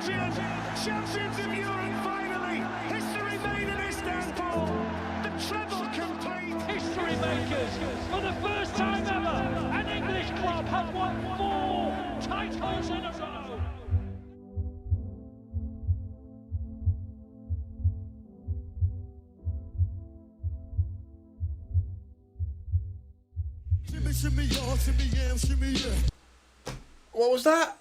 champions, champions of Europe finally. History made in Istanbul. The treble complete. History makers. For the first time ever, an English club have won 4 titles in a row. What was that?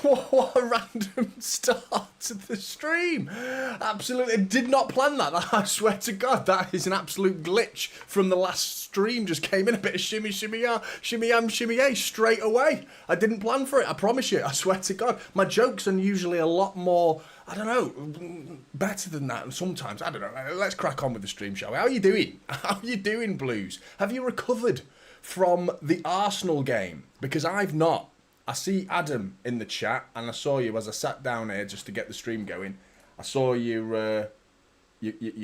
What a random start to the stream. Absolutely, did not plan that. I swear to God, that is an absolute glitch from the last stream. Just came in a bit of shimmy, shimmy, yeah, shimmy, shimmy, yeah, straight away. I didn't plan for it, I promise you. I swear to God. My jokes are usually a lot more, I don't know, better than that sometimes. I don't know. Let's crack on with the stream, shall we? How are you doing? How are you doing, Blues? Have you recovered from the Arsenal game? Because I've not. I see Adam in the chat, and I saw you as I sat down here just to get the stream going. I saw your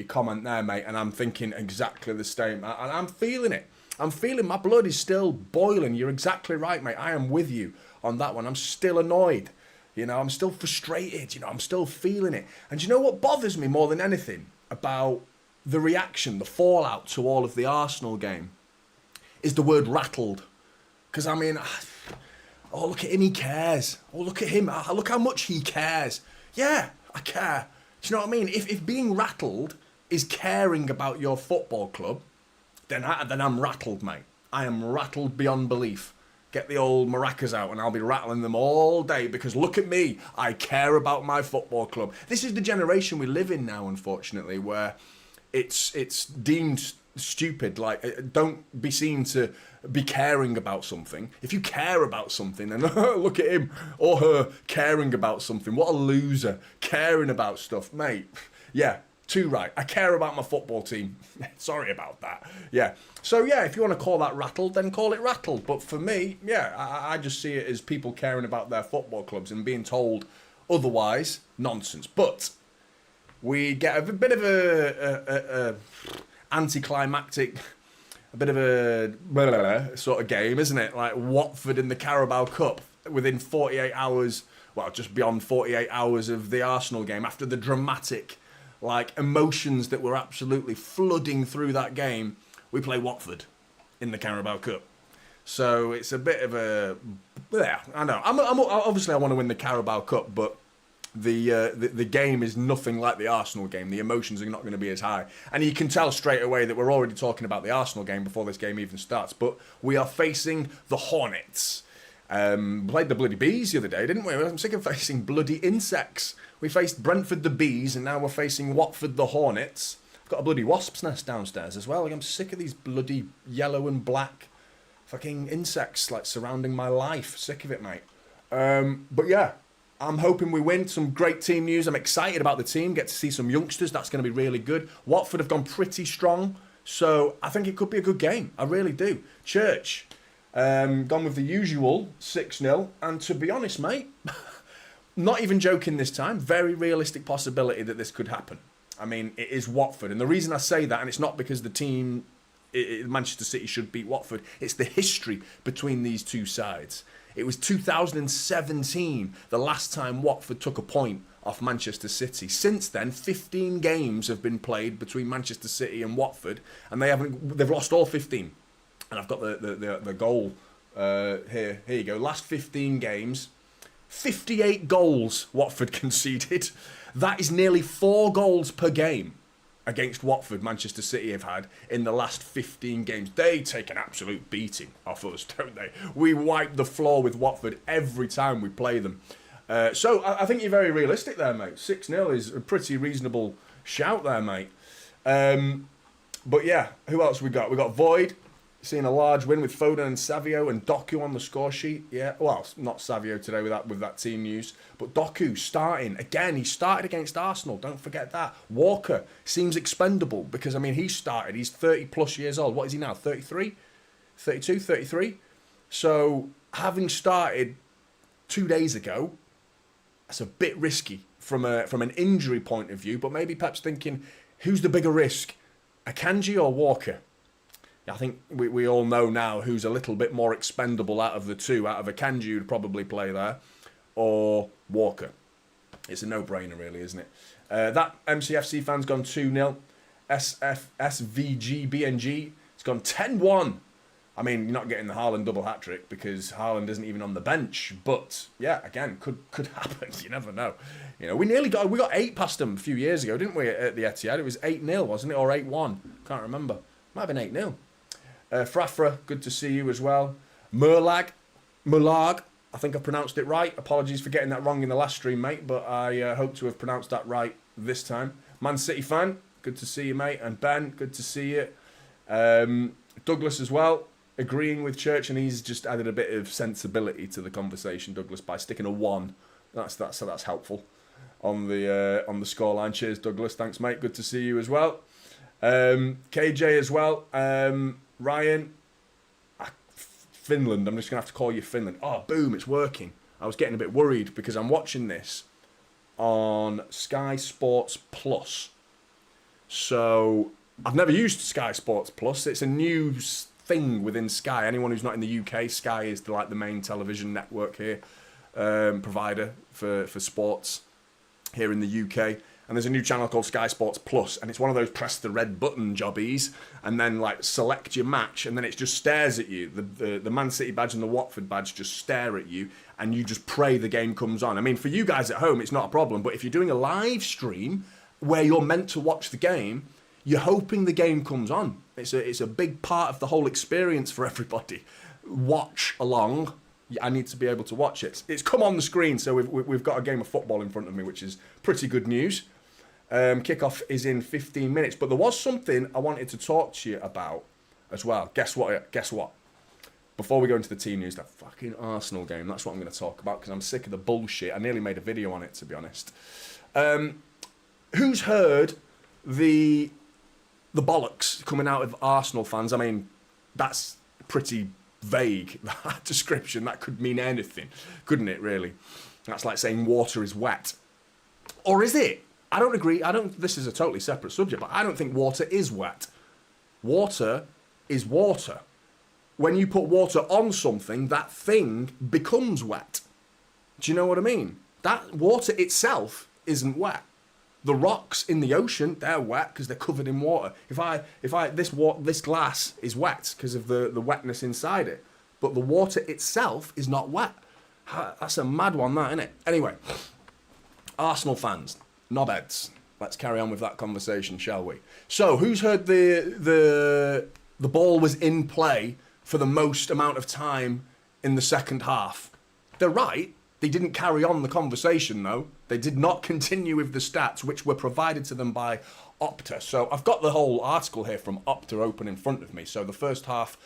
comment there, mate, and I'm thinking exactly the same. And I'm feeling it. I'm feeling my blood is still boiling. You're exactly right, mate. I am with you on that one. I'm still annoyed. You know, I'm still frustrated. You know, I'm still feeling it. And you know what bothers me more than anything about the reaction, the fallout to all of the Arsenal game, is the word rattled. Because, I mean, oh, look at him, he cares. Oh, look at him, look how much he cares. Yeah, I care. Do you know what I mean? If being rattled is caring about your football club, then I'm rattled, mate. I am rattled beyond belief. Get the old maracas out and I'll be rattling them all day because look at me, I care about my football club. This is the generation we live in now, unfortunately, where it's deemed stupid. Like, don't be seen to be caring about something. If you care about something, then look at him or her caring about something. What a loser, caring about stuff, mate. Yeah, too right. I care about my football team. Sorry about that. Yeah. So yeah, if you want to call that rattled, then call it rattled. But for me, yeah, I just see it as people caring about their football clubs and being told otherwise. Nonsense. But we get a bit of a anticlimactic, a bit of a sort of game, isn't it? Like Watford in the Carabao Cup within 48 hours, well, just beyond 48 hours of the Arsenal game, after the dramatic, like, emotions that were absolutely flooding through that game, we play Watford in the Carabao Cup. So it's a bit of a, yeah, I know. I'm obviously I want to win the Carabao Cup, but the game is nothing like the Arsenal game. The emotions are not going to be as high. And you can tell straight away that we're already talking about the Arsenal game before this game even starts. But we are facing the Hornets. Played the bloody Bees the other day, didn't we? I'm sick of facing bloody insects. We faced Brentford the Bees, and now we're facing Watford the Hornets. I've got a bloody wasp's nest downstairs as well. Like, I'm sick of these bloody yellow and black fucking insects, like, surrounding my life. Sick of it, mate. But yeah, I'm hoping we win. Some great team news. I'm excited about the team. Get to see some youngsters. That's going to be really good. Watford have gone pretty strong, so I think it could be a good game. I really do. Church, gone with the usual 6-0. And to be honest, mate, not even joking this time, very realistic possibility that this could happen. I mean, it is Watford. And the reason I say that, and it's not because the team, Manchester City, should beat Watford, it's the history between these two sides. It was 2017, the last time Watford took a point off Manchester City. Since then, 15 games have been played between Manchester City and Watford, and they've lost all 15. And I've got the goal here. Here you go. Last 15 games, 58 goals Watford conceded. That is nearly 4 goals per game against Watford Manchester City have had in the last 15 games. They take an absolute beating off us, don't they? We wipe the floor with Watford every time we play them. So I think you're very realistic there, mate. 6-0 is a pretty reasonable shout there, mate. But yeah, who else we got? We got Void. Seeing a large win with Foden and Savinho and Doku on the score sheet. Yeah, well, not Savinho today with that team news. But Doku starting. Again, he started against Arsenal. Don't forget that. Walker seems expendable because, I mean, he started. He's 30 plus years old. What is he now? 33? 32? 33? So, having started 2 days ago, that's a bit risky from an injury point of view. But maybe Pep's thinking, who's the bigger risk? Akanji or Walker? I think we all know now who's a little bit more expendable out of the two. Out of Akanji, who'd probably play there, or Walker. It's a no-brainer, really, isn't it? That MCFC fan's gone 2-0. SVG it's gone 10-1. I mean, you're not getting the Haaland double hat-trick because Haaland isn't even on the bench. But, yeah, again, could happen. You never know. You know, we got 8 past them a few years ago, didn't we, at the Etihad? It was 8-0, wasn't it? Or 8-1. Can't remember. Might have been 8-0. Frafra, good to see you as well. Mulag, I think I pronounced it right. Apologies for getting that wrong in the last stream, mate, but I hope to have pronounced that right this time. Man City fan, good to see you, mate. And Ben, good to see you. Douglas as well, agreeing with Church, and he's just added a bit of sensibility to the conversation, Douglas, by sticking a 1. That's helpful on the scoreline. Cheers, Douglas. Thanks, mate. Good to see you as well. KJ as well. Ryan. Finland. I'm just going to have to call you Finland. Oh, boom, it's working. I was getting a bit worried because I'm watching this on Sky Sports Plus. So, I've never used Sky Sports Plus. It's a new thing within Sky. Anyone who's not in the UK, Sky is the main television network here, provider for sports here in the UK. And there's a new channel called Sky Sports Plus, and it's one of those press the red button jobbies, and then select your match, and then it just stares at you. The Man City badge and the Watford badge just stare at you, and you just pray the game comes on. I mean, for you guys at home, it's not a problem, but if you're doing a live stream where you're meant to watch the game, you're hoping the game comes on. It's a big part of the whole experience for everybody. Watchalong. I need to be able to watch it. It's come on the screen, so we've got a game of football in front of me, which is pretty good news. Kickoff is in 15 minutes, but there was something I wanted to talk to you about as well. Guess what? Before we go into the team news, that fucking Arsenal game, that's what I'm going to talk about because I'm sick of the bullshit. I nearly made a video on it, to be honest. Who's heard the bollocks coming out of Arsenal fans? I mean, that's pretty vague, that description. That could mean anything, couldn't it, really? That's like saying water is wet. Or is it? I don't agree. This is a totally separate subject, but I don't think water is wet. Water is water. When you put water on something, that thing becomes wet. Do you know what I mean? That water itself isn't wet. The rocks in the ocean, they're wet because they're covered in water. This glass is wet because of the wetness inside it, but the water itself is not wet. That's a mad one, that, isn't it? Anyway, Arsenal fans, knobheads. Let's carry on with that conversation, shall we? So, who's heard the ball was in play for the most amount of time in the second half? They're right. They didn't carry on the conversation, though. They did not continue with the stats, which were provided to them by Opta. So I've got the whole article here from Opta open in front of me. So the first half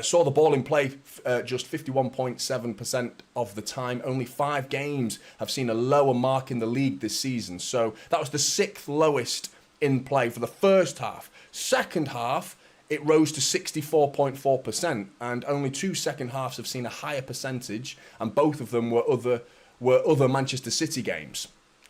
saw the ball in play just 51.7% of the time. Only 5 games have seen a lower mark in the league this season. So that was the 6th lowest in play for the first half. Second half, it rose to 64.4%, and only 2 second halves have seen a higher percentage, and both of them were other Manchester City games.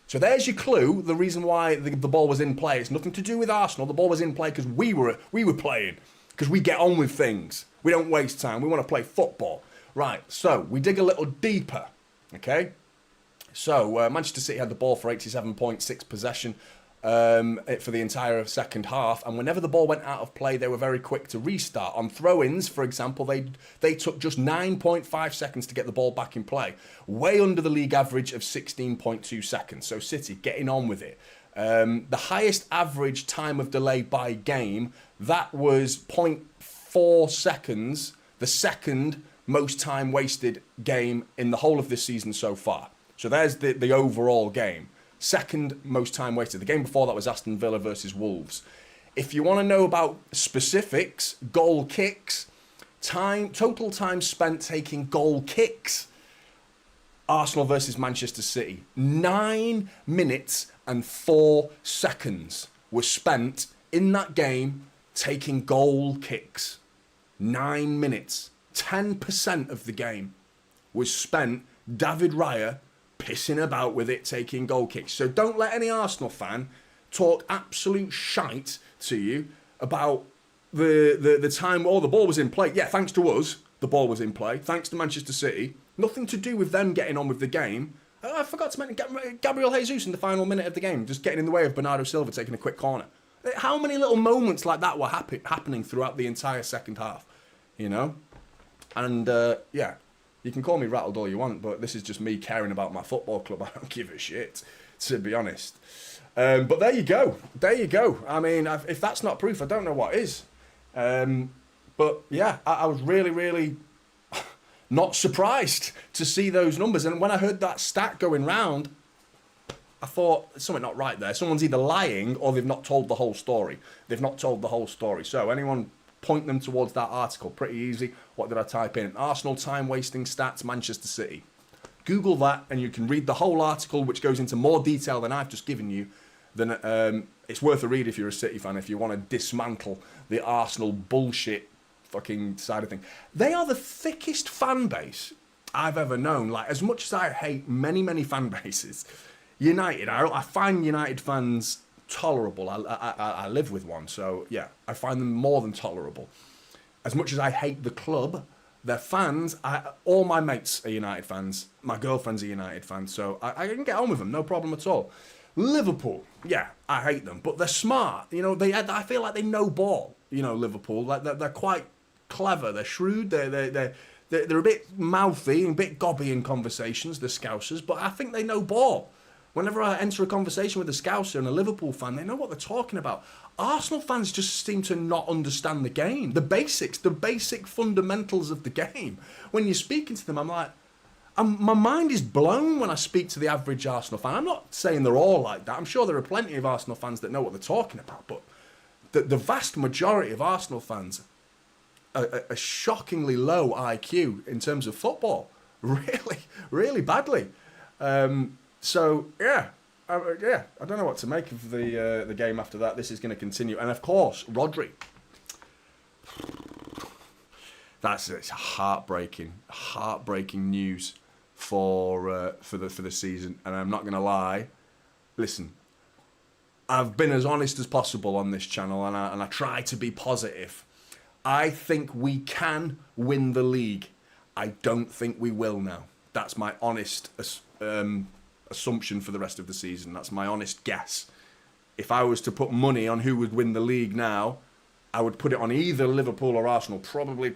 So there's your clue. The reason why the ball was in play, it's nothing to do with Arsenal. The ball was in play because we were playing, because we get on with things. We don't waste time. We want to play football. Right, so we dig a little deeper, okay? So Manchester City had the ball for 87.6 possession for the entire second half, and whenever the ball went out of play, they were very quick to restart. On throw-ins, for example, they took just 9.5 seconds to get the ball back in play, way under the league average of 16.2 seconds. So City getting on with it. The highest average time of delay by game, that was 0.4 seconds, the second most time wasted game in the whole of this season so far. So there's the overall game. Second most time wasted. The game before that was Aston Villa versus Wolves. If you want to know about specifics, goal kicks, total time spent taking goal kicks, Arsenal versus Manchester City. 9 minutes and 4 seconds were spent in that game taking goal kicks. 9 minutes. 10% of the game was spent David Raya pissing about with it, taking goal kicks. So don't let any Arsenal fan talk absolute shite to you about the time, the ball was in play. Yeah, thanks to us, the ball was in play. Thanks to Manchester City. Nothing to do with them getting on with the game. I forgot to mention Gabriel Jesus in the final minute of the game, just getting in the way of Bernardo Silva taking a quick corner. How many little moments like that were happening throughout the entire second half, you know? And, yeah, you can call me rattled all you want, but this is just me caring about my football club. I don't give a shit, to be honest. But there you go. There you go. I mean, if that's not proof, I don't know what is. But, yeah, I was really, really not surprised to see those numbers. And when I heard that stat going round, I thought, there's something not right there. Someone's either lying or they've not told the whole story. They've not told the whole story. So anyone point them towards that article. Pretty easy. What did I type in? Arsenal time-wasting stats, Manchester City. Google that and you can read the whole article, which goes into more detail than I've just given you. Then it's worth a read if you're a City fan, if you want to dismantle the Arsenal bullshit fucking side of things. They are the thickest fan base I've ever known. Like, as much as I hate many, many fan bases, United, I find United fans tolerable. I live with one, so yeah, I find them more than tolerable. As much as I hate the club, their fans, all my mates are United fans. My girlfriend's a United fan, so I can get on with them, no problem at all. Liverpool, yeah, I hate them, but they're smart. You know, I feel like they know ball. You know, Liverpool, like they're quite clever. They're shrewd. They're a bit mouthy and a bit gobby in conversations, the Scousers, but I think they know ball. Whenever I enter a conversation with a Scouser and a Liverpool fan, they know what they're talking about. Arsenal fans just seem to not understand the game. The basics, the basic fundamentals of the game. When you're speaking to them, I'm like, my mind is blown when I speak to the average Arsenal fan. I'm not saying they're all like that. I'm sure there are plenty of Arsenal fans that know what they're talking about. But the vast majority of Arsenal fans are shockingly low IQ in terms of football. Really, really badly. So, yeah, I don't know what to make of the game after that. This is going to continue. And, of course, Rodri. It's heartbreaking news for the season. And I'm not going to lie. Listen, I've been as honest as possible on this channel, and I try to be positive. I think we can win the league. I don't think we will now. That's my honest assumption for the rest of the season. That's my honest guess. If I was to put money on who would win the league now, I would put it on either Liverpool or Arsenal. Probably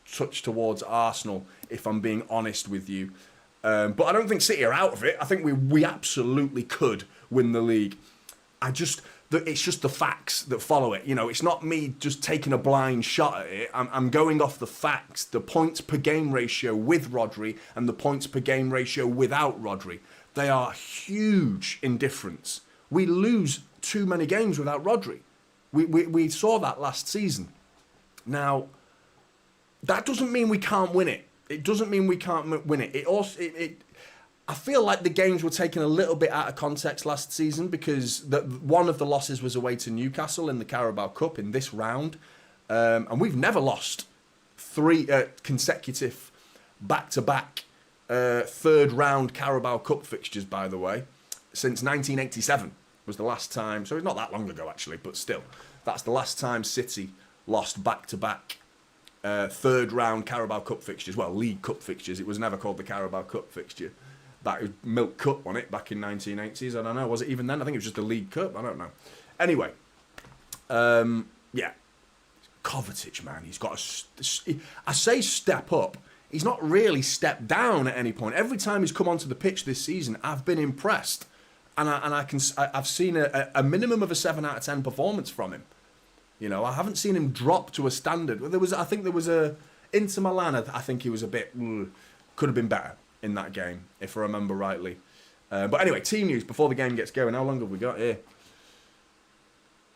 touch towards Arsenal, if I'm being honest with you. But I don't think City are out of it. I think we absolutely could win the league. It's just the facts that follow it. You know, it's not me just taking a blind shot at it. I'm going off the facts, the points per game ratio with Rodri and the points per game ratio without Rodri. They are huge in difference. We lose too many games without Rodri. We saw that last season. Now, that doesn't mean we can't win it. It doesn't mean we can't win it. I feel like the games were taken a little bit out of context last season because one of the losses was away to Newcastle in the Carabao Cup in this round. And we've never lost 3 consecutive back-to-back third round Carabao Cup fixtures, by the way, since 1987 was the last time. So it's not that long ago, actually, but still. That's the last time City lost back-to-back third round Carabao Cup fixtures. Well, League Cup fixtures. It was never called the Carabao Cup fixture. That was Milk Cup on it back in 1980s. I don't know. Was it even then? I think it was just a League Cup. I don't know. Anyway, yeah. Kovacic, man, he's got I say step up. He's not really stepped down at any point. Every time he's come onto the pitch this season, I've been impressed, and I've seen a minimum of a 7 out of 10 performance from him. You know, I haven't seen him drop to a standard. I think there was a Inter Milan. I think he was a bit could have been better in that game, if I remember rightly. But anyway, team news before the game gets going. How long have we got here?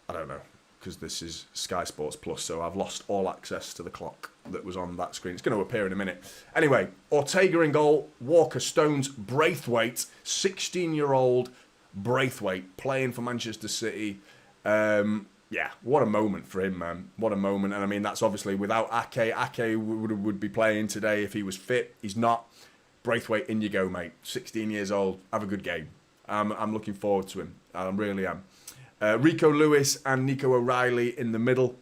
I don't know, because this is Sky Sports Plus, so I've lost all access to the clock that was on that screen. It's going to appear in a minute. Anyway, Ortega in goal, Walker, Stones, Braithwaite, 16-year-old Braithwaite, playing for Manchester City. Yeah, what a moment for him, man. What a moment. And I mean, that's obviously without Ake. Ake would be playing today if he was fit. He's not. Braithwaite, in you go, mate. 16 years old. Have a good game. I'm looking forward to him. I really am. Rico Lewis and Nico O'Reilly in the middle.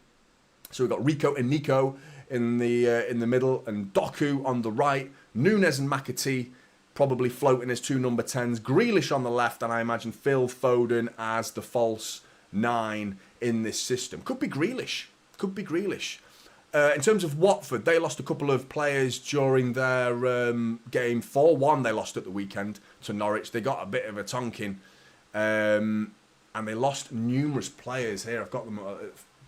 So we've got Rico and Nico in the middle, and Doku on the right. Nunes and McAtee probably floating as 2 number 10s. Grealish on the left, and I imagine Phil Foden as the false 9 in this system. Could be Grealish. Could be Grealish. In terms of Watford, they lost a couple of players during their game. 4-1 they lost at the weekend to Norwich. They got a bit of a tonking. And they lost numerous players here. I've got them.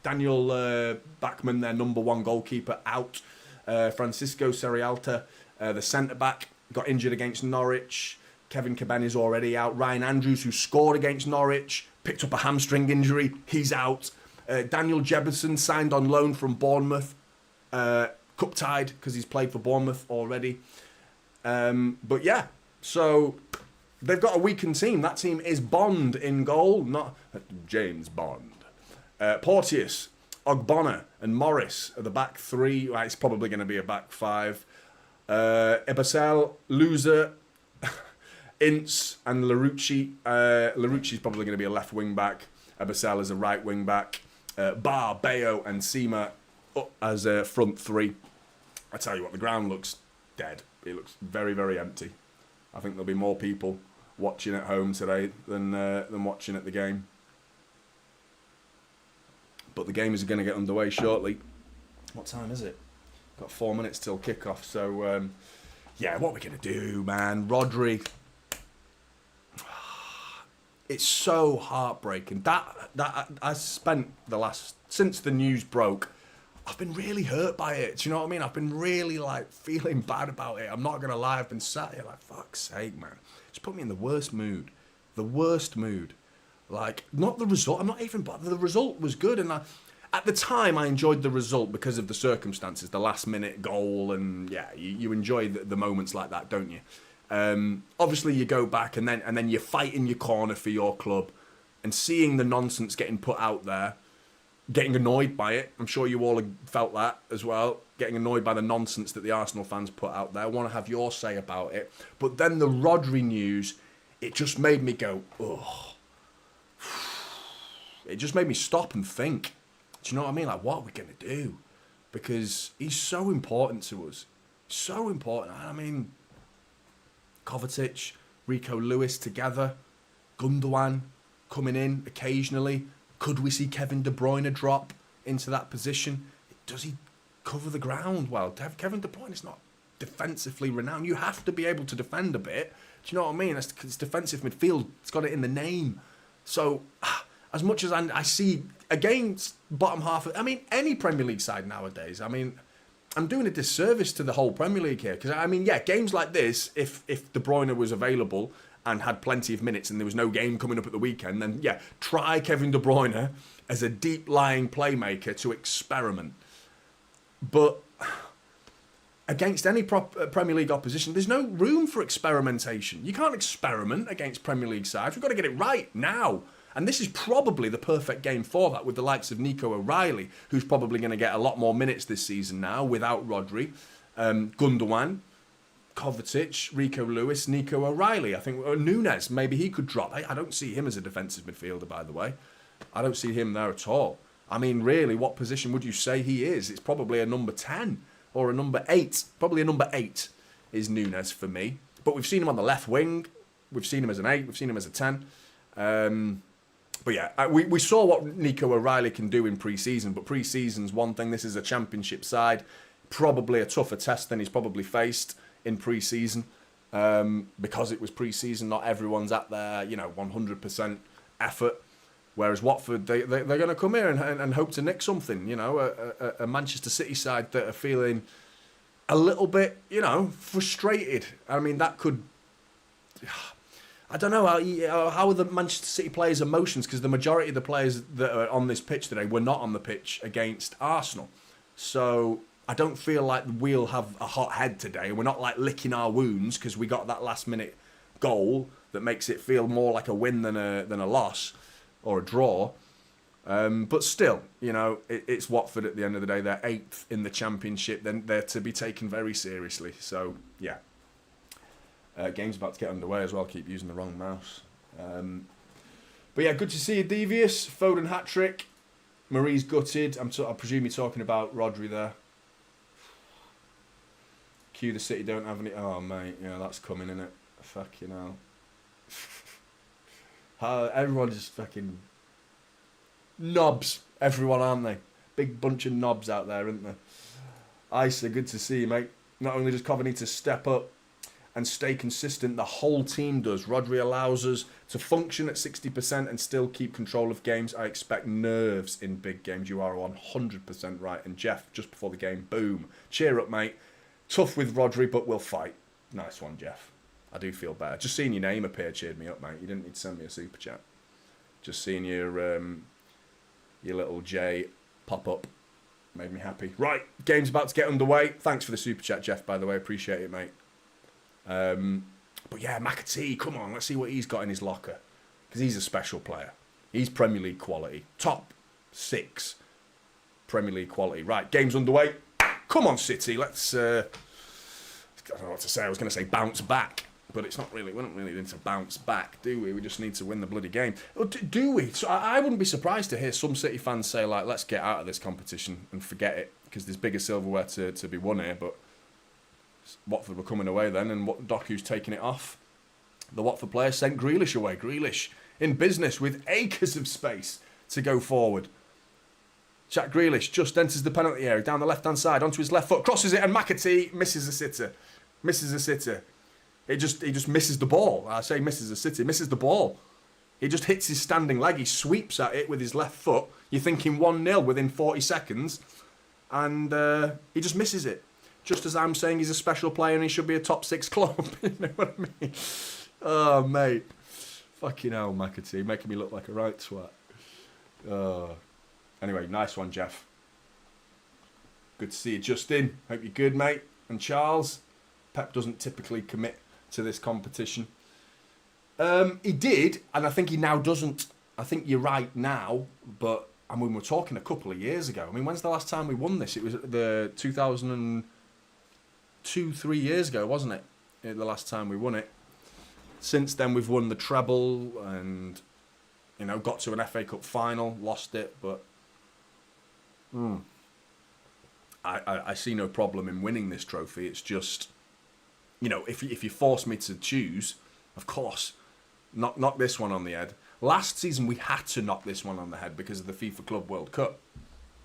Daniel Bachmann, their number 1 goalkeeper, out. Francisco Serialta, the centre-back, got injured against Norwich. Kevin Caban's already out. Ryan Andrews, who scored against Norwich, picked up a hamstring injury. He's out. Daniel Jefferson signed on loan from Bournemouth. Cup-tied because he's played for Bournemouth already. But yeah, so they've got a weakened team. That team is Bond in goal, not James Bond. Porteous, Ogbonna and Morris are the back 3. Well, it's probably going to be a back 5. Ebasel, Loser, Ince and Larucci. Larucci's probably going to be a left wing back. Ebasel is a right wing back. Bar, Bayo and Sema as a front 3. I tell you what, the ground looks dead. It looks very, very empty. I think there'll be more people watching at home today than watching at the game. But the game is going to get underway shortly. What time is it? Got 4 minutes till kickoff. So, yeah, what are we going to do, man? Rodri. It's so heartbreaking. That I spent since the news broke, I've been really hurt by it. Do you know what I mean? I've been really feeling bad about it. I'm not gonna lie. I've been sat here fuck's sake, man. Just put me in the worst mood. The worst mood. Not the result. I'm not even. But the result was good, and at the time I enjoyed the result because of the circumstances, the last minute goal, and yeah, you enjoy the moments like that, don't you? Obviously you go back and then you fight in your corner for your club, and seeing the nonsense getting put out there, getting annoyed by it. I'm sure you all have felt that as well, getting annoyed by the nonsense that the Arsenal fans put out there. Want to have your say about it. But then the Rodri news, it just made me go, ugh. It just made me stop and think. Do you know what I mean? What are we going to do? Because he's so important to us. So important. I mean, Kovacic, Rico Lewis together, Gundogan coming in occasionally. Could we see Kevin De Bruyne drop into that position? Does he cover the ground well? Kevin De Bruyne is not defensively renowned. You have to be able to defend a bit. Do you know what I mean? It's defensive midfield. It's got it in the name. So, as much as I see against bottom half, any Premier League side nowadays, I'm doing a disservice to the whole Premier League here. Because, games like this, if De Bruyne was available and had plenty of minutes and there was no game coming up at the weekend, then, yeah, try Kevin De Bruyne as a deep-lying playmaker to experiment. But against any Premier League opposition, there's no room for experimentation. You can't experiment against Premier League sides. We've got to get it right now. And this is probably the perfect game for that, with the likes of Nico O'Reilly, who's probably going to get a lot more minutes this season now without Rodri, Gundogan, Kovacic, Rico Lewis, Nico O'Reilly. I think Nunes, maybe he could drop. I don't see him as a defensive midfielder, by the way. I don't see him there at all. Really, what position would you say he is? It's probably a number 10 or a number 8. Probably a number 8 is Nunes for me. But we've seen him on the left wing. We've seen him as an 8. We've seen him as a 10. But yeah, we saw what Nico O'Reilly can do in pre-season, but pre-season's one thing. This is a championship side. Probably a tougher test than he's probably faced in pre-season. Because it was pre-season, not everyone's at their 100% effort. Whereas Watford, they're going to come here and hope to nick something. A Manchester City side that are feeling a little bit, frustrated. That could... I don't know, how are the Manchester City players' emotions? Because the majority of the players that are on this pitch today were not on the pitch against Arsenal. So I don't feel like we'll have a hot head today. We're not licking our wounds because we got that last-minute goal that makes it feel more like a win than a loss or a draw. But still, it's Watford at the end of the day. They're 8th in the Championship. Then they're to be taken very seriously. So, yeah. Game's about to get underway as well. Keep using the wrong mouse. But yeah, good to see you, Devious. Foden hat-trick. Marie's gutted. I presume you're talking about Rodri there. Cue the City don't have any... Oh, mate, yeah, that's coming, innit? Fucking hell. Everyone just fucking... Knobs. Everyone, aren't they? Big bunch of knobs out there, isn't there? Isa, good to see you, mate. Not only does Coventry need to step up and stay consistent, the whole team does. Rodri allows us to function at 60% and still keep control of games. I expect nerves in big games. You are 100% right. And Jeff, just before the game, boom. Cheer up, mate. Tough with Rodri, but we'll fight. Nice one, Jeff. I do feel better. Just seeing your name appear cheered me up, mate. You didn't need to send me a super chat. Just seeing your little J pop up made me happy. Right, game's about to get underway. Thanks for the super chat, Jeff, by the way. Appreciate it, mate. But yeah, Manchetser, come on, let's see what he's got in his locker. Because he's a special player. He's Premier League quality. Top 6 Premier League quality. Right, game's underway. Come on, City, let's... I don't know what to say. I was going to say bounce back. But it's not really... We're not really need to bounce back, do we? We just need to win the bloody game. Do we? So I wouldn't be surprised to hear some City fans say, like, let's get out of this competition and forget it. Because there's bigger silverware to be won here, but... Watford were coming away then, and Doku's taking it off. The Watford player sent Grealish away. Grealish in business with acres of space to go forward. Jack Grealish just enters the penalty area down the left-hand side onto his left foot, crosses it, and Manchetser misses a sitter. Misses a sitter. He just misses the ball. I say misses a sitter. Misses the ball. He just hits his standing leg. He sweeps at it with his left foot. You're thinking 1-0 within 40 seconds, and he just misses it. Just as I'm saying he's a special player and he should be a top 6 club. You know what I mean? Oh, mate. Fucking hell, Manchetser. Making me look like a right twat. Anyway, nice one, Jeff. Good to see you, Justin. Hope you're good, mate. And Charles. Pep doesn't typically commit to this competition. He did, and I think he now doesn't. I think you're right now, but I mean, we're talking a couple of years ago. I mean, when's the last time we won this? It was the 2002, 3 years ago, wasn't it? The last time we won it. Since then, we've won the treble and, you know, got to an FA Cup final, lost it, but I see no problem in winning this trophy. It's just, you know, if you force me to choose, of course, knock this one on the head. Last season, we had to knock this one on the head because of the FIFA Club World Cup,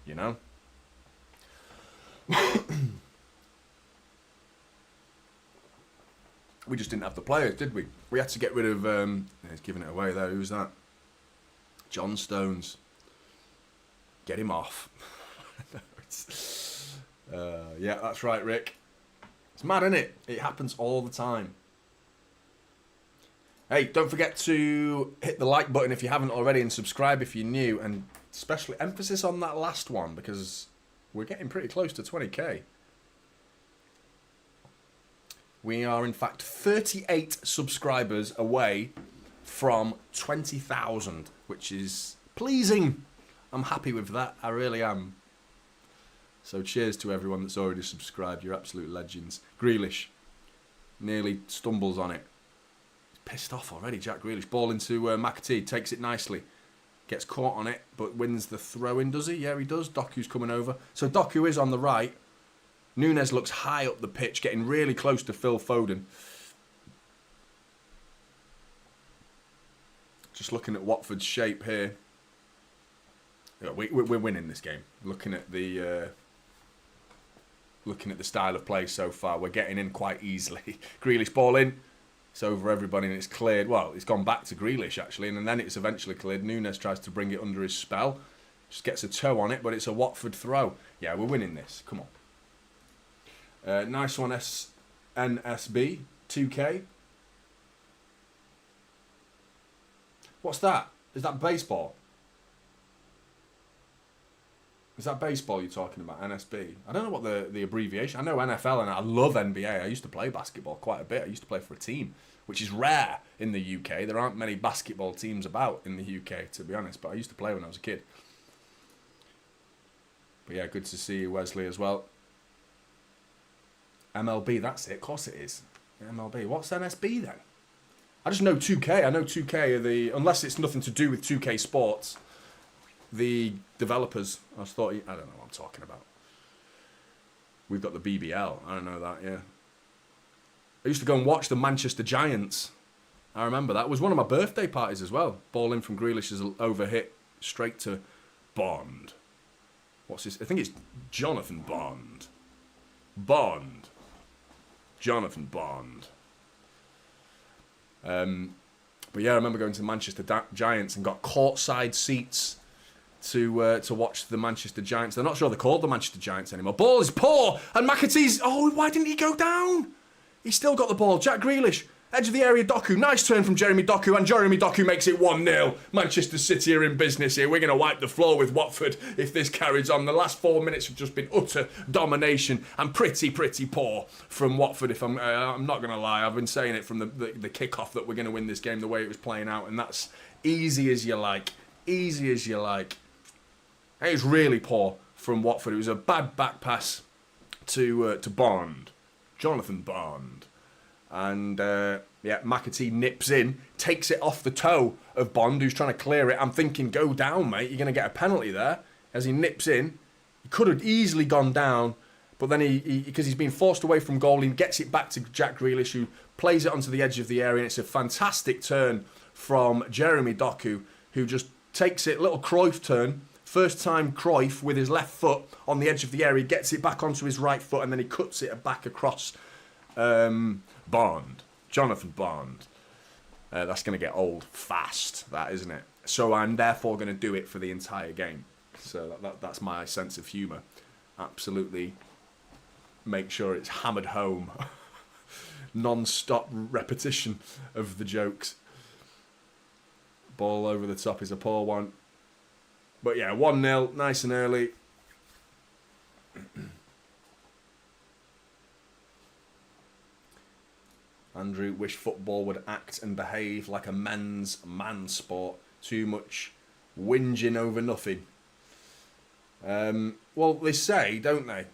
you know? We just didn't have the players, did we? We had to get rid of... he's giving it away there. Who's that? John Stones. Get him off. Yeah, that's right, Rick. It's mad, isn't it? It happens all the time. Hey, don't forget to hit the like button if you haven't already and subscribe if you're new. And especially emphasis on that last one because we're getting pretty close to 20k. We are, in fact, 38 subscribers away from 20,000, which is pleasing. I'm happy with that. I really am. So cheers to everyone that's already subscribed. You're absolute legends. Grealish nearly stumbles on it. He's pissed off already, Jack Grealish. Ball into Manchetser. Takes it nicely. Gets caught on it, but wins the throw-in, does he? Yeah, he does. Doku's coming over. So Doku is on the right. Nunes looks high up the pitch, getting really close to Phil Foden. Just looking at Watford's shape here. Yeah, we're winning this game. Looking at the style of play so far, we're getting in quite easily. Grealish ball in. It's over everybody and it's cleared. Well, it's gone back to Grealish actually, and then it's eventually cleared. Nunes tries to bring it under his spell. Just gets a toe on it, but it's a Watford throw. Yeah, we're winning this. Come on. Nice one, NSB, 2K. What's that? Is that baseball? Is that baseball you're talking about, NSB? I don't know what the abbreviation... I know NFL and I love NBA. I used to play basketball quite a bit. I used to play for a team, which is rare in the UK. There aren't many basketball teams about in the UK, to be honest, but I used to play when I was a kid. But yeah, good to see you, Wesley, as well. MLB, that's it. Of course it is. MLB. What's NSB then? I just know 2K. I know 2K are the... Unless it's nothing to do with 2K Sports, the developers. I don't know what I'm talking about. We've got the BBL. I don't know that, yeah. I used to go and watch the Manchester Giants. I remember that. It was one of my birthday parties as well. Ball in from Grealish's overhit straight to Bond. What's his? I think it's Jonathan Bond. Jonathan Bond. But yeah, I remember going to the Manchester Giants and got courtside seats to watch the Manchester Giants. They're not sure they're called the Manchester Giants anymore. Ball is poor, and McAtee's... Oh, why didn't he go down? He's still got the ball. Jack Grealish, edge of the area, Doku. Nice turn from Jeremy Doku, and Jeremy Doku makes it 1-0. Manchester City are in business here. We're going to wipe the floor with Watford if this carries on. The last 4 minutes have just been utter domination and pretty poor from Watford. If I'm not going to lie, I've been saying it from the kickoff that we're going to win this game the way it was playing out, and that's easy as you like. Easy as you like. It was really poor from Watford. It was a bad back pass to Bond. Jonathan Bond. And, McAtee nips in, takes it off the toe of Bond, who's trying to clear it. I'm thinking, go down, mate. You're going to get a penalty there. As he nips in, he could have easily gone down, but then because he's been forced away from goal, he gets it back to Jack Grealish, who plays it onto the edge of the area, and it's a fantastic turn from Jeremy Doku, who just takes it, little Cruyff turn, first time Cruyff with his left foot on the edge of the area, gets it back onto his right foot, and then he cuts it back across Bond, Jonathan Bond. That's going to get old fast, that, isn't it? So I'm therefore going to do it for the entire game. So that's my sense of humour. Absolutely make sure it's hammered home. Non-stop repetition of the jokes. Ball over the top is a poor one. But yeah, 1-0, nice and early. Andrew, wish football would act and behave like a men's man sport. Too much whinging over nothing. Well, they say, don't they,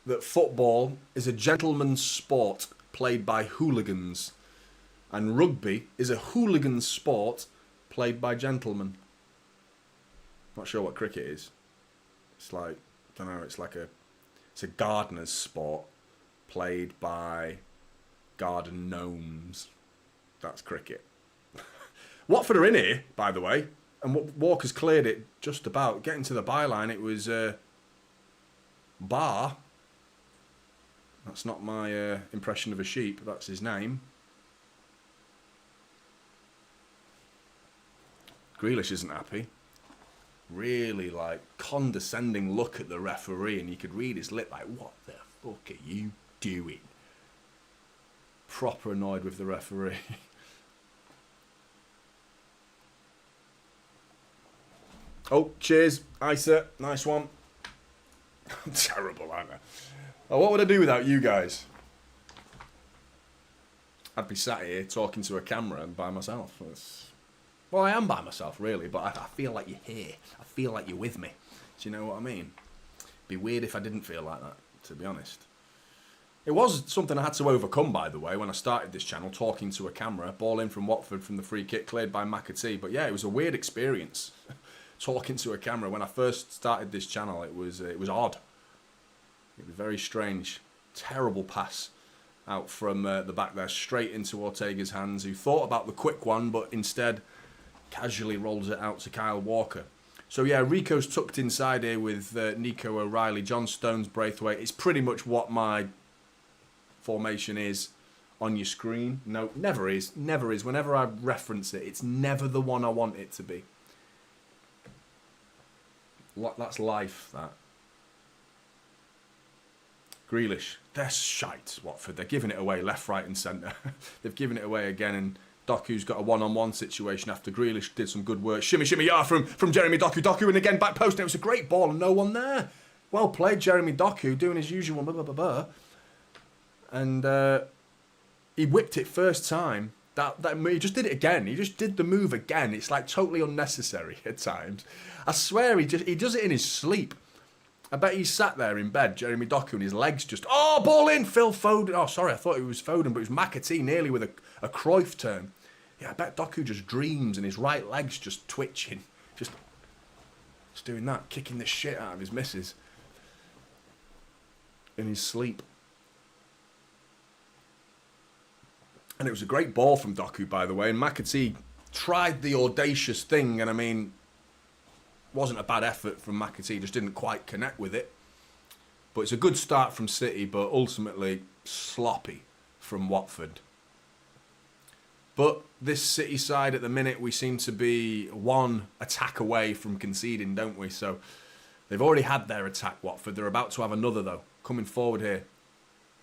that football is a gentleman's sport played by hooligans, and rugby is a hooligan sport played by gentlemen. Not sure what cricket is. It's like, I don't know, it's a gardener's sport played by garden gnomes. That's cricket. Watford are in here, by the way, and Walker's cleared it just about. Getting to the byline, it was Bar. That's not my impression of a sheep, that's his name. Grealish isn't happy. Really, condescending look at the referee, and you could read his lip like, what the fuck are you doing? Proper annoyed with the referee. Oh, cheers, Isa. Nice one. I'm terrible, aren't I? Oh, what would I do without you guys? I'd be sat here talking to a camera and by myself. Well, I am by myself, really, but I feel like you're here. I feel like you're with me. Do you know what I mean? It'd be weird if I didn't feel like that, to be honest. It was something I had to overcome, by the way, when I started this channel, talking to a camera. Ball in from Watford from the free kick, cleared by McAtee. But yeah, it was a weird experience, talking to a camera. When I first started this channel, it was odd. It was very strange. Terrible pass out from the back there, straight into Ortega's hands, who thought about the quick one, but instead casually rolls it out to Kyle Walker. So yeah, Rico's tucked inside here with Nico O'Reilly, John Stones, Braithwaite. It's pretty much what my formation is on your screen. No, never is. Never is. Whenever I reference it, it's never the one I want it to be. That's life, that. Grealish. They're shite, Watford. They're giving it away left, right and centre. They've given it away again, and Doku's got a one-on-one situation after Grealish did some good work. Shimmy, shimmy, yeah, from Jeremy Doku. Doku, and again, back post. And it was a great ball and no one there. Well played, Jeremy Doku, doing his usual blah, blah, blah, blah. And he whipped it first time. He just did it again. He just did the move again. It's like totally unnecessary at times. I swear he does it in his sleep. I bet he sat there in bed, Jeremy Doku, and his legs just... Oh, ball in! Phil Foden. Oh, sorry, I thought it was Foden, but it was McAtee nearly with a Cruyff turn. Yeah, I bet Doku just dreams and his right leg's just twitching. Just doing that, kicking the shit out of his missus in his sleep. And it was a great ball from Doku, by the way. And McAtee tried the audacious thing. And I mean, wasn't a bad effort from McAtee. Just didn't quite connect with it. But it's a good start from City, but ultimately sloppy from Watford. But this City side at the minute, we seem to be one attack away from conceding, don't we? So they've already had their attack, Watford. They're about to have another, though, coming forward here.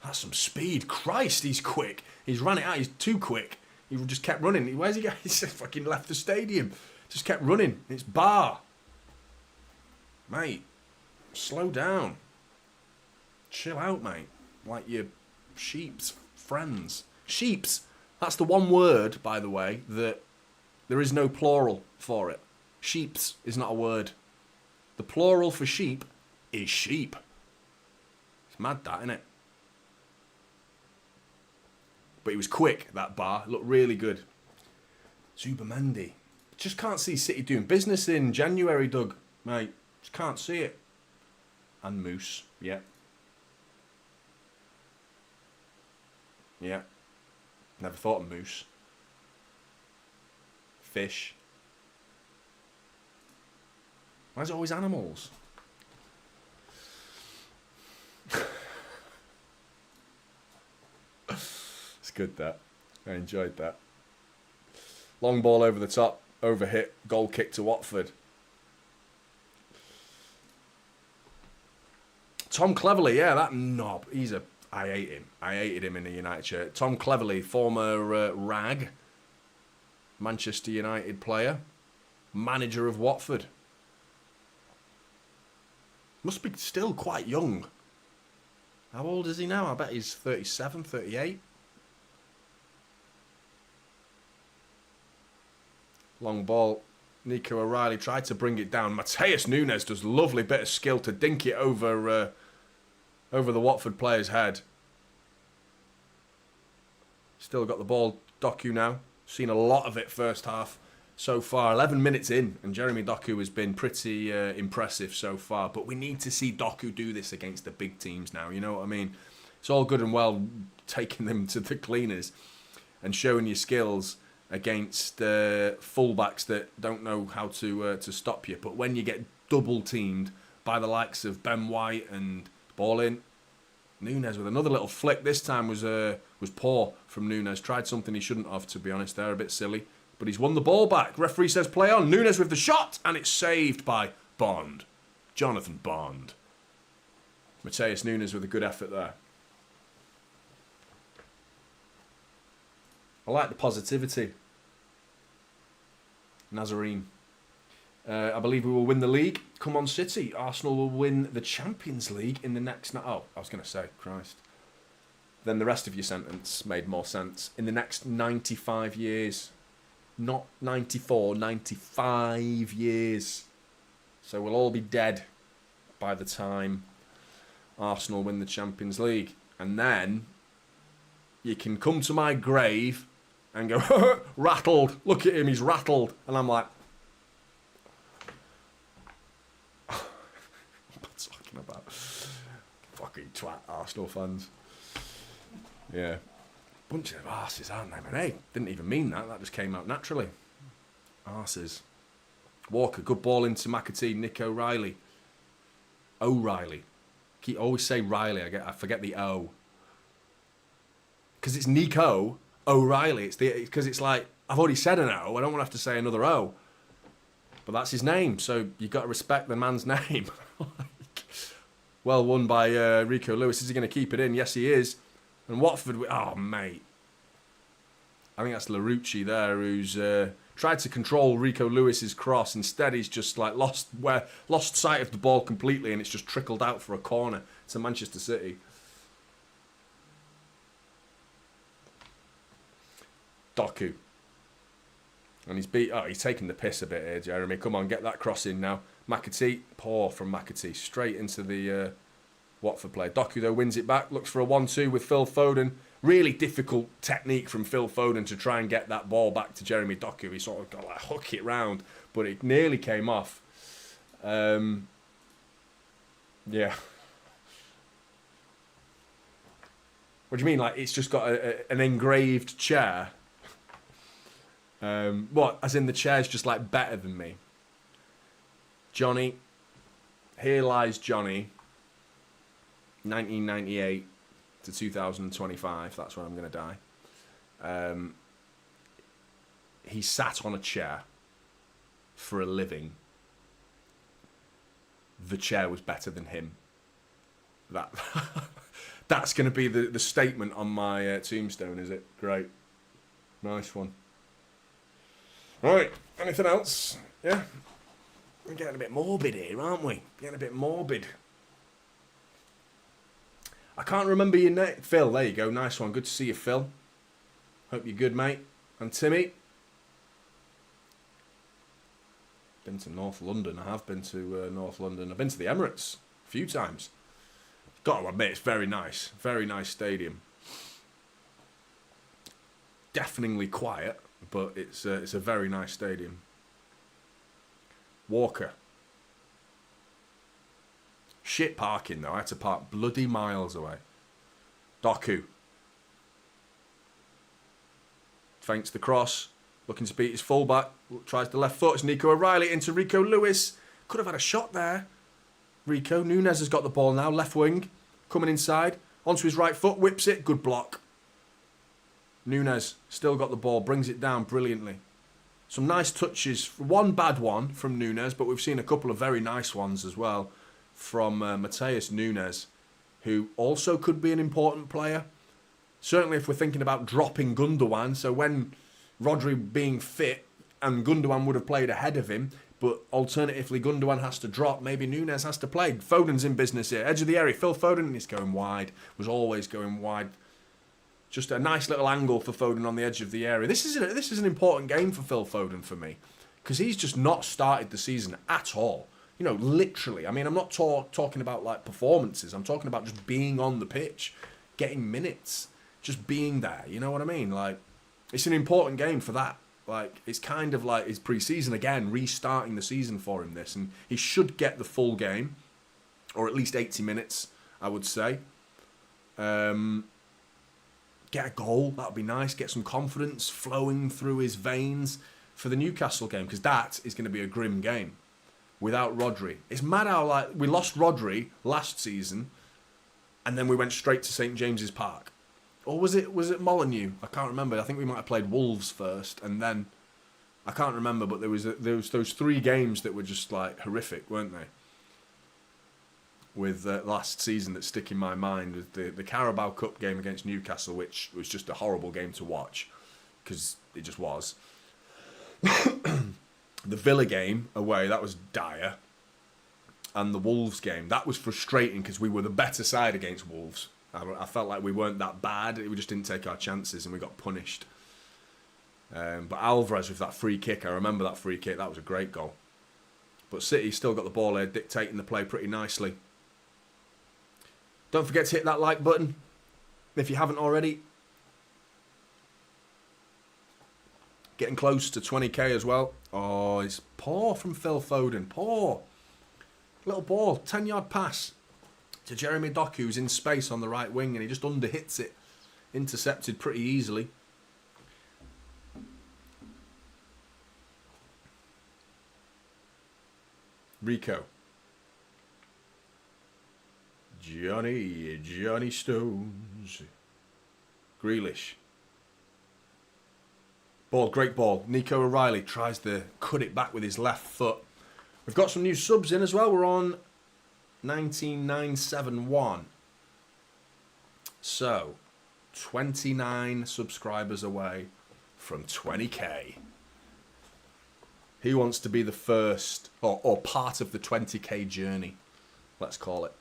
That's some speed. Christ, he's quick. He's ran it out. He's too quick. He just kept running. Where's he going? He's fucking left the stadium. Just kept running. It's Bar. Mate, slow down. Chill out, mate. Like your sheep's friends. Sheeps. That's the one word, by the way, that there is no plural for it. Sheeps is not a word. The plural for sheep is sheep. It's mad, that, isn't it? But he was quick, that Bar. Looked really good. Zubamendi. Just can't see City doing business in January, Doug. Mate, just can't see it. And Moose, yeah. Yeah. Never thought of Moose. Fish. Why is it always animals? It's good, that. I enjoyed that. Long ball over the top. Overhit. Goal kick to Watford. Tom Cleverley, yeah, that knob. I hate him. I hated him in the United shirt. Tom Cleverley, former rag. Manchester United player. Manager of Watford. Must be still quite young. How old is he now? I bet he's 37, 38. Long ball. Nico O'Reilly tried to bring it down. Matheus Nunes does a lovely bit of skill to dink it over the Watford player's head. Still got the ball. Doku now. Seen a lot of it first half so far. 11 minutes in, and Jeremy Doku has been pretty impressive so far. But we need to see Doku do this against the big teams now. You know what I mean? It's all good and well taking them to the cleaners and showing your skills against fullbacks that don't know how to stop you. But when you get double teamed by the likes of Ben White and ball in, Nunes with another little flick. This time was poor from Nunes. Tried something he shouldn't have, to be honest. They're a bit silly. But he's won the ball back. Referee says play on. Nunes with the shot. And it's saved by Bond. Jonathan Bond. Matheus Nunes with a good effort there. I like the positivity. Nazarene. I believe we will win the league. Come on, City. Arsenal will win the Champions League in the next... Oh, I was going to say, Christ. Then the rest of your sentence made more sense. In the next 95 years. Not 94, 95 years. So we'll all be dead by the time Arsenal win the Champions League. And then you can come to my grave and go, rattled. Look at him, he's rattled. And I'm like... about fucking twat Arsenal fans. Yeah. Bunch of arses, aren't they? But hey, didn't even mean that. That just came out naturally. Arses. Walker, good ball into McAtee. Nick O'Reilly. O'Reilly. Always say Riley. I forget the O. Because it's Nico O'Reilly. It's because it's like, I've already said an O. I don't want to have to say another O. But that's his name. So you've got to respect the man's name. Well won by Rico Lewis. Is he going to keep it in? Yes, he is. And Watford... Oh, mate. I think that's Larouci there, who's tried to control Rico Lewis's cross. Instead, he's just like lost sight of the ball completely, and it's just trickled out for a corner to Manchester City. Doku. And he's taking the piss a bit here, Jeremy. Come on, get that cross in now. McAtee, poor from McAtee, straight into the Watford player. Doku, though, wins it back. Looks for a 1-2 with Phil Foden. Really difficult technique from Phil Foden to try and get that ball back to Jeremy Doku. He sort of got like hook it round, but it nearly came off. Yeah. What do you mean? Like, it's just got an engraved chair? What? As in the chair's just, like, better than me? Jonny. Here lies Jonny. 1998 to 2025. That's when I'm going to die. He sat on a chair for a living. The chair was better than him. That's going to be the statement on my tombstone, is it? Great. Nice one. Right, anything else? Yeah? We're getting a bit morbid here, aren't we? Getting a bit morbid. I can't remember your name. Phil, there you go. Nice one. Good to see you, Phil. Hope you're good, mate. And Timmy? Been to North London. I have been to North London. I've been to the Emirates a few times. Got to admit, it's very nice. Very nice stadium. Deafeningly quiet, but it's a very nice stadium. Walker. Shit parking, though. I had to park bloody miles away. Doku. Feints the cross. Looking to beat his fullback. Tries the left foot. It's Nico O'Reilly into Rico Lewis. Could have had a shot there. Rico. Nunes has got the ball now. Left wing. Coming inside. Onto his right foot. Whips it. Good block. Nunes still got the ball. Brings it down brilliantly. Some nice touches. One bad one from Nunes, but we've seen a couple of very nice ones as well from Matheus Nunes, who also could be an important player. Certainly if we're thinking about dropping Gundogan. So when Rodri being fit, and Gundogan would have played ahead of him, but alternatively Gundogan has to drop, maybe Nunes has to play. Foden's in business here. Edge of the area. Phil Foden is going wide. Was always going wide. Just a nice little angle for Foden on the edge of the area. This is an important game for Phil Foden for me, because he's just not started the season at all. You know, literally. I mean, I'm not talking about like performances. I'm talking about just being on the pitch, getting minutes, just being there. You know what I mean? Like, it's an important game for that. Like, it's kind of like his pre-season again, restarting the season for him. This, and he should get the full game, or at least 80 minutes, I would say. Get a goal, that would be nice. Get some confidence flowing through his veins for the Newcastle game, because that is going to be a grim game without Rodri. It's mad how, like, we lost Rodri last season, and then we went straight to St James's Park. Or was it Molineux? I can't remember. I think we might have played Wolves first, and then I can't remember. But there was those 3 games that were just like horrific, weren't they? With last season that stick in my mind was the Carabao Cup game against Newcastle, which was just a horrible game to watch, because it just was. The Villa game away, that was dire. And the Wolves game, that was frustrating because we were the better side against Wolves. I felt like we weren't that bad. We just didn't take our chances and we got punished. But Alvarez with that free kick, I remember that free kick. That was a great goal. But City still got the ball here, dictating the play pretty nicely. Don't forget to hit that like button if you haven't already. Getting close to 20k as well. Oh, it's poor from Phil Foden. Poor. Little ball, 10-yard pass to Jeremy Doku, who's in space on the right wing, and he just underhits it. Intercepted pretty easily. Rico. Johnny Stones. Grealish. Ball, great ball. Nico O'Reilly tries to cut it back with his left foot. We've got some new subs in as well. We're on 19971. So, 29 subscribers away from 20k. Who wants to be the first, or part of the 20k journey? Let's call it.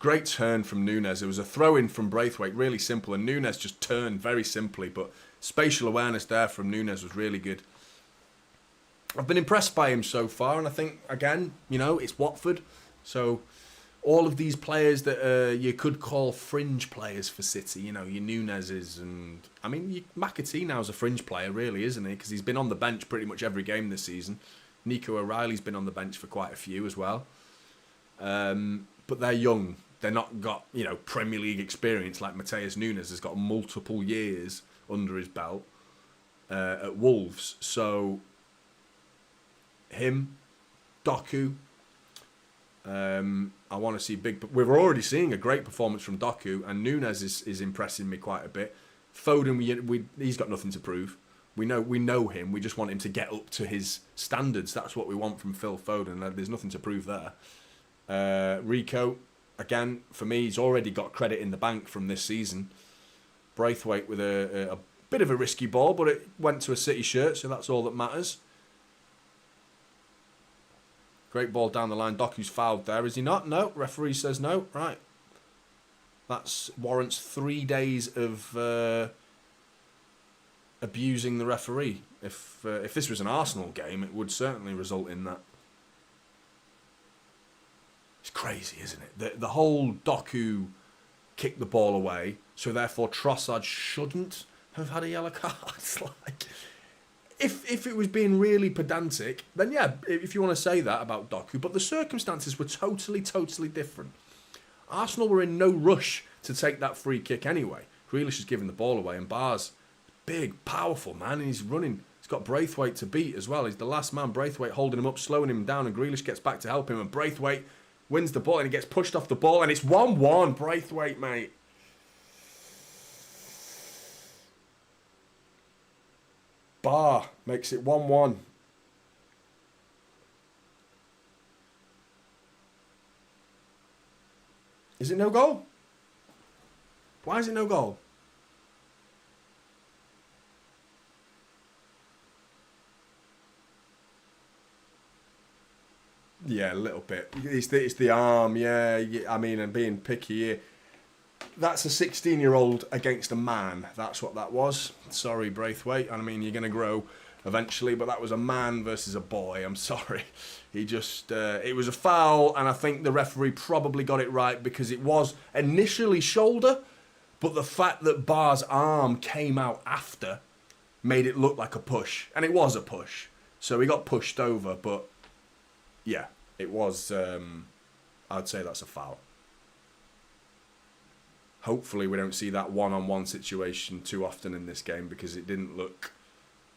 Great turn from Nunes. It was a throw-in from Braithwaite, really simple. And Nunes just turned very simply, but spatial awareness there from Nunes was really good. I've been impressed by him so far, and I think, again, you know, it's Watford. So all of these players that you could call fringe players for City, you know, your Nunes's, and I mean, McAtee now's a fringe player, really, isn't he? Because he's been on the bench pretty much every game this season. Nico O'Reilly's been on the bench for quite a few as well. But they're young. they're not got, you know, Premier League experience like Matheus Nunes has got multiple years under his belt at Wolves. So him, Doku, I want to see big. We're already seeing a great performance from Doku, and Nunes is impressing me quite a bit. Foden, he's got nothing to prove. We know him. We just want him to get up to his standards. That's what we want from Phil Foden. There's nothing to prove there. Rico, again, for me, he's already got credit in the bank from this season. Braithwaite with a bit of a risky ball, but it went to a City shirt, so that's all that matters. Great ball down the line. Doku's fouled there, is he not? No. Referee says no. Right. That warrants 3 days of abusing the referee. If this was an Arsenal game, it would certainly result in that. It's crazy, isn't it? The whole Doku kicked the ball away, so therefore Trossard shouldn't have had a yellow card. It's like, if it was being really pedantic, then yeah, if you want to say that about Doku, but the circumstances were totally different. Arsenal were in no rush to take that free kick anyway. Grealish is giving the ball away, and Bar's big, powerful man, and he's running. He's got Braithwaite to beat as well. He's the last man. Braithwaite holding him up, slowing him down, and Grealish gets back to help him, and Braithwaite wins the ball, and he gets pushed off the ball, and it's 1-1. Braithwaite, mate. Bar makes it 1-1. Is it no goal? Why is it no goal? Yeah, a little bit. It's the arm, yeah. I mean, I'm being picky here. That's a 16-year-old against a man. That's what that was. Sorry, Braithwaite. I mean, you're going to grow eventually, but that was a man versus a boy. I'm sorry. He just... it was a foul, and I think the referee probably got it right because it was initially shoulder, but the fact that Bar's arm came out after made it look like a push, and it was a push. So he got pushed over, but yeah, it was... I'd say that's a foul. Hopefully we don't see that one-on-one situation too often in this game because it didn't look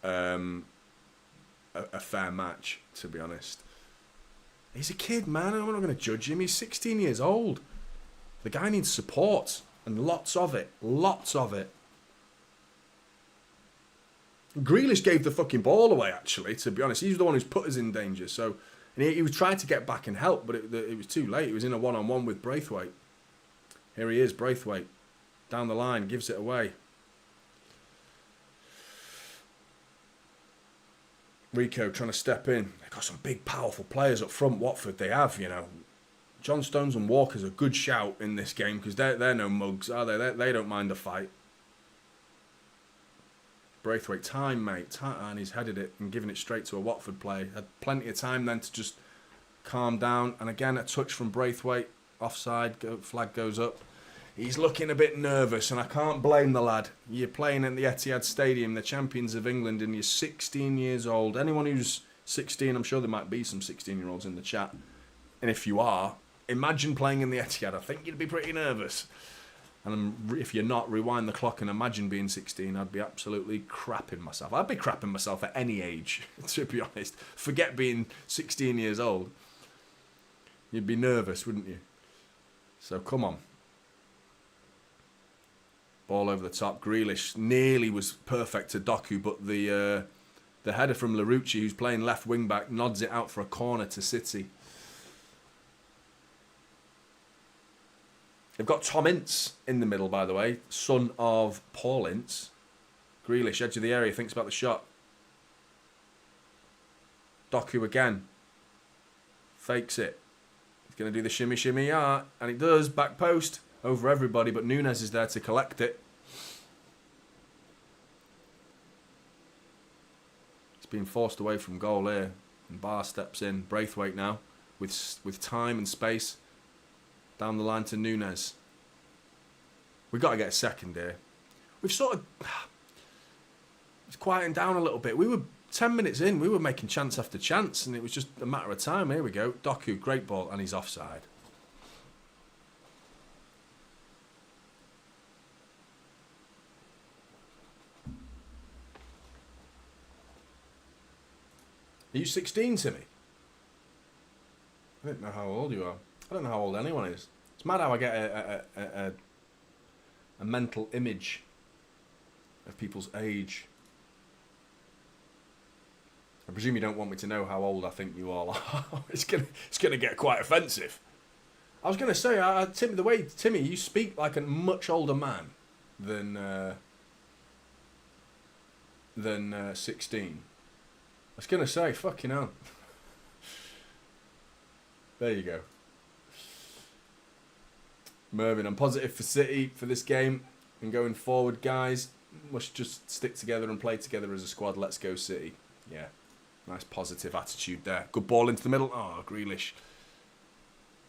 a fair match, to be honest. He's a kid, man. I'm not going to judge him. He's 16 years old. The guy needs support, and lots of it. Lots of it. Grealish gave the fucking ball away, actually, to be honest. He's the one who's put us in danger. So, and he was trying to get back and help, but it was too late. He was in a one-on-one with Braithwaite. Here he is, Braithwaite. Down the line, gives it away. Rico trying to step in. They've got some big, powerful players up front, Watford. They have, you know. John Stones and Walker's a good shout in this game because they're no mugs, are they? They don't mind a fight. Braithwaite, time, mate. And he's headed it and given it straight to a Watford player. Had plenty of time then to just calm down. And again, a touch from Braithwaite. Offside, flag goes up. He's looking a bit nervous, and I can't blame the lad. You're playing at the Etihad Stadium, the champions of England, and you're 16 years old. Anyone who's 16, I'm sure there might be some 16-year-olds in the chat. And if you are, imagine playing in the Etihad. I think you'd be pretty nervous. And if you're not, rewind the clock and imagine being 16. I'd be absolutely crapping myself. I'd be crapping myself at any age, to be honest. Forget being 16 years old. You'd be nervous, wouldn't you? So come on. Ball over the top. Grealish nearly was perfect to Doku, but the header from Larouci, who's playing left wing back, nods it out for a corner to City. They've got Tom Ince in the middle, by the way, son of Paul Ince. Grealish, edge of the area, thinks about the shot. Doku again. Fakes it. He's going to do the shimmy, shimmy, yeah. And it does. Back post. Over everybody, but Nunes is there to collect it. It's been forced away from goal here. And Bar steps in. Braithwaite now. With time and space. Down the line to Nunes. We've got to get a second here. We've sort of... It's quieting down a little bit. We were 10 minutes in. We were making chance after chance. And it was just a matter of time. Here we go. Doku, great ball. And he's offside. Are you 16, Timmy? I don't know how old you are. I don't know how old anyone is. It's mad how I get a mental image of people's age. I presume you don't want me to know how old I think you all are. It's gonna get quite offensive. I was gonna say, Tim, the way Timmy, you speak like a much older man than 16. I was gonna say, fucking hell. There you go. Mervyn, I'm positive for City for this game and going forward, guys. Must just stick together and play together as a squad. Let's go City. Yeah, nice positive attitude there. Good ball into the middle. Oh, Grealish.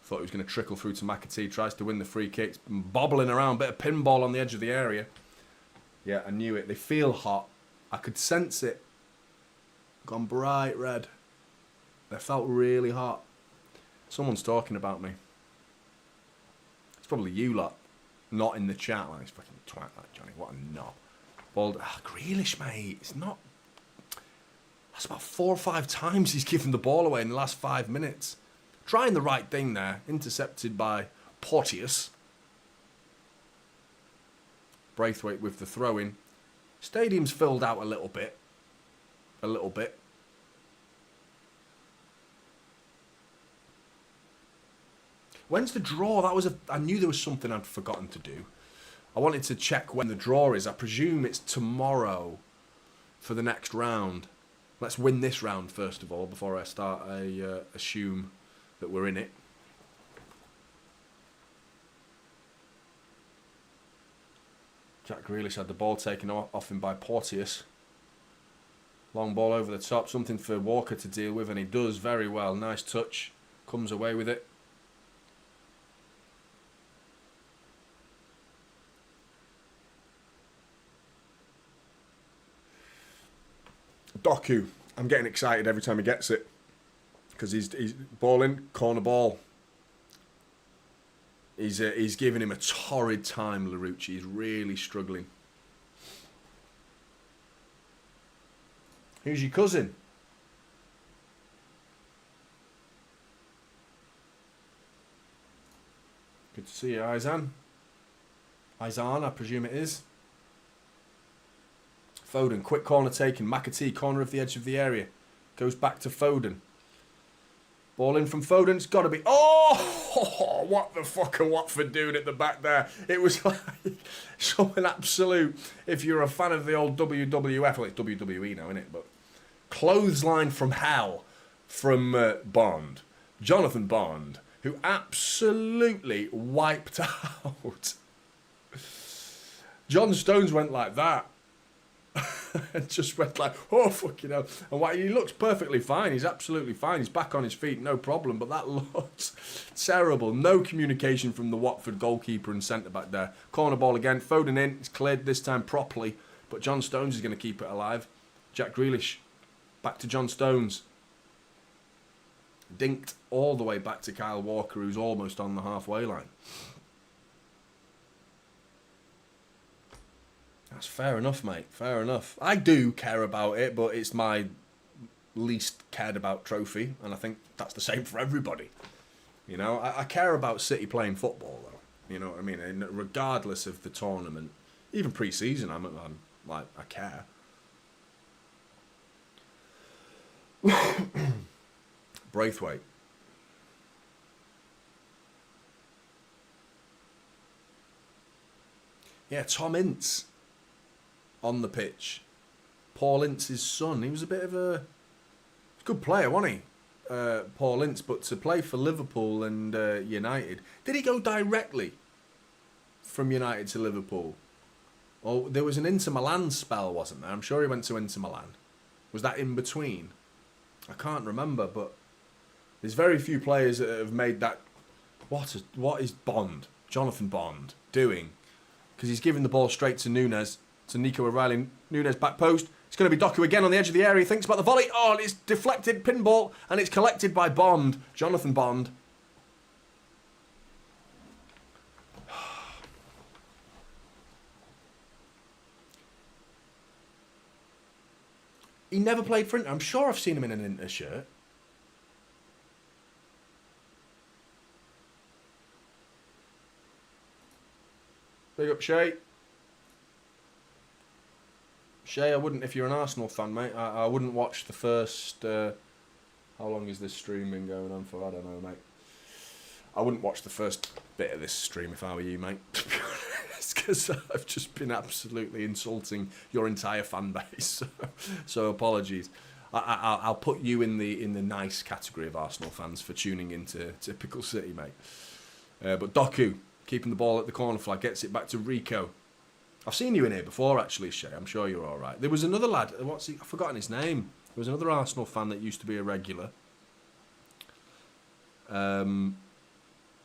Thought he was going to trickle through to McAtee. Tries to win the free kicks. Bobbling around. Bit of pinball on the edge of the area. Yeah, I knew it. They feel hot. I could sense it. Gone bright red. They felt really hot. Someone's talking about me. It's probably you lot. Not in the chat. Like, it's fucking twat, that Johnny. What a knob. Ball. Grealish, mate. It's not... That's about 4 or 5 times he's given the ball away in the last 5 minutes. Trying the right thing there. Intercepted by Porteous. Braithwaite with the throw-in. Stadium's filled out a little bit. A little bit. When's the draw? I knew there was something I'd forgotten to do. I wanted to check when the draw is. I presume it's tomorrow for the next round. Let's win this round first of all before I start. I assume that we're in it. Jack Grealish had the ball taken off him by Porteous. Long ball over the top. Something for Walker to deal with, and he does very well. Nice touch. Comes away with it. Doku, I'm getting excited every time he gets it because he's balling, corner ball. He's giving him a torrid time, Larouche. He's really struggling. Who's your cousin? Good to see you, Izan. Izan, I presume it is. Foden, quick corner taken. McAtee, corner of the edge of the area. Goes back to Foden. Ball in from Foden. It's got to be... Oh! What the fuck are Watford doing at the back there? It was like something absolute... If you're a fan of the old WWF... Well, it's WWE now, isn't it? But clothesline from hell from Bond. Jonathan Bond, who absolutely wiped out. John Stones went like that. And just went like, oh, fucking hell. And why, he looks perfectly fine. He's absolutely fine. He's back on his feet, no problem. But that looks terrible. No communication from the Watford goalkeeper and centre-back there. Corner ball again. Foden in. It's cleared this time properly. But John Stones is going to keep it alive. Jack Grealish. Back to John Stones. Dinked all the way back to Kyle Walker, who's almost on the halfway line. That's fair enough, mate. Fair enough. I do care about it, but it's my least cared about trophy, and I think that's the same for everybody. You know, I care about City playing football, though. You know what I mean? And regardless of the tournament, even pre-season, I'm like, I care. Braithwaite. Yeah, Tom Ince on the pitch. Paul Ince's son. He was a bit of a good player, wasn't he? Paul Ince, but to play for Liverpool and United. Did he go directly from United to Liverpool? Or there was an Inter Milan spell, wasn't there? I'm sure he went to Inter Milan. Was that in between? I can't remember, but there's very few players that have made that. What is Bond, Jonathan Bond, doing? Because he's giving the ball straight to Nunes, to Nico O'Reilly. Nunes back post. It's going to be Doku again on the edge of the area. He thinks about the volley. Oh, and it's deflected, pinball, and it's collected by Bond, Jonathan Bond. He never played for Inter. I'm sure I've seen him in an Inter shirt. Big up, Shay. Shay, I wouldn't, if you're an Arsenal fan, mate, I wouldn't watch the first... how long is this stream been going on for? I don't know, mate. I wouldn't watch the first bit of this stream if I were you, mate. To be honest, because I've just been absolutely insulting your entire fan base. So apologies. I'll put you in the nice category of Arsenal fans for tuning into typical City, mate. But Doku, keeping the ball at the corner flag, gets it back to Rico. I've seen you in here before, actually, Shay. I'm sure you're all right. There was another lad. I've forgotten his name. There was another Arsenal fan that used to be a regular.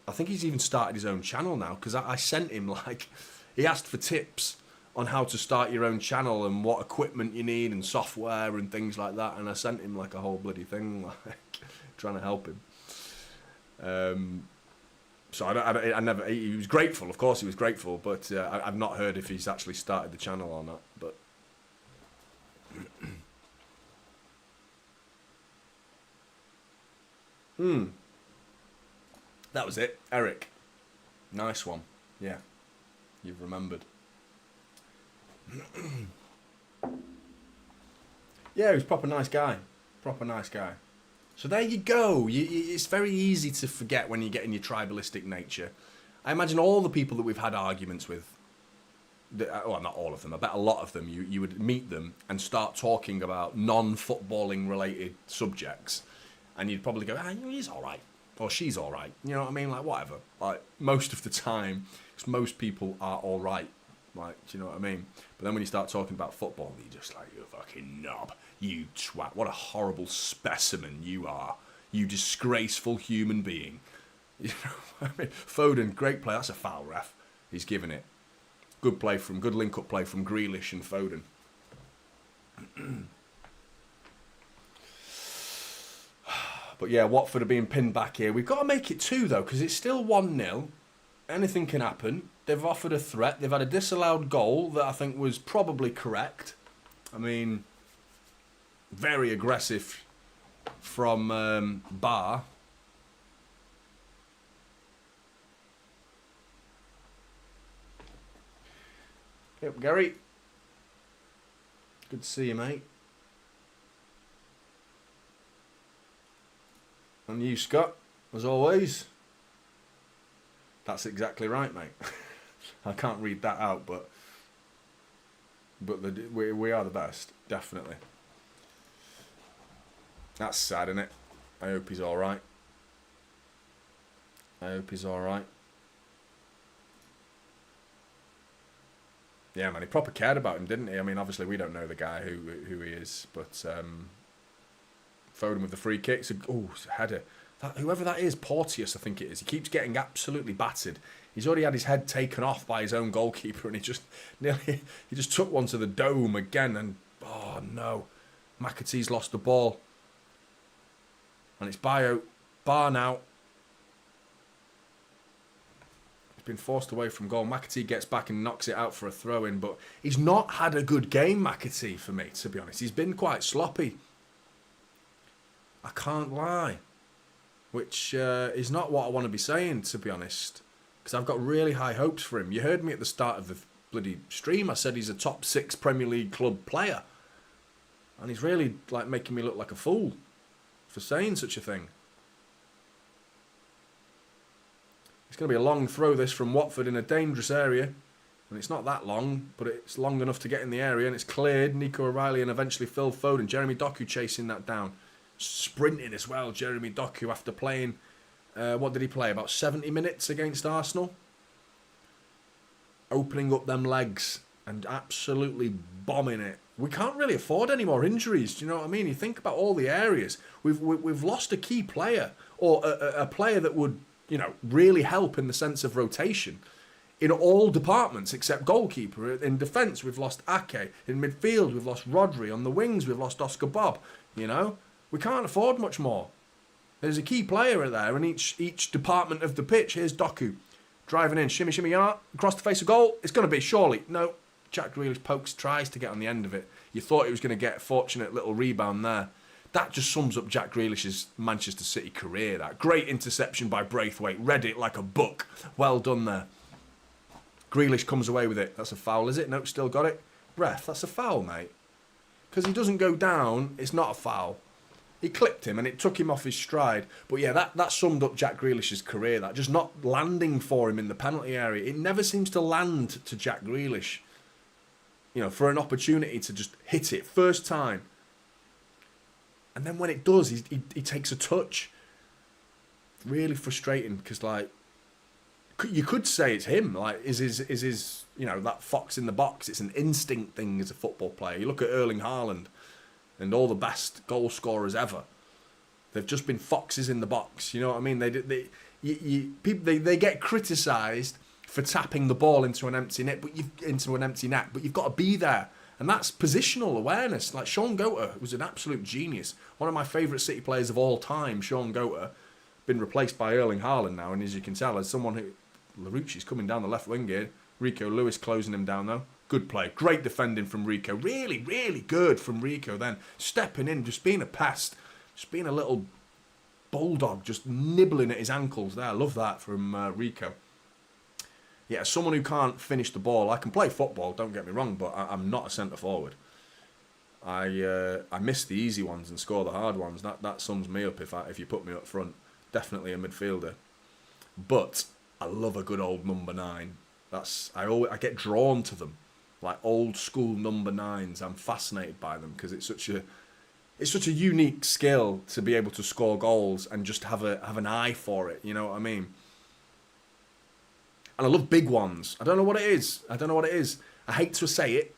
I think he's even started his own channel now, because I sent him, like, he asked for tips on how to start your own channel and what equipment you need and software and things like that, and I sent him, like, a whole bloody thing, like, trying to help him. So I never, he was grateful, of course he was grateful, but I've not heard if he's actually started the channel or not, but... That was it. Eric. Nice one. Yeah. You've remembered. Yeah, he was a proper nice guy. Proper nice guy. So there you go. It's very easy to forget when you get in your tribalistic nature. I imagine all the people that we've had arguments with, well, not all of them, I bet a lot of them, you would meet them and start talking about non-footballing related subjects, and you'd probably go, he's all right. Or she's all right. You know what I mean? Like, whatever. Like, most of the time, most people are all right. Like, do you know what I mean? But then when you start talking about football, you're just like, you fucking knob. You twat. What a horrible specimen you are. You disgraceful human being. You know what I mean? Foden, great play. That's a foul, ref. He's given it. Good link-up play from Grealish and Foden. But yeah, Watford are being pinned back here. We've got to make it 2, though, because it's still 1-0. Anything can happen. They've offered a threat. They've had a disallowed goal that I think was probably correct. I mean, very aggressive from Bar. Yep, Gary. Good to see you, mate. And you, Scott, as always. That's exactly right, mate. I can't read that out, but we are the best, definitely. That's sad, isn't it? I hope he's all right. I hope he's all right. Yeah, man, he proper cared about him, didn't he? I mean, obviously we don't know the guy who he is, but Foden with the free kicks. Oh, header. Whoever that is, Porteous, I think it is. He keeps getting absolutely battered. He's already had his head taken off by his own goalkeeper, and he just took one to the dome again. And oh no, McAtee's lost the ball, and it's Bar now. He's been forced away from goal. McAtee gets back and knocks it out for a throw-in, but he's not had a good game, McAtee, for me, to be honest. He's been quite sloppy. I can't lie. Which is not what I want to be saying, to be honest. Because I've got really high hopes for him. You heard me at the start of the bloody stream. I said he's a top 6 Premier League club player. And he's really like making me look like a fool for saying such a thing. It's going to be a long throw, this, from Watford in a dangerous area. And it's not that long, but it's long enough to get in the area. And it's cleared. Nico O'Reilly and eventually Phil Foden. Jeremy Doku chasing that down. Sprinting as well, Jeremy Doku, after playing, what did he play, about 70 minutes against Arsenal? Opening up them legs and absolutely bombing it. We can't really afford any more injuries, do you know what I mean? You think about all the areas. We've lost a key player, or a player that would, you know, really help in the sense of rotation in all departments except goalkeeper. In defence, we've lost Ake. In midfield, we've lost Rodri. On the wings, we've lost Oscar Bob, you know? We can't afford much more. There's a key player there in each department of the pitch. Here's Doku. Driving in. Shimmy, shimmy, across the face of goal. It's going to be, surely. No. Jack Grealish tries to get on the end of it. You thought he was going to get a fortunate little rebound there. That just sums up Jack Grealish's Manchester City career. That great interception by Braithwaite. Read it like a book. Well done there. Grealish comes away with it. That's a foul, is it? Nope, still got it. Ref, that's a foul, mate. Because he doesn't go down, it's not a foul. He clipped him and it took him off his stride. But yeah, that summed up Jack Grealish's career. That just not landing for him in the penalty area. It never seems to land to Jack Grealish. You know, for an opportunity to just hit it first time. And then when it does, he takes a touch. Really frustrating because, like, you could say it's him. Like, is his you know, that fox in the box? It's an instinct thing as a football player. You look at Erling Haaland and all the best goal scorers ever. They've just been foxes in the box. You know what I mean? They get criticised for tapping the ball into an empty net, but you've got to be there. And that's positional awareness. Like Sean Goater was an absolute genius. One of my favourite City players of all time, Sean Goater, been replaced by Erling Haaland now. And as you can tell, as someone who... Larouchi's coming down the left wing here. Rico Lewis closing him down though. Good play. Great defending from Rico. Really, really good from Rico then. Stepping in, just being a pest. Just being a little bulldog, just nibbling at his ankles there. I love that from Rico. Yeah, someone who can't finish the ball. I can play football, don't get me wrong, but I'm not a centre forward. I miss the easy ones and score the hard ones. That sums me up if you put me up front. Definitely a midfielder. But I love a good old number 9. I get drawn to them, like old school number 9s. I'm fascinated by them because it's such a unique skill to be able to score goals and just have an eye for it. You know what I mean? And I love big ones. I don't know what it is. I hate to say it.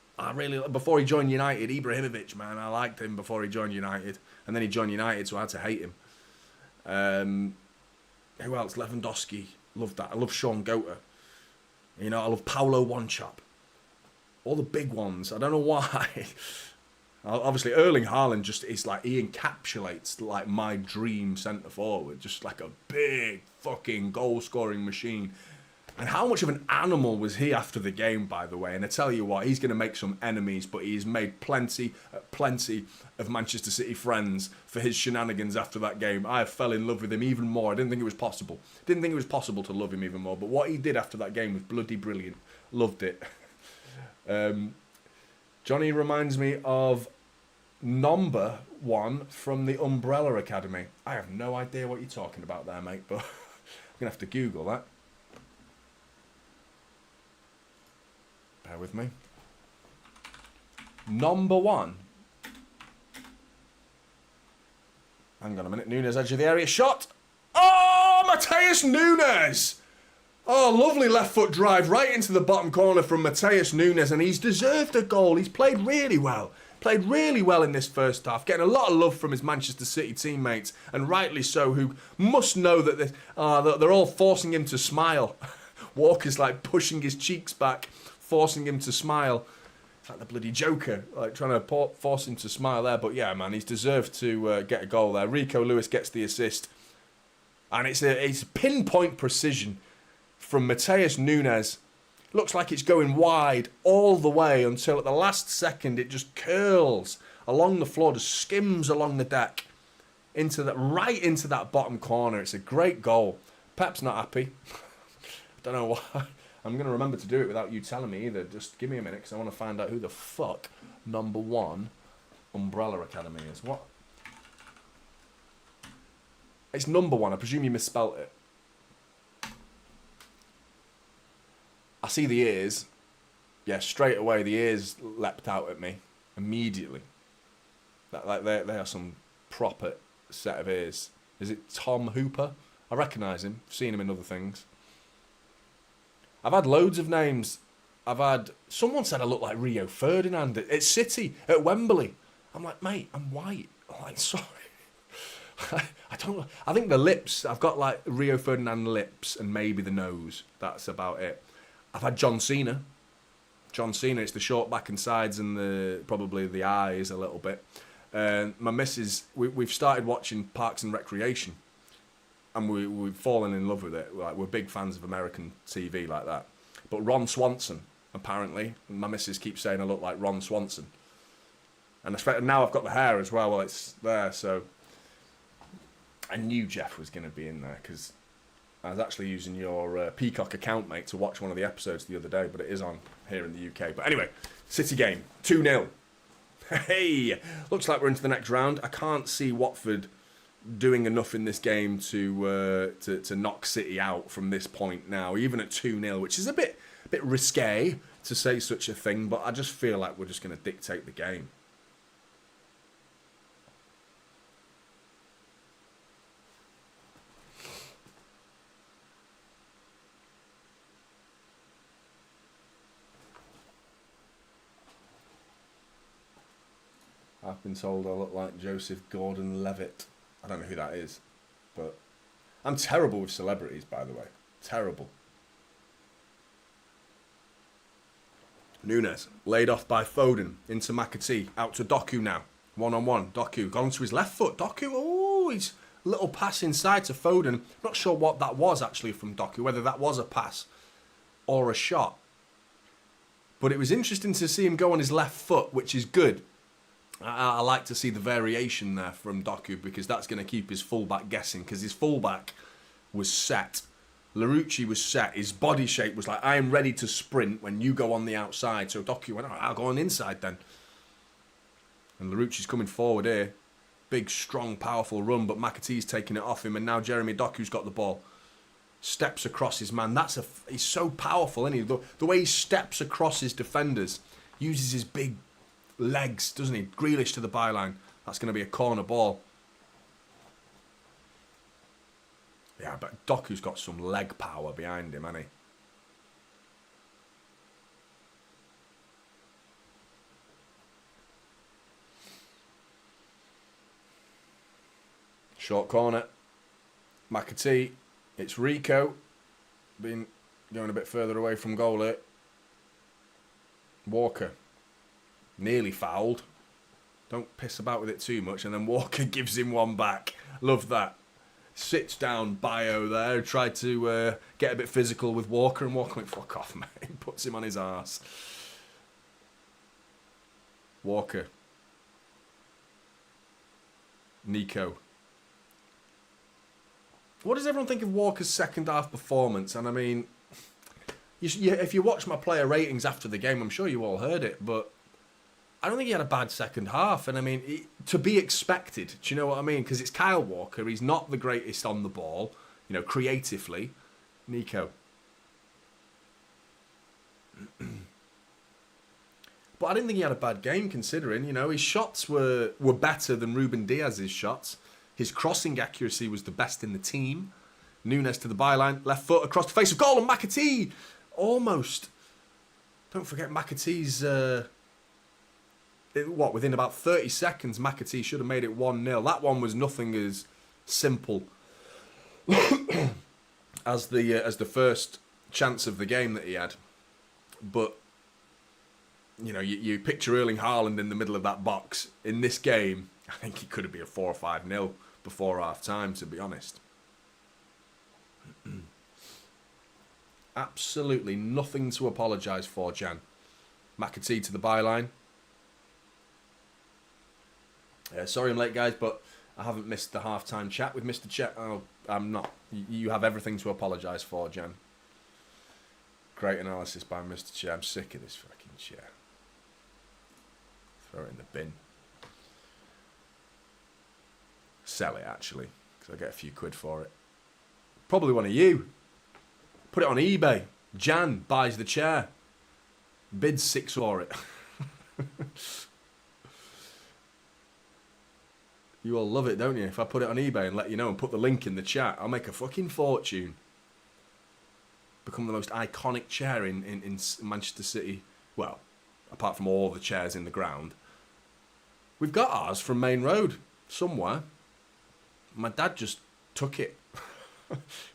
Before he joined United, Ibrahimovic, man, I liked him before he joined United. And then he joined United, so I had to hate him. Who else? Lewandowski. Love that. I love Sean Goater. You know, I love Paulo Wanchop. All the big ones. I don't know why. Obviously, Erling Haaland just is like, he encapsulates like my dream centre forward. Just like a big fucking goal scoring machine. And how much of an animal was he after the game, by the way? And I tell you what, he's going to make some enemies, but he's made plenty of Manchester City friends for his shenanigans after that game. I fell in love with him even more. I didn't think it was possible. Didn't think it was possible to love him even more. But what he did after that game was bloody brilliant. Loved it. Jonny reminds me of number 1 from the Umbrella Academy. I have no idea what you're talking about there, mate, but I'm going to have to Google that. Bear with me. Number 1. Hang on a minute. Nunes, edge of the area. Shot. Oh, Matheus Nunes. Oh, lovely left foot drive right into the bottom corner from Matheus Nunes. And he's deserved a goal. He's played really well. Played really well in this first half. Getting a lot of love from his Manchester City teammates. And rightly so, who must know that they're all forcing him to smile. Walker's like pushing his cheeks back, forcing him to smile. It's like the bloody Joker, like trying to force him to smile there. But yeah, man, he's deserved to get a goal there. Rico Lewis gets the assist. And it's pinpoint precision from Matheus Nunes. Looks like it's going wide all the way until at the last second it just curls along the floor, just skims along the deck right into that bottom corner. It's a great goal. Pep's not happy. Don't know why. I'm going to remember to do it without you telling me either. Just give me a minute because I want to find out who the fuck number 1 Umbrella Academy is. What? It's number 1. I presume you misspelt it. I see the ears. Yeah, straight away the ears leapt out at me immediately. They are some proper set of ears. Is it Tom Hooper? I recognise him. I've seen him in other things. I've had loads of names. Someone said I look like Rio Ferdinand at City, at Wembley. I'm like, mate, I'm white. I'm like, sorry. I don't. I think the lips. I've got like Rio Ferdinand lips and maybe the nose. That's about it. I've had John Cena. John Cena. It's the short back and sides and probably the eyes a little bit. My missus. We've started watching Parks and Recreation. And we've fallen in love with it. Like, we're big fans of American TV like that. But Ron Swanson, apparently. My missus keeps saying I look like Ron Swanson. And now I've got the hair as well. Well, it's there, so I knew Jeff was going to be in there because I was actually using your Peacock account, mate, to watch one of the episodes the other day, but it is on here in the UK. But anyway, City game, 2-0. Hey, looks like we're into the next round. I can't see Watford doing enough in this game to knock City out from this point now, even at 2-0, which is a bit risque to say such a thing, but I just feel like we're just going to dictate the game. I've been told I look like Joseph Gordon-Levitt. I don't know who that is, but I'm terrible with celebrities, by the way. Terrible. Nunes, laid off by Foden, into Manchetser, out to Doku now. One-on-one, Doku, gone to his left foot. Doku, oh, he's a little pass inside to Foden. Not sure what that was actually from Doku, whether that was a pass or a shot. But it was interesting to see him go on his left foot, which is good. I like to see the variation there from Doku because that's going to keep his fullback guessing because his fullback was set. Larouci was set. His body shape was like, I am ready to sprint when you go on the outside. So Doku went, all right, I'll go on inside then. And Larouci's coming forward here. Big, strong, powerful run, but Manchetser's taking it off him. And now Jeremy Doku's got the ball. Steps across his man. He's so powerful, isn't he? The way he steps across his defenders, uses his big legs, doesn't he? Grealish to the byline. That's going to be a corner ball. Yeah, but Doku's got some leg power behind him, hasn't he? Short corner. Manchetser. It's Rico. Been going a bit further away from goal here. Walker. Nearly fouled. Don't piss about with it too much. And then Walker gives him one back. Love that. Sits down Bio there. Tried to get a bit physical with Walker. And Walker went, fuck off, mate. Puts him on his arse. Walker. Nico. What does everyone think of Walker's second half performance? And I mean, if you watch my player ratings after the game, I'm sure you all heard it, but I don't think he had a bad second half. And I mean, to be expected, do you know what I mean? Because it's Kyle Walker. He's not the greatest on the ball, you know, creatively. Nico. But I didn't think he had a bad game considering, you know, his shots were better than Ruben Diaz's shots. His crossing accuracy was the best in the team. Nunes to the byline, left foot across the face of goal, and Manchetser almost. Don't forget Manchetser's. Within about 30 seconds, Manchetser should have made it 1-0. That one was nothing as simple as the first chance of the game that he had. But you know, you picture Erling Haaland in the middle of that box in this game. I think it could have been a 4 or 5-0 before half time, to be honest. Absolutely nothing to apologise for, Jan. Manchetser to the byline. Sorry I'm late, guys, but I haven't missed the half-time chat with Mr. Chet. Oh, I'm not. You have everything to apologise for, Jan. Great analysis by Mr. Chet. I'm sick of this fucking chair. Throw it in the bin. Sell it, actually, because I get a few quid for it. Probably one of you. Put it on eBay. Jan buys the chair. Bids 6 for it. You all love it, don't you? If I put it on eBay and let you know and put the link in the chat, I'll make a fucking fortune. Become the most iconic chair in Manchester City. Well, apart from all the chairs in the ground. We've got ours from Main Road somewhere. My dad just took it.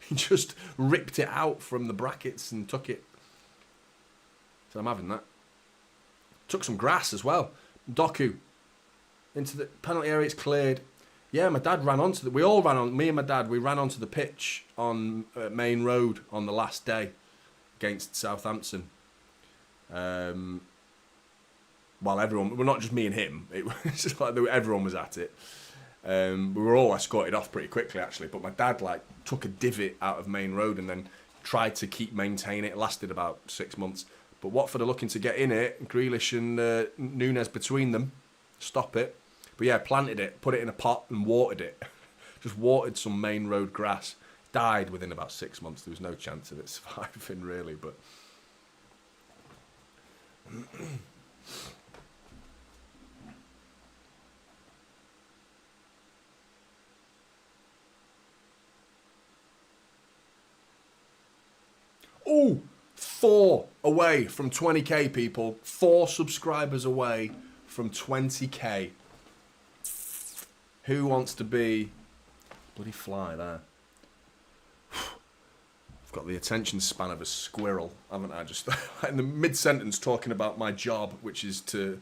He just ripped it out from the brackets and took it. So I'm having that. Took some grass as well. Doku. Into the penalty area, it's cleared. Yeah, my dad ran onto we all ran on, me and my dad, we ran onto the pitch on Main Road on the last day against Southampton. While everyone, well, not just me and him, it was just like everyone was at it. We were all escorted off pretty quickly, actually. But my dad like took a divot out of Main Road and then tried to maintain it. It lasted about 6 months. But Watford are looking to get in it. Grealish and Nunes between them, stop it. But yeah, planted it, put it in a pot and watered it. Just watered some Main Road grass. Died within about 6 months. There was no chance of it surviving, really. But oh, 4 away from 20k, people. 4 subscribers away from 20k. Who wants to be... Bloody fly there. I've got the attention span of a squirrel, haven't I? Just in the mid-sentence talking about my job, which is to...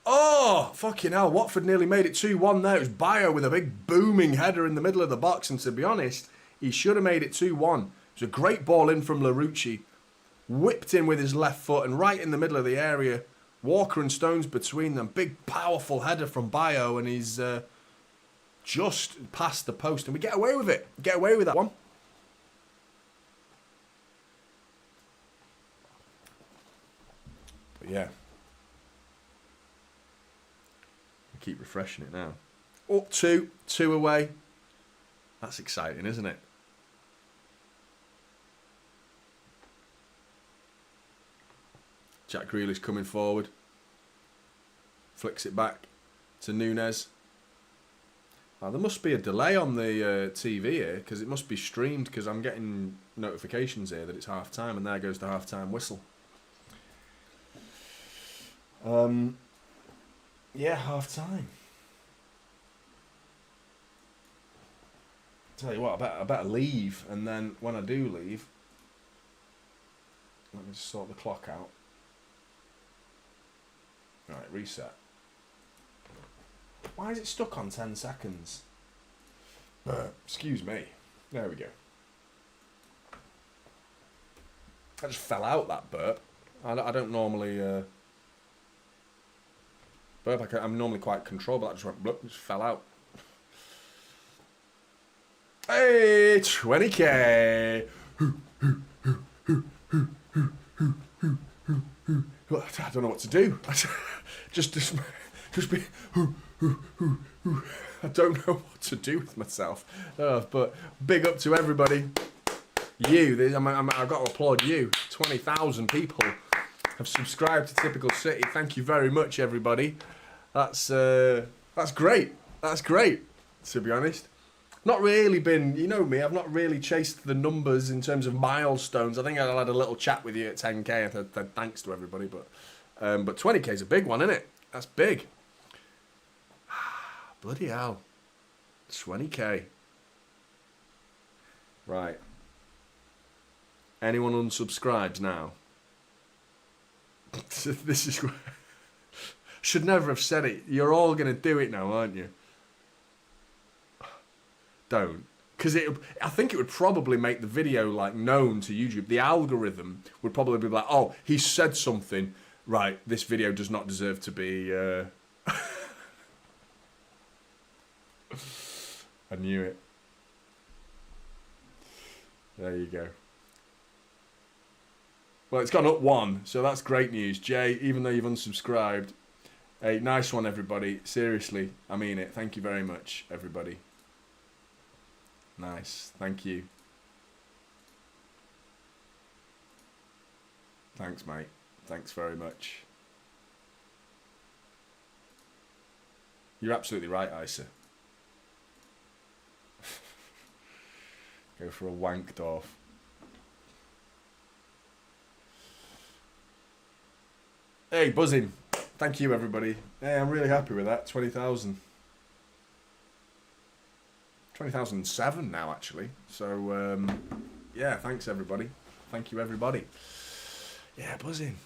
Oh, fucking hell. Watford nearly made it 2-1 there. It was Bayo with a big booming header in the middle of the box. And to be honest, he should have made it 2-1. It was a great ball in from Larouci. Whipped in with his left foot and right in the middle of the area. Walker and Stones between them. Big, powerful header from Bayo. And he's just past the post. And we get away with it. Get away with that one. But yeah. Keep refreshing it now. Up 2 away. That's exciting, isn't it? Jack Grealish coming forward. Flicks it back to Nunes. Now, there must be a delay on the TV here because it must be streamed because I'm getting notifications here that it's half time and there goes the half time whistle. Yeah, half time. Tell you what, I better leave, and then when I do leave, let me just sort the clock out. Right, reset. Why is it stuck on 10 seconds? Excuse me. There we go. I just fell out, that burp. I don't normally burp. I'm normally quite controlled, but I just went bloop, just fell out. Hey, 20k. I don't know what to do. just be. I don't know what to do with myself. But big up to everybody. I've got to applaud you. 20,000 people have subscribed to Typical City. Thank you very much, everybody. That's great. That's great, to be honest. Not really been, you know me, I've not really chased the numbers in terms of milestones. I think I had a little chat with you at 10k. I said thanks to everybody, but 20k is a big one, isn't it? That's big. Bloody hell. 20k. Right. Anyone unsubscribes now? This is... Should never have said it. You're all going to do it now, aren't you? Don't. Because I think it would probably make the video like known to YouTube. The algorithm would probably be like, oh, he said something. Right, this video does not deserve to be... I knew it. There you go. Well, it's gone up 1, so that's great news. Jay, even though you've unsubscribed, hey, nice one, everybody. Seriously, I mean it. Thank you very much, everybody. Nice. Thank you. Thanks, mate. Thanks very much. You're absolutely right, Isa. Go for a Wankdorf. Hey, buzzing. Thank you, everybody. Hey, I'm really happy with that. 20,000. 20,007 now, actually. So, yeah, thanks, everybody. Thank you, everybody. Yeah, buzzing.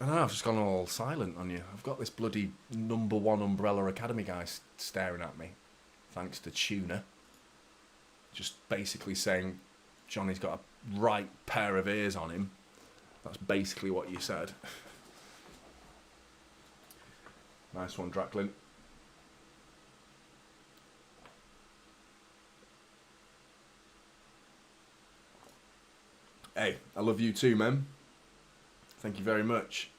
I know, I've just gone all silent on you. I've got this bloody #1 Umbrella Academy guy staring at me. Thanks to Tuna. Just basically saying Johnny's got a right pair of ears on him. That's basically what you said. Nice one, Dracklin. Hey, I love you too, man. Thank you very much.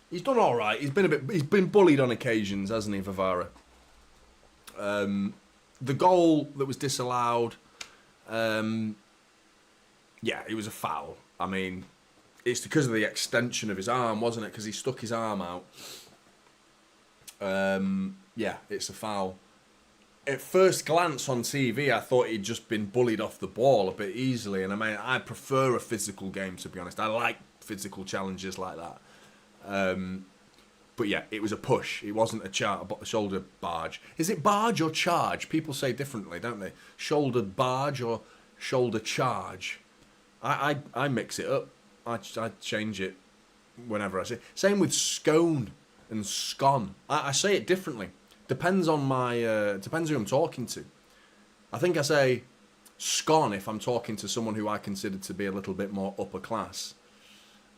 He's done all right. He's been bullied on occasions, hasn't he, Vivara? The goal that was disallowed, yeah, it was a foul. I mean, it's because of the extension of his arm, wasn't it? Because he stuck his arm out. Yeah, it's a foul. At first glance on TV, I thought he'd just been bullied off the ball a bit easily. And I mean, I prefer a physical game, to be honest. I like physical challenges like that. But yeah, it was a push. It wasn't a shoulder barge. Is it barge or charge? People say differently, don't they? Shouldered barge or shoulder charge. I mix it up. I change it whenever I say it. Same with scone and scone. I say it differently. Depends on depends who I'm talking to. I think I say scone if I'm talking to someone who I consider to be a little bit more upper class.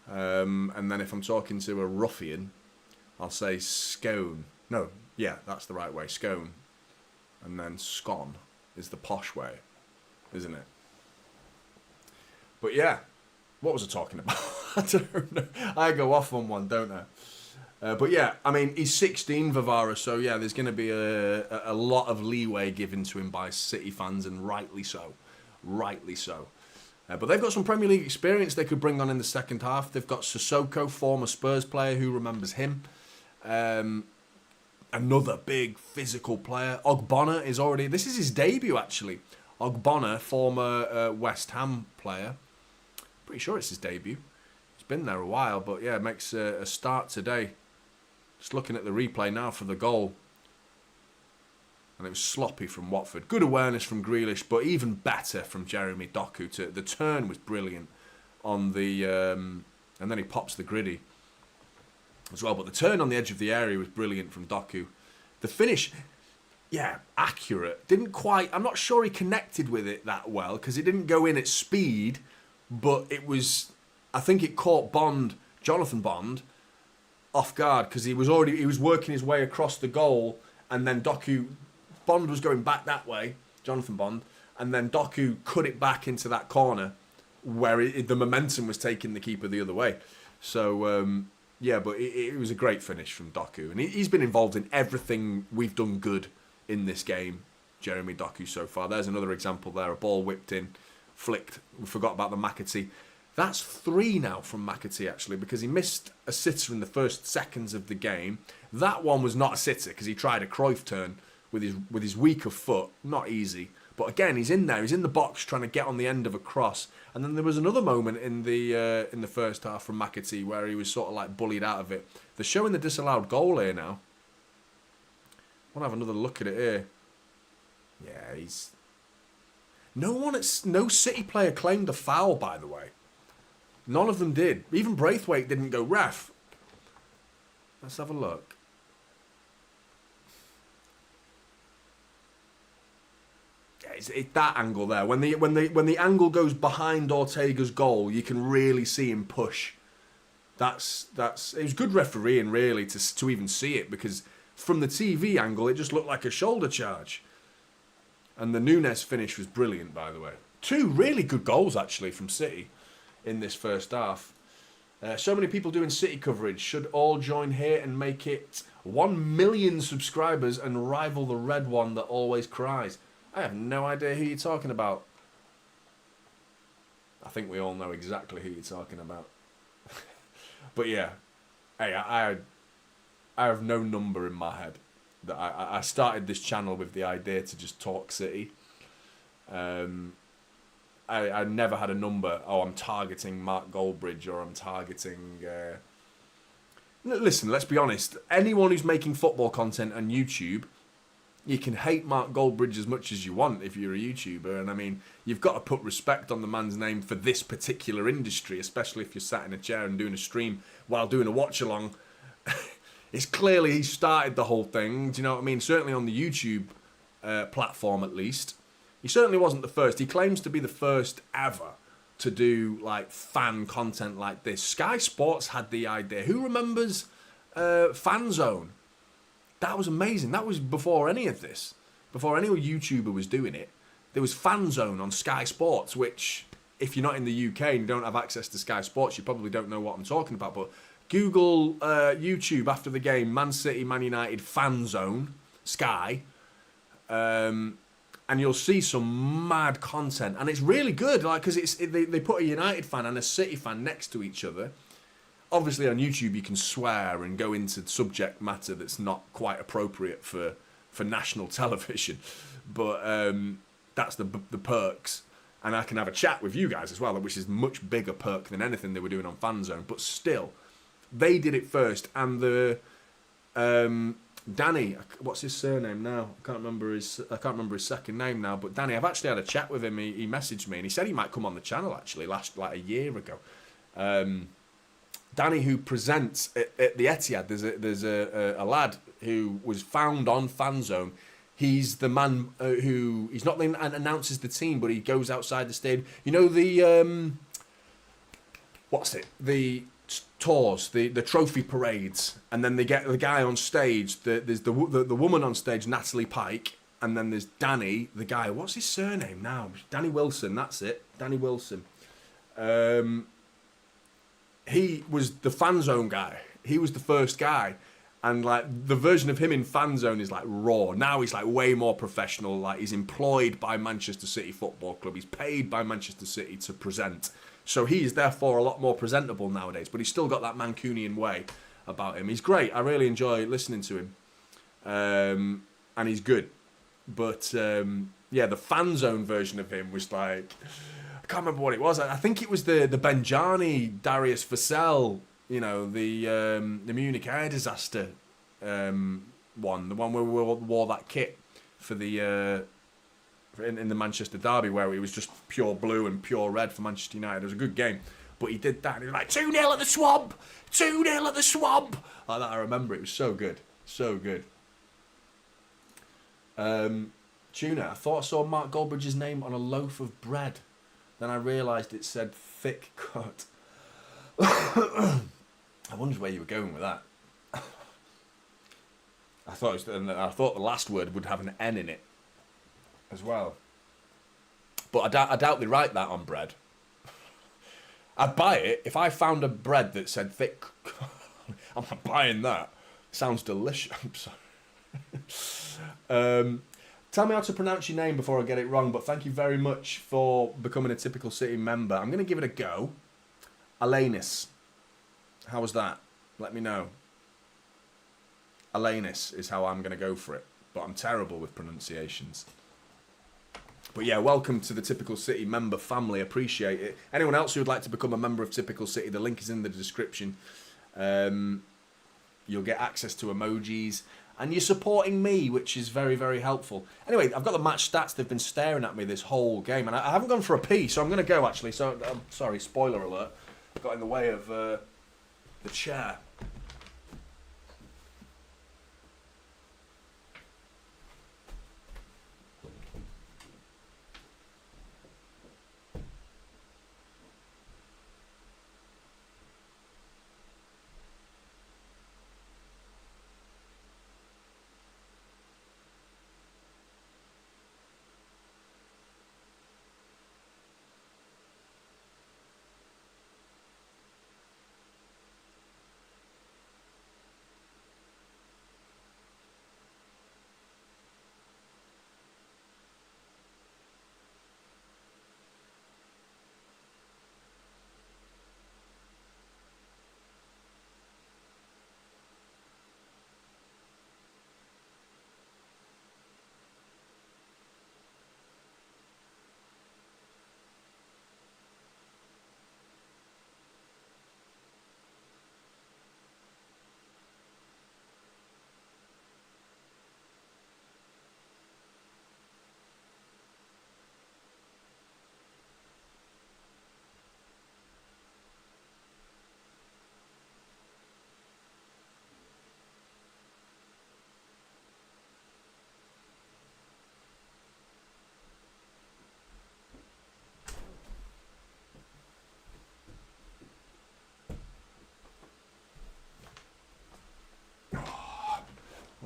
And then if I'm talking to a ruffian, I'll say scone. No, yeah, that's the right way, scone. And then scone is the posh way, isn't it? But yeah, what was I talking about? I don't know. I go off on one, don't I? But yeah, I mean, he's 16, Vivara, so yeah, there's going to be a lot of leeway given to him by City fans, and rightly so. Rightly so. But they've got some Premier League experience they could bring on in the second half. They've got Sissoko, former Spurs player, who remembers him. Another big physical player. Ogbonna is already... This is his debut, actually. Ogbonna, former West Ham player. Pretty sure it's his debut. He's been there a while, but yeah, makes a start today. Just looking at the replay now for the goal. And it was sloppy from Watford. Good awareness from Grealish, but even better from Jeremy Doku. The turn was brilliant on the... and then he pops the griddy as well. But the turn on the edge of the area was brilliant from Doku. The finish, yeah, accurate. Didn't quite... I'm not sure he connected with it that well, because it didn't go in at speed, but it was... I think it caught Jonathan Bond, off guard, because he was working his way across the goal, and then Bond was going back that way, Jonathan Bond, and then Doku cut it back into that corner where the momentum was taking the keeper the other way. So, yeah, but it was a great finish from Doku. And he's been involved in everything we've done good in this game, Jeremy Doku, so far. There's another example there, a ball whipped in, flicked. We forgot about the McAtee. That's 3 now from McAtee, actually, because he missed a sitter in the first seconds of the game. That one was not a sitter, because he tried a Cruyff turn with his weaker foot. Not easy. But again, he's in there. He's in the box trying to get on the end of a cross. And then there was another moment in the first half from McAtee where he was sort of like bullied out of it. They're showing the disallowed goal here now. I want to have another look at it here. Yeah, he's... No City player claimed a foul, by the way. None of them did. Even Braithwaite didn't go, ref. Let's have a look. Yeah, it's that angle there. When the angle goes behind Ortega's goal, you can really see him push. It was good refereeing, really, to even see it, because from the TV angle, it just looked like a shoulder charge. And the Nunes finish was brilliant, by the way. 2 really good goals, actually, from City in this first half. So many people doing City coverage. Should all join here and make it 1 million subscribers and rival the red one that always cries. I have no idea who you're talking about. I think we all know exactly who you're talking about. But yeah, hey, I have no number in my head. That I started this channel with the idea to just talk City. I never had a number. Oh, I'm targeting Mark Goldbridge, or I'm targeting... Listen, let's be honest. Anyone who's making football content on YouTube, you can hate Mark Goldbridge as much as you want if you're a YouTuber. And I mean, you've got to put respect on the man's name for this particular industry, especially if you're sat in a chair and doing a stream while doing a watch-along. It's clearly he started the whole thing. Do you know what I mean? Certainly on the YouTube platform, at least. He certainly wasn't the first. He claims to be the first ever. to do like fan content like this. Sky Sports had the idea. Who remembers Fan Zone? That was amazing. That was before any of this. Before any YouTuber was doing it. There was Fan Zone on Sky Sports, which, if you're not in the UK and you don't have access to Sky Sports, you probably don't know what I'm talking about. But Google YouTube after the game, Man City, Man United, Fan Zone, Sky, and you'll see some mad content. And it's really good, like, because they put a United fan and a City fan next to each other. Obviously, on YouTube, you can swear and go into subject matter that's not quite appropriate for national television. But that's the perks. And I can have a chat with you guys as well, which is much bigger perk than anything they were doing on Fan Zone. But still, they did it first. And the Danny, what's his surname now? I can't remember his second name now. But Danny, I've actually had a chat with him. He messaged me and he said he might come on the channel actually like a year ago. Danny, who presents at the Etihad, there's a lad who was found on Fan Zone. He's the man who he's not the announces the team, but he goes outside the stadium. You know the the tours, the trophy parades, and then they get the guy on stage. There's the woman on stage, Natalie Pike, and then there's Danny, the guy. What's his surname now? Danny Wilson. That's it. Danny Wilson. He was the Fan Zone guy. He was the first guy. And like the version of him in Fan Zone is like raw. Now he's like way more professional. Like he's employed by Manchester City Football Club. He's paid by Manchester City to present. So he is therefore a lot more presentable nowadays. But he's still got that Mancunian way about him. He's great. I really enjoy listening to him. And he's good. But yeah, the Fan Zone version of him was like, I can't remember what it was. I think it was the Benjani, Darius Vassell. You know, the Munich air disaster one, the one where we wore that kit for the in the Manchester derby where it was just pure blue and pure red for Manchester United. It was a good game, but he did that and he was like 2-0 at the Swamp, 2-0 at the Swamp. Like that, I remember it was so good, so good. Tuna, I thought I saw Mark Goldbridge's name on a loaf of bread, then I realised it said thick cut. I wondered where you were going with that. I thought the last word would have an N in it as well. But I doubt they write that on bread. I'd buy it if I found a bread that said thick. I'm not buying that. Sounds delicious. I'm sorry. Tell me how to pronounce your name before I get it wrong. But thank you very much for becoming a Typical City member. I'm going to give it a go. Alanis. How was that? Let me know. Alanis is how I'm going to go for it. But I'm terrible with pronunciations. But yeah, welcome to the Typical City member family. Appreciate it. Anyone else who would like to become a member of Typical City, the link is in the description. You'll get access to emojis. And you're supporting me, which is very, very helpful. Anyway, I've got the match stats. They've been staring at me this whole game. And I haven't gone for a pee, so I'm going to go, actually. So, sorry, spoiler alert. Got in the way of the chair.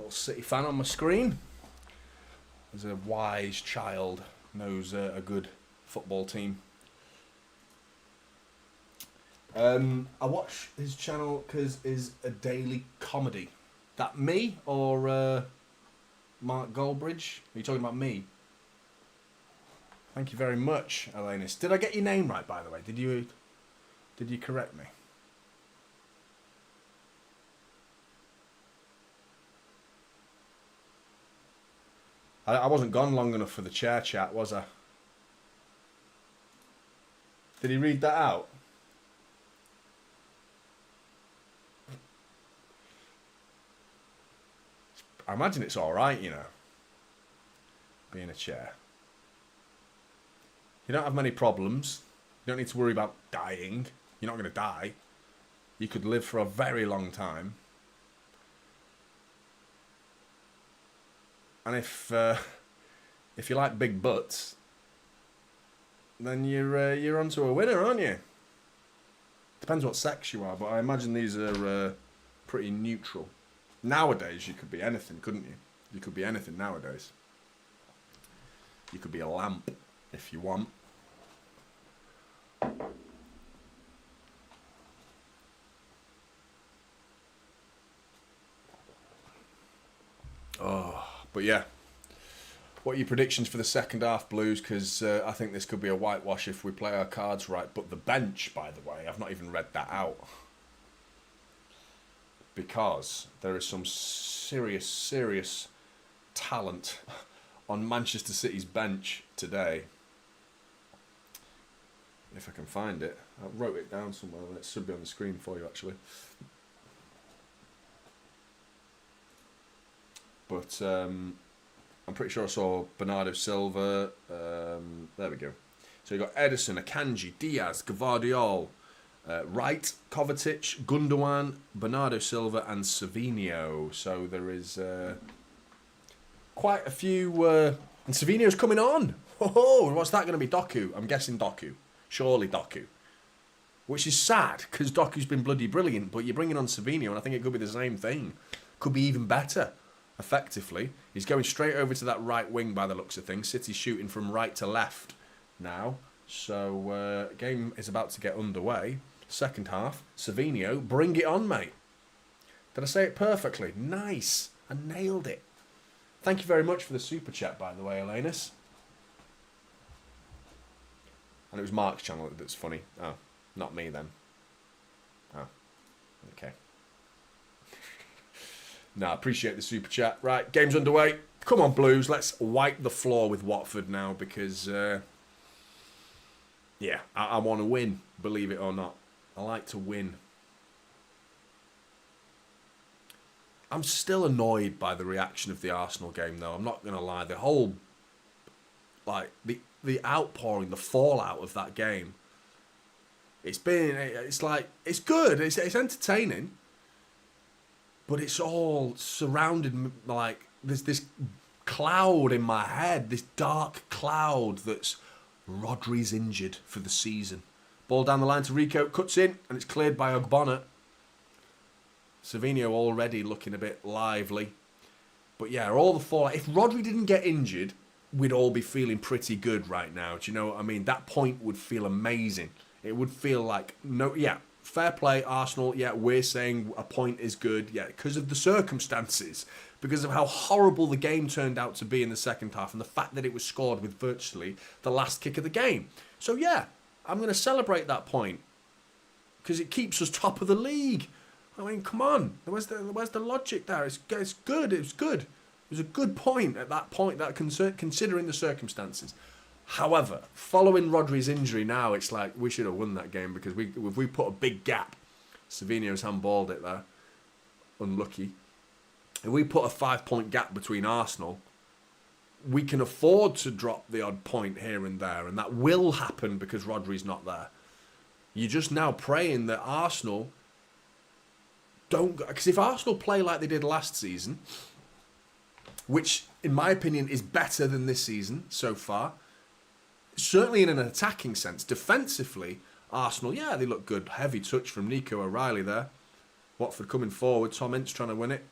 little City fan on my screen. As a wise child knows a good football team. I watch his channel because it's a daily comedy. That me or Mark Goldbridge? Are you talking about me? Thank you very much, Elenis. Did I get your name right, by the way? Did you correct me? I wasn't gone long enough for the chair chat, was I? Did he read that out? I imagine it's alright, you know. Being a chair. You don't have many problems. You don't need to worry about dying. You're not going to die. You could live for a very long time. And if you like big butts, then you're onto a winner, aren't you? Depends what sex you are, but I imagine these are pretty neutral. Nowadays, you could be anything, couldn't you? You could be anything nowadays. You could be a lamp if you want. Oh, but yeah. What are your predictions for the second half, Blues? Because I think this could be a whitewash if we play our cards right. But the bench, by the way, I've not even read that out. Because there is some serious talent on Manchester City's bench today. If I can find it. I wrote it down somewhere. It should be on the screen for you, actually. But I'm pretty sure I saw Bernardo Silva. There we go. So you got Edison, Akanji, Diaz, Gvardiol, Wright, Kovacic, Gundogan, Bernardo Silva, and Savinho. So there is quite a few. And Savinho's coming on. Oh, what's that going to be? Doku. I'm guessing Doku. Surely Doku. Which is sad because Doku's been bloody brilliant. But you're bringing on Savinho, and I think it could be the same thing. Could be even better. Effectively, he's going straight over to that right wing by the looks of things. City's shooting from right to left now. So, game is about to get underway. Second half. Savinho, bring it on, mate. Did I say it perfectly? Nice. I nailed it. Thank you very much for the super chat, by the way, Elenus. And it was Mark's channel that's funny. Oh, not me then. Oh, okay. No, I appreciate the super chat. Right, game's underway. Come on, Blues. Let's wipe the floor with Watford now because, yeah, I want to win, believe it or not. I like to win. I'm still annoyed by the reaction of the Arsenal game, though. I'm not going to lie. The whole, like, the outpouring, the fallout of that game, it's like, it's good. It's entertaining. But it's all surrounded, like, there's this cloud in my head, this dark cloud that's Rodri's injured for the season. Ball down the line to Rico, cuts in, and it's cleared by Ogbonna. Savinho already looking a bit lively. But yeah, all the fallout. If Rodri didn't get injured, we'd all be feeling pretty good right now. Do you know what I mean? That point would feel amazing. It would feel like, no, yeah. Fair play, Arsenal. Yeah, we're saying a point is good. Yeah, because of the circumstances. Because of how horrible the game turned out to be in the second half. And the fact that it was scored with virtually the last kick of the game. So, yeah, I'm going to celebrate that point. Because it keeps us top of the league. I mean, come on. Where's the logic there? It's good. It was good. It was a good point at that point, that considering the circumstances. However, following Rodri's injury now, it's like we should have won that game because if we put a big gap, Savinho's handballed it there, unlucky. If we put a 5-point gap between Arsenal, we can afford to drop the odd point here and there, and that will happen because Rodri's not there. You're just now praying that Arsenal don't go, because if Arsenal play like they did last season, which in my opinion is better than this season so far, certainly in an attacking sense. Defensively, Arsenal, yeah, they look good. Heavy touch from Nico O'Reilly there. Watford coming forward. Tom Ince trying to win it.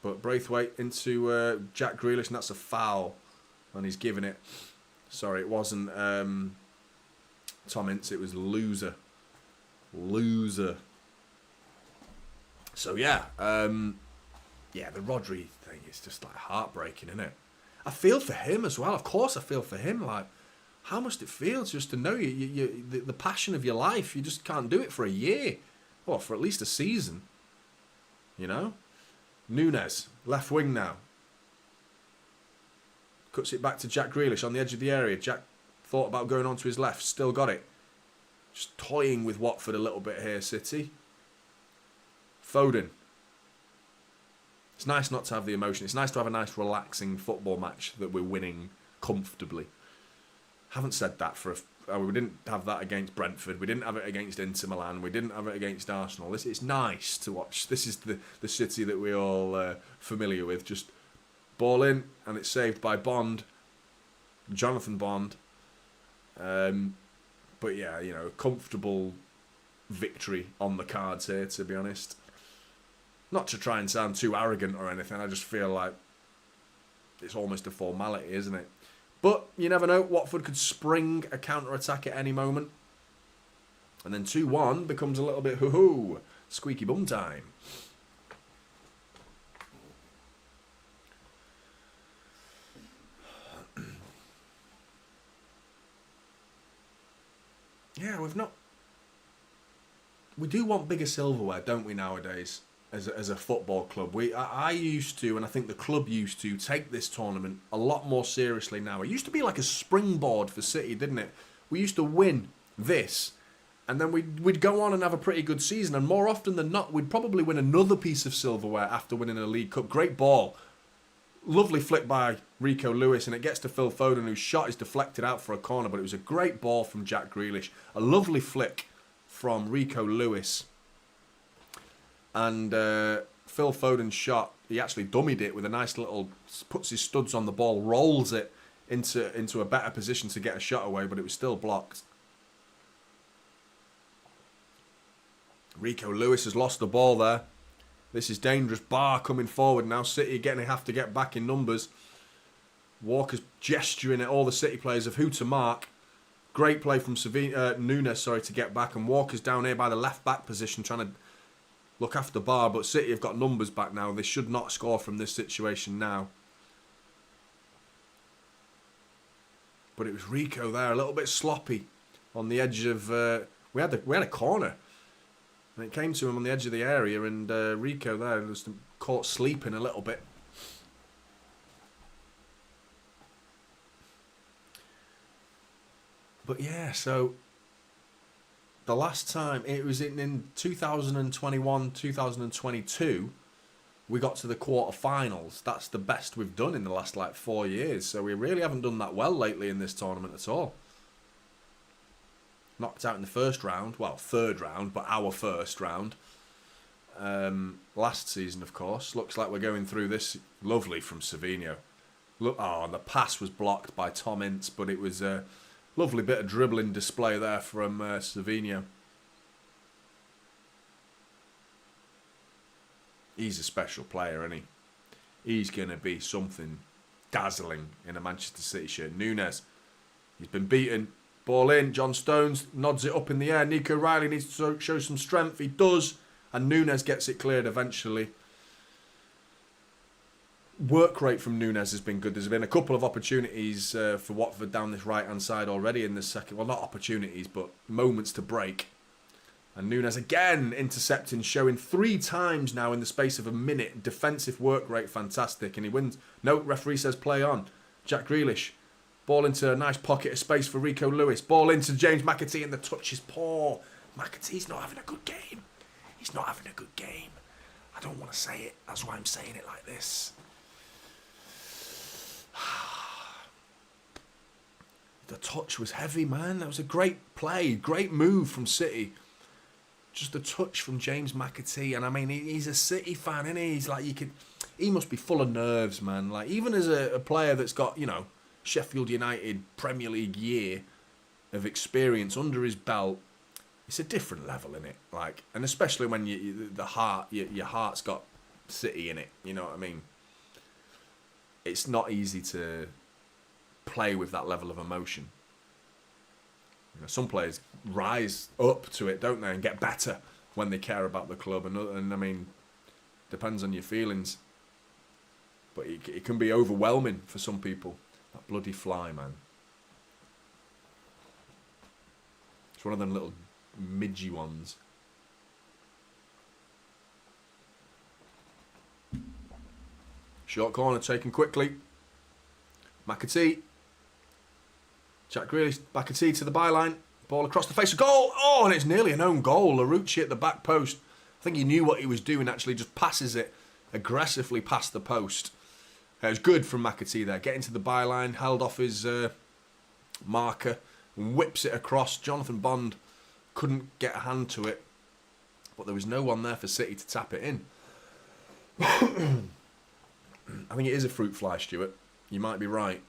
But Braithwaite into Jack Grealish, and that's a foul. And he's given it. Sorry, it wasn't Tom Ince, it was Loser. So yeah, the Rodri thing is just like heartbreaking, isn't it? I feel for him as well. Of course I feel for him. Like, how must it feel just to know the passion of your life, you just can't do it for a year. Or for at least a season. You know? Nunes, left wing now. Cuts it back to Jack Grealish on the edge of the area. Jack thought about going on to his left. Still got it. Just toying with Watford a little bit here, City. Foden. It's nice not to have the emotion. It's nice to have a nice relaxing football match that we're winning comfortably. Haven't said that we didn't have that against Brentford. We didn't have it against Inter Milan. We didn't have it against Arsenal. It's nice to watch. This is the City that we're all familiar with. Just ball in, and it's saved by Bond. Jonathan Bond. But yeah, comfortable victory on the cards here, to be honest. Not to try and sound too arrogant or anything, I just feel like it's almost a formality, isn't it? But you never know, Watford could spring a counter-attack at any moment. And then 2-1 becomes a little bit hoo-hoo, squeaky bum time. Yeah, we do want bigger silverware, don't we, nowadays, as a football club? I used to, and I think the club used to, take this tournament a lot more seriously now. It used to be like a springboard for City, didn't it? We used to win this, and then we'd go on and have a pretty good season, and more often than not, we'd probably win another piece of silverware after winning a League Cup. Great ball. Lovely flick by Rico Lewis, and it gets to Phil Foden, whose shot is deflected out for a corner, but it was a great ball from Jack Grealish. A lovely flick from Rico Lewis. And Phil Foden's shot, he actually dummied it with a nice little, puts his studs on the ball, rolls it into a better position to get a shot away, but it was still blocked. Rico Lewis has lost the ball there. This is dangerous. Barr coming forward now. City have to get back in numbers. Walker's gesturing at all the City players of who to mark. Great play from Nunes, to get back. And Walker's down here by the left-back position trying to look after Barr. But City have got numbers back now. They should not score from this situation now. But it was Rico there, a little bit sloppy on the edge of... we had a corner. And it came to him on the edge of the area, and Rico there was caught sleeping a little bit. But yeah, so the last time, it was in 2021, 2022, we got to the quarterfinals. That's the best we've done in the last 4 years. So we really haven't done that well lately in this tournament at all. Knocked out in the first round, well, third round, but our first round. Last season, of course. Looks like we're going through this. Lovely from Savinho. Look, and the pass was blocked by Tom Ince, but it was a lovely bit of dribbling display there from Savinho. He's a special player, isn't he? He's going to be something dazzling in a Manchester City shirt. Nunes, he's been beaten. Ball in, John Stones nods it up in the air. Nico Riley needs to show some strength. He does. And Nunes gets it cleared eventually. Work rate from Nunes has been good. There's been a couple of opportunities for Watford down this right-hand side already in the second. Well, not opportunities, but moments to break. And Nunes again intercepting, showing 3 times now in the space of a minute. Defensive work rate, fantastic. And he wins. No, referee says play on. Jack Grealish. Ball into a nice pocket of space for Rico Lewis. Ball into James McAtee, and the touch is poor. McAtee's not having a good game. He's not having a good game. I don't want to say it. That's why I'm saying it like this. The touch was heavy, man. That was a great play. Great move from City. Just a touch from James McAtee. And I mean, he's a City fan, isn't he? He's like, he must be full of nerves, man. Like, even as a player that's got, Sheffield United Premier League year of experience under his belt, it's a different level, innit? And especially when your heart's got City in it. You know what I mean? It's not easy to play with that level of emotion. You know, some players rise up to it, don't they, and get better when they care about the club. And I mean, depends on your feelings. But it can be overwhelming for some people. That bloody fly, man. It's one of them little midgy ones. Short corner taken quickly. Manchetser. Jack Grealish, Manchetser to the byline. Ball across the face of goal. Oh, and it's nearly an own goal. Larouci at the back post. I think he knew what he was doing, actually. Just passes it aggressively past the post. It was good from Manchetser there. Getting to the byline, held off his marker, and whips it across. Jonathan Bond couldn't get a hand to it, but there was no one there for City to tap it in. I think it is a fruit fly, Stuart. You might be right.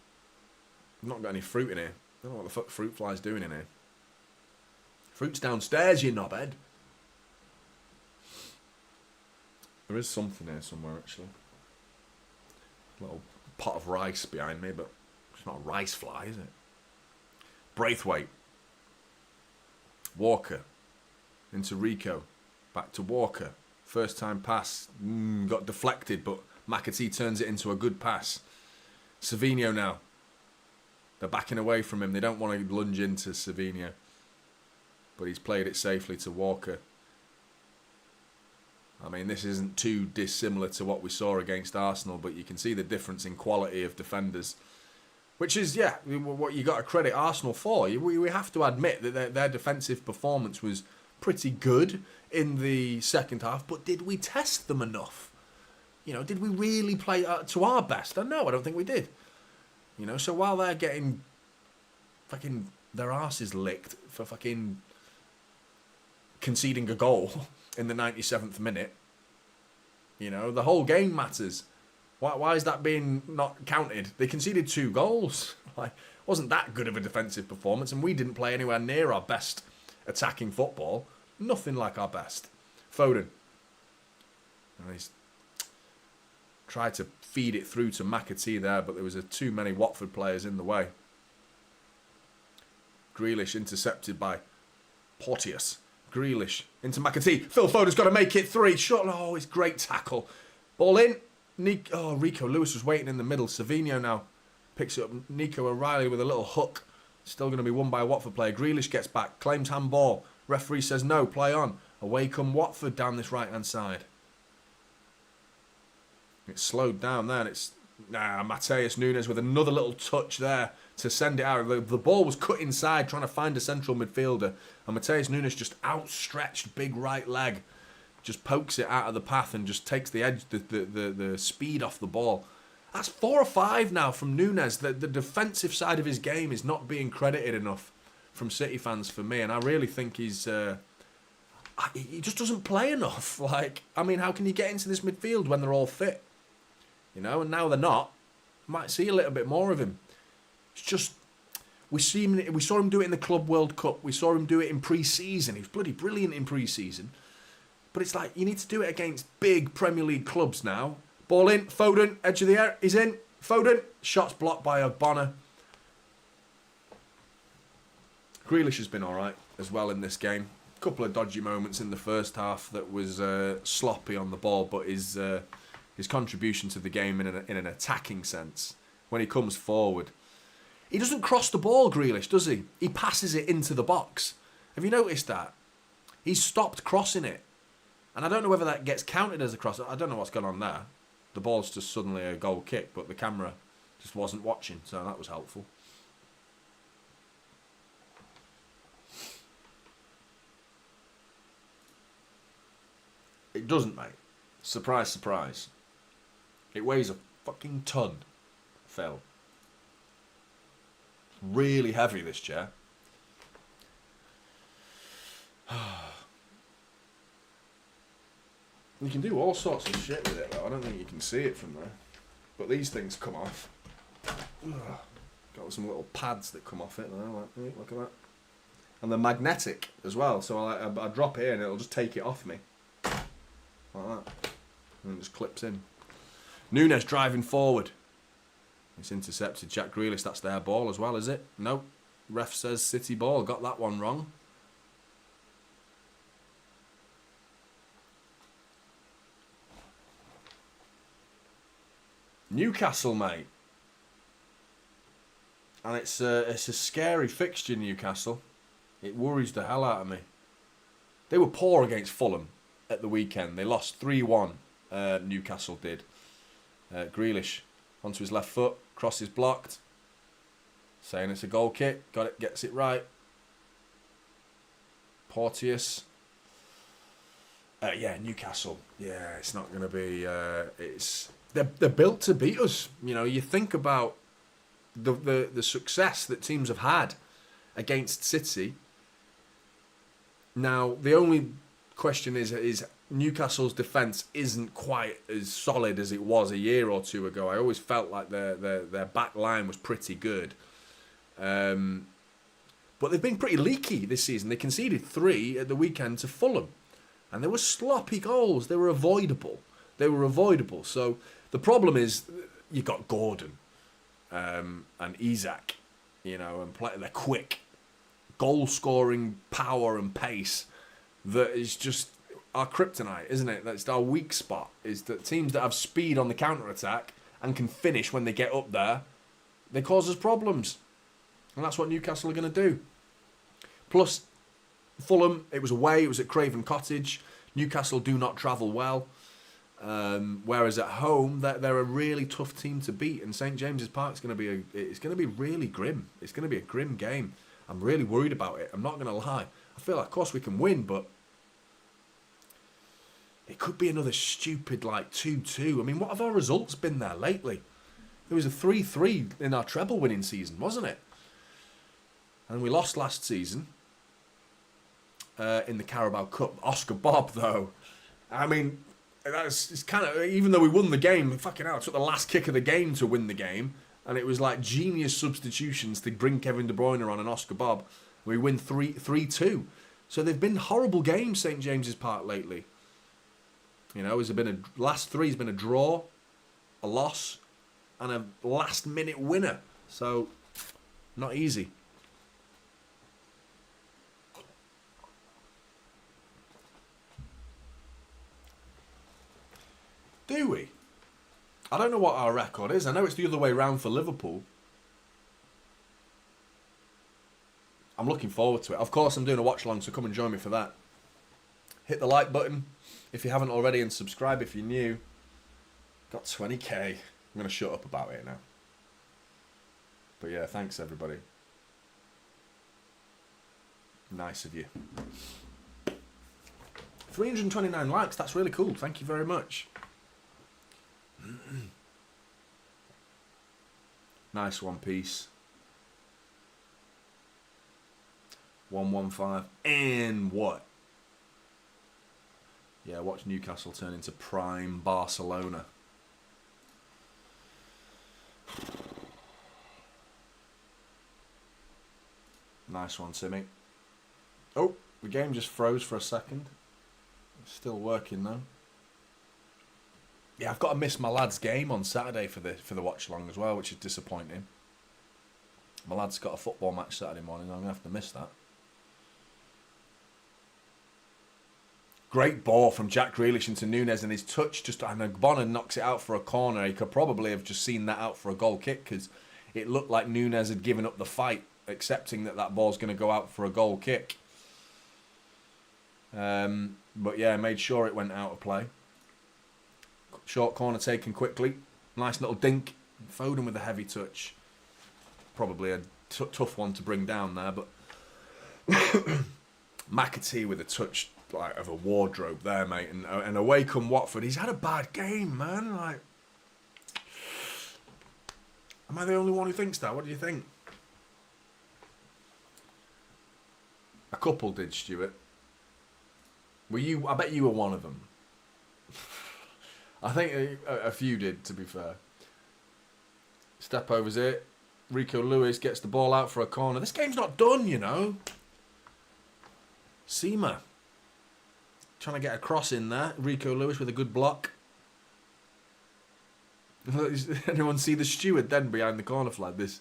I've not got any fruit in here. I don't know what the fuck fruit fly's doing in here. Fruit's downstairs, you knobhead. There is something here somewhere, actually. A little pot of rice behind me, but it's not a rice fly, is it? Braithwaite. Walker. Into Rico. Back to Walker. First time pass. Got deflected, but Manchetser turns it into a good pass. Savinho now. They're backing away from him. They don't want to lunge into Savinho. But he's played it safely to Walker. I mean, this isn't too dissimilar to what we saw against Arsenal, but you can see the difference in quality of defenders. Which is, yeah, what you got to credit Arsenal for. We have to admit that their defensive performance was pretty good in the second half, but did we test them enough? You know, did we really play to our best? No, I don't think we did. You know, so while they're getting fucking their arses licked for fucking conceding a goal in the 97th minute, you know, the whole game matters. Why is that being not counted? They conceded 2 goals. Like, wasn't that good of a defensive performance, and we didn't play anywhere near our best attacking football. Nothing like our best. Foden. And he's tried to feed it through to Manchetser there, but there was too many Watford players in the way. Grealish intercepted by Porteous. Grealish into Manchetser. Phil Foden's got to make it 3. Shot. Oh, it's great tackle. Ball in. Rico Lewis was waiting in the middle. Savinho now picks it up. Nico O'Reilly with a little hook. Still going to be won by a Watford player. Grealish gets back. Claims handball. Referee says no. Play on. Away come Watford down this right-hand side. It's slowed down there. And it's Matheus Nunes with another little touch there to send it out. The ball was cut inside trying to find a central midfielder. And Matheus Nunes just outstretched big right leg. Just pokes it out of the path and just takes the edge, the speed off the ball. That's 4 or 5 now from Nunes. The defensive side of his game is not being credited enough from City fans for me. And I really think he just doesn't play enough. Like, I mean, how can you get into this midfield when they're all fit? You know, and now they're not. Might see a little bit more of him. It's just, we saw him do it in the Club World Cup. We saw him do it in pre-season. He was bloody brilliant in pre-season. But it's like, you need to do it against big Premier League clubs now. Ball in, Foden, edge of the air, he's in. Foden, shots blocked by Bonner. Grealish has been alright as well in this game. A couple of dodgy moments in the first half that was sloppy on the ball, but his contribution to the game in an attacking sense, when he comes forward. He doesn't cross the ball, Grealish, does he? He passes it into the box. Have you noticed that? He's stopped crossing it. And I don't know whether that gets counted as a cross. I don't know what's going on there. The ball's just suddenly a goal kick, but the camera just wasn't watching, so that was helpful. It doesn't, mate. Surprise, surprise. It weighs a fucking ton, Phil. It's really heavy, this chair. You can do all sorts of shit with it, though. I don't think you can see it from there. But these things come off. Got some little pads that come off it. Like, look at that. And they're magnetic as well. So I drop it in and it'll just take it off me. Like that. And it just clips in. Nunes driving forward. It's intercepted. Jack Grealish, that's their ball as well, is it? No. Ref says City ball. Got that one wrong. Newcastle, mate. And it's a scary fixture, Newcastle. It worries the hell out of me. They were poor against Fulham at the weekend. They lost 3-1, Newcastle did. Grealish onto his left foot. Cross is blocked. Saying it's a goal kick. Got it. Gets it right. Porteous. Yeah, Newcastle. Yeah, it's not going to be... They're built to beat us. You know, you think about the success that teams have had against City. Now, the only question is Newcastle's defence isn't quite as solid as it was a year or two ago. I always felt like their back line was pretty good. But they've been pretty leaky this season. They conceded 3 at the weekend to Fulham. And they were sloppy goals. They were avoidable. So the problem is you've got Gordon and Isak, you know, and they're quick. Goal-scoring power and pace that is just our kryptonite, isn't it? That's our weak spot, is that teams that have speed on the counter-attack and can finish when they get up there, they cause us problems. And that's what Newcastle are going to do. Plus, Fulham, it was away, it was at Craven Cottage. Newcastle do not travel well. Whereas at home, they're a really tough team to beat. And St James's Park is going to be really grim. It's going to be a grim game. I'm really worried about it. I'm not going to lie. I feel like, of course, we can win, but it could be another stupid, like, 2-2. I mean, what have our results been there lately? There was a 3-3 in our treble winning season, wasn't it? And we lost last season in the Carabao Cup. Oscar Bob, though. I mean, it's kind of, even though we won the game, fucking hell, it took the last kick of the game to win the game. And it was like genius substitutions to bring Kevin De Bruyne on and Oscar Bob. We win 3-2. So they've been horrible games, St James's Park, lately. You know, last 3 has been a draw, a loss, and a last-minute winner. So, not easy. Do we? I don't know what our record is. I know it's the other way round for Liverpool. I'm looking forward to it. Of course, I'm doing a watch-along, so come and join me for that. Hit the like button if you haven't already, and subscribe if you're new. Got 20k. I'm going to shut up about it now. But yeah, thanks everybody. Nice of you. 329 likes. That's really cool. Thank you very much. Nice one piece. 115. And what? Yeah, watch Newcastle turn into prime Barcelona. Nice one, Timmy. Oh, the game just froze for a second. It's still working though. Yeah, I've got to miss my lad's game on Saturday for the watch along as well, which is disappointing. My lad's got a football match Saturday morning, I'm going to have to miss that. Great ball from Jack Grealish into Nunes, and his touch and Bonner knocks it out for a corner. He could probably have just seen that out for a goal kick because it looked like Nunes had given up the fight, accepting that ball's going to go out for a goal kick. But yeah, made sure it went out of play. Short corner taken quickly. Nice little dink. Foden with a heavy touch. Probably a tough one to bring down there, but McAtee with a touch like of a wardrobe there, mate. And away come Watford. He's had a bad game, man. Like, am I the only one who thinks that? What do you think? A couple did, Stuart. Were you? I bet you were one of them. I think a few did, to be fair. Step overs it. Rico Lewis gets the ball out for a corner. This game's not done, you know. Seema trying to get a cross in there. Rico Lewis with a good block. Anyone see the steward then behind the corner flag? This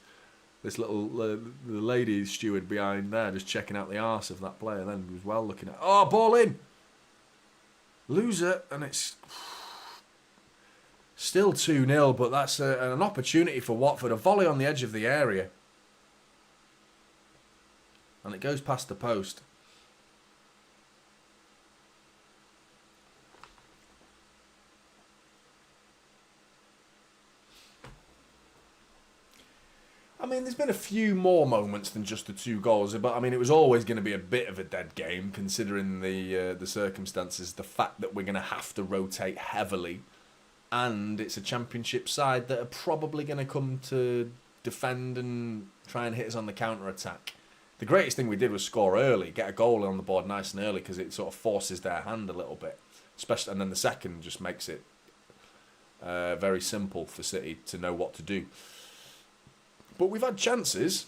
little the lady steward behind there just checking out the arse of that player. Then was well looking at. Oh, ball in. Loser, and it's still 2-0, but that's an opportunity for Watford. A volley on the edge of the area. And it goes past the post. I mean, there's been a few more moments than just the 2 goals, but I mean, it was always going to be a bit of a dead game considering the circumstances, the fact that we're going to have to rotate heavily, and it's a Championship side that are probably going to come to defend and try and hit us on the counter-attack. The greatest thing we did was score early, get a goal on the board nice and early, because it sort of forces their hand a little bit, especially, and then the second just makes it very simple for City to know what to do. But we've had chances.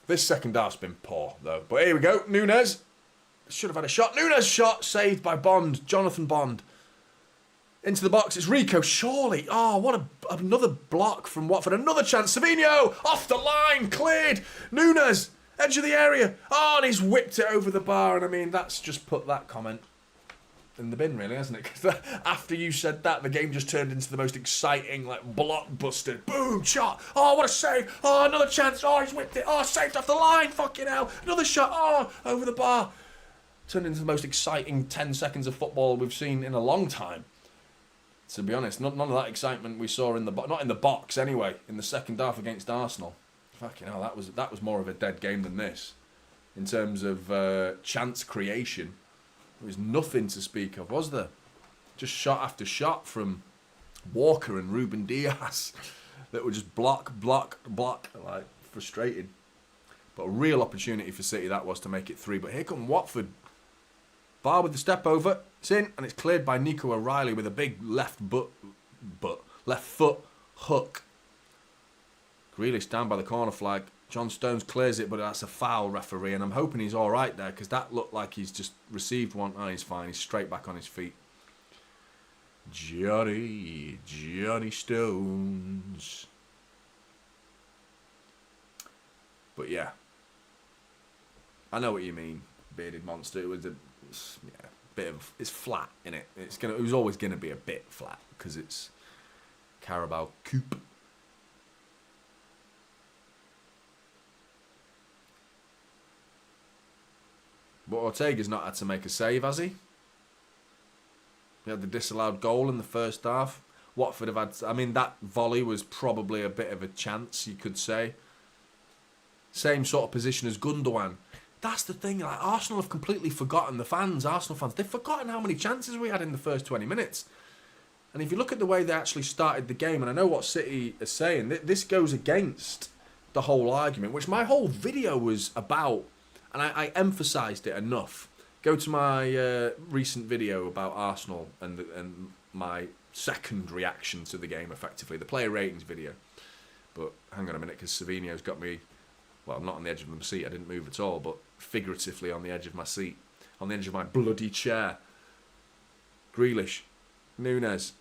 This second half's been poor, though. But here we go. Nunes. Should have had a shot. Nunes shot. Saved by Bond. Jonathan Bond. Into the box. It's Rico. Surely. Oh, what another block from Watford. Another chance. Savinho. Off the line. Cleared. Nunes. Edge of the area. Oh, and he's whipped it over the bar. And I mean, that's just put that comment in the bin, really, hasn't it? Because after you said that, the game just turned into the most exciting, like, blockbuster. Boom, shot. Oh, what a save. Oh, another chance. Oh, he's whipped it. Oh, saved off the line. Fucking hell. Another shot. Oh, over the bar. Turned into the most exciting 10 seconds of football we've seen in a long time. To be honest, none of that excitement we saw in the not in the box anyway. In the second half against Arsenal. Fucking hell, that was more of a dead game than this, in terms of chance creation. There was nothing to speak of, was there? Just shot after shot from Walker and Ruben Diaz that were just block, like frustrated. But a real opportunity for City that was to make it 3. But here come Watford. Bar with the step over. It's in, and it's cleared by Nico O'Reilly with a big left foot hook. Grealish down by the corner flag. John Stones clears it, but that's a foul, referee, and I'm hoping he's all right there, because that looked like he's just received one. Oh, he's fine. He's straight back on his feet. Johnny Stones. But yeah, I know what you mean, bearded monster. It was bit of, it's flat, innit? It was always gonna be a bit flat because it's Carabao Cup. But Ortega's not had to make a save, has he? He had the disallowed goal in the first half. Watford have had... I mean, that volley was probably a bit of a chance, you could say. Same sort of position as Gundogan. That's the thing. Like, Arsenal have completely forgotten, the fans, Arsenal fans, they've forgotten how many chances we had in the first 20 minutes. And if you look at the way they actually started the game, and I know what City are saying, this goes against the whole argument, which my whole video was about... And I emphasised it enough. Go to my recent video about Arsenal and my second reaction to the game, effectively. The player ratings video. But hang on a minute, because Savinho's got me... Well, not on the edge of my seat. I didn't move at all. But figuratively on the edge of my seat. On the edge of my bloody chair. Grealish. Nunes.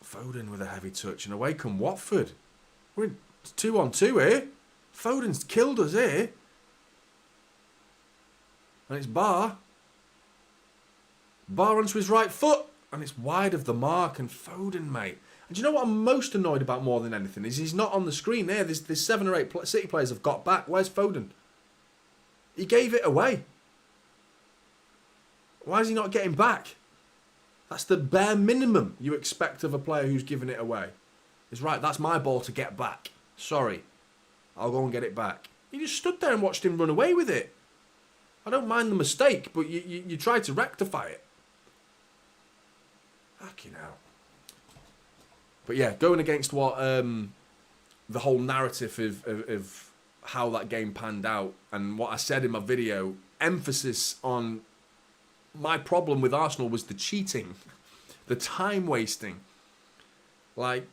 Foden with a heavy touch. And away come Watford. We're in... It's 2-on-2 here. Foden's killed us here. And it's Bar. Bar onto his right foot. And it's wide of the mark. And Foden, mate. And do you know what I'm most annoyed about more than anything? Is he's not on the screen there. There's 7 or 8 City players have got back. Where's Foden? He gave it away. Why is he not getting back? That's the bare minimum you expect of a player who's given it away. It's right, that's my ball to get back. Sorry, I'll go and get it back. You just stood there and watched him run away with it. I don't mind the mistake, but you tried to rectify it. Fucking hell. But yeah, going against what the whole narrative of how that game panned out, and what I said in my video, emphasis on my problem with Arsenal was the cheating, the time wasting. Like,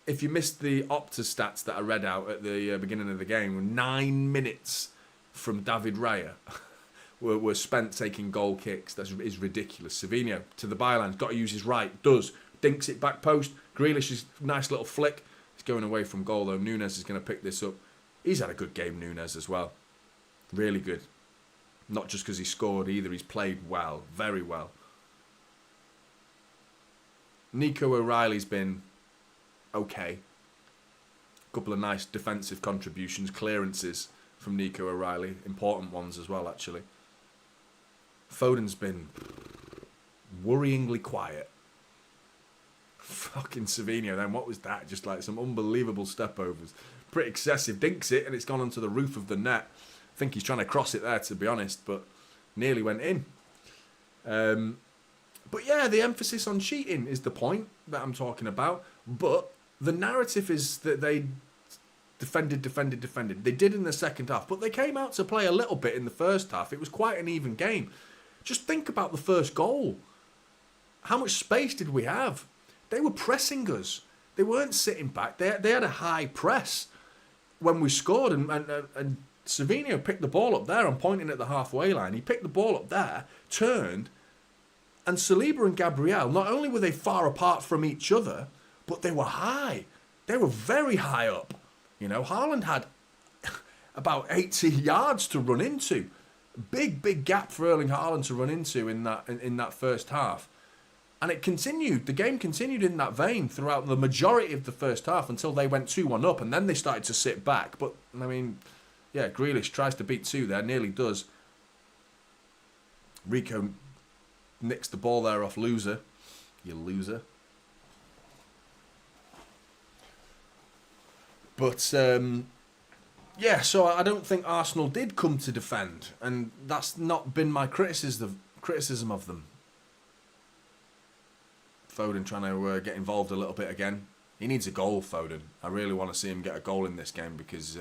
if you missed the Opta stats that I read out at the beginning of the game, 9 minutes from David Raya were spent taking goal kicks. That is ridiculous. Savinho to the byline, got to use his right, does. Dinks it back post. Grealish's nice little flick. He's going away from goal though. Nunes is going to pick this up. He's had a good game, Nunes, as well. Really good. Not just because he scored either. He's played well. Very well. Nico O'Reilly's been okay. A couple of nice defensive contributions. Clearances from Nico O'Reilly. Important ones as well, actually. Foden's been worryingly quiet. Fucking Savinho then, what was that? Just like some unbelievable stepovers. Pretty excessive. Dinks it and it's gone onto the roof of the net. I think he's trying to cross it there, to be honest, but nearly went in. But yeah, the emphasis on cheating is the point that I'm talking about. But the narrative is that they defended. They did in the second half, but they came out to play a little bit in the first half. It was quite an even game. Just think about the first goal. How much space did we have? They were pressing us. They weren't sitting back. They had a high press when we scored, and Savinho picked the ball up there. I'm pointing at the halfway line. He picked the ball up there, turned, and Saliba and Gabriel, not only were they far apart from each other, but they were high. They were very high up. You know, Haaland had about 80 yards to run into. Big gap for Erling Haaland to run into in that first half. And it continued. The game continued in that vein throughout the majority of the first half until they went 2-1 up, and then they started to sit back. But, I mean, yeah, Grealish tries to beat two there, nearly does. Rico nicks the ball there off Loser. You loser. But, yeah, so I don't think Arsenal did come to defend, and that's not been my criticism of them. Foden trying to get involved a little bit again. He needs a goal, Foden. I really want to see him get a goal in this game because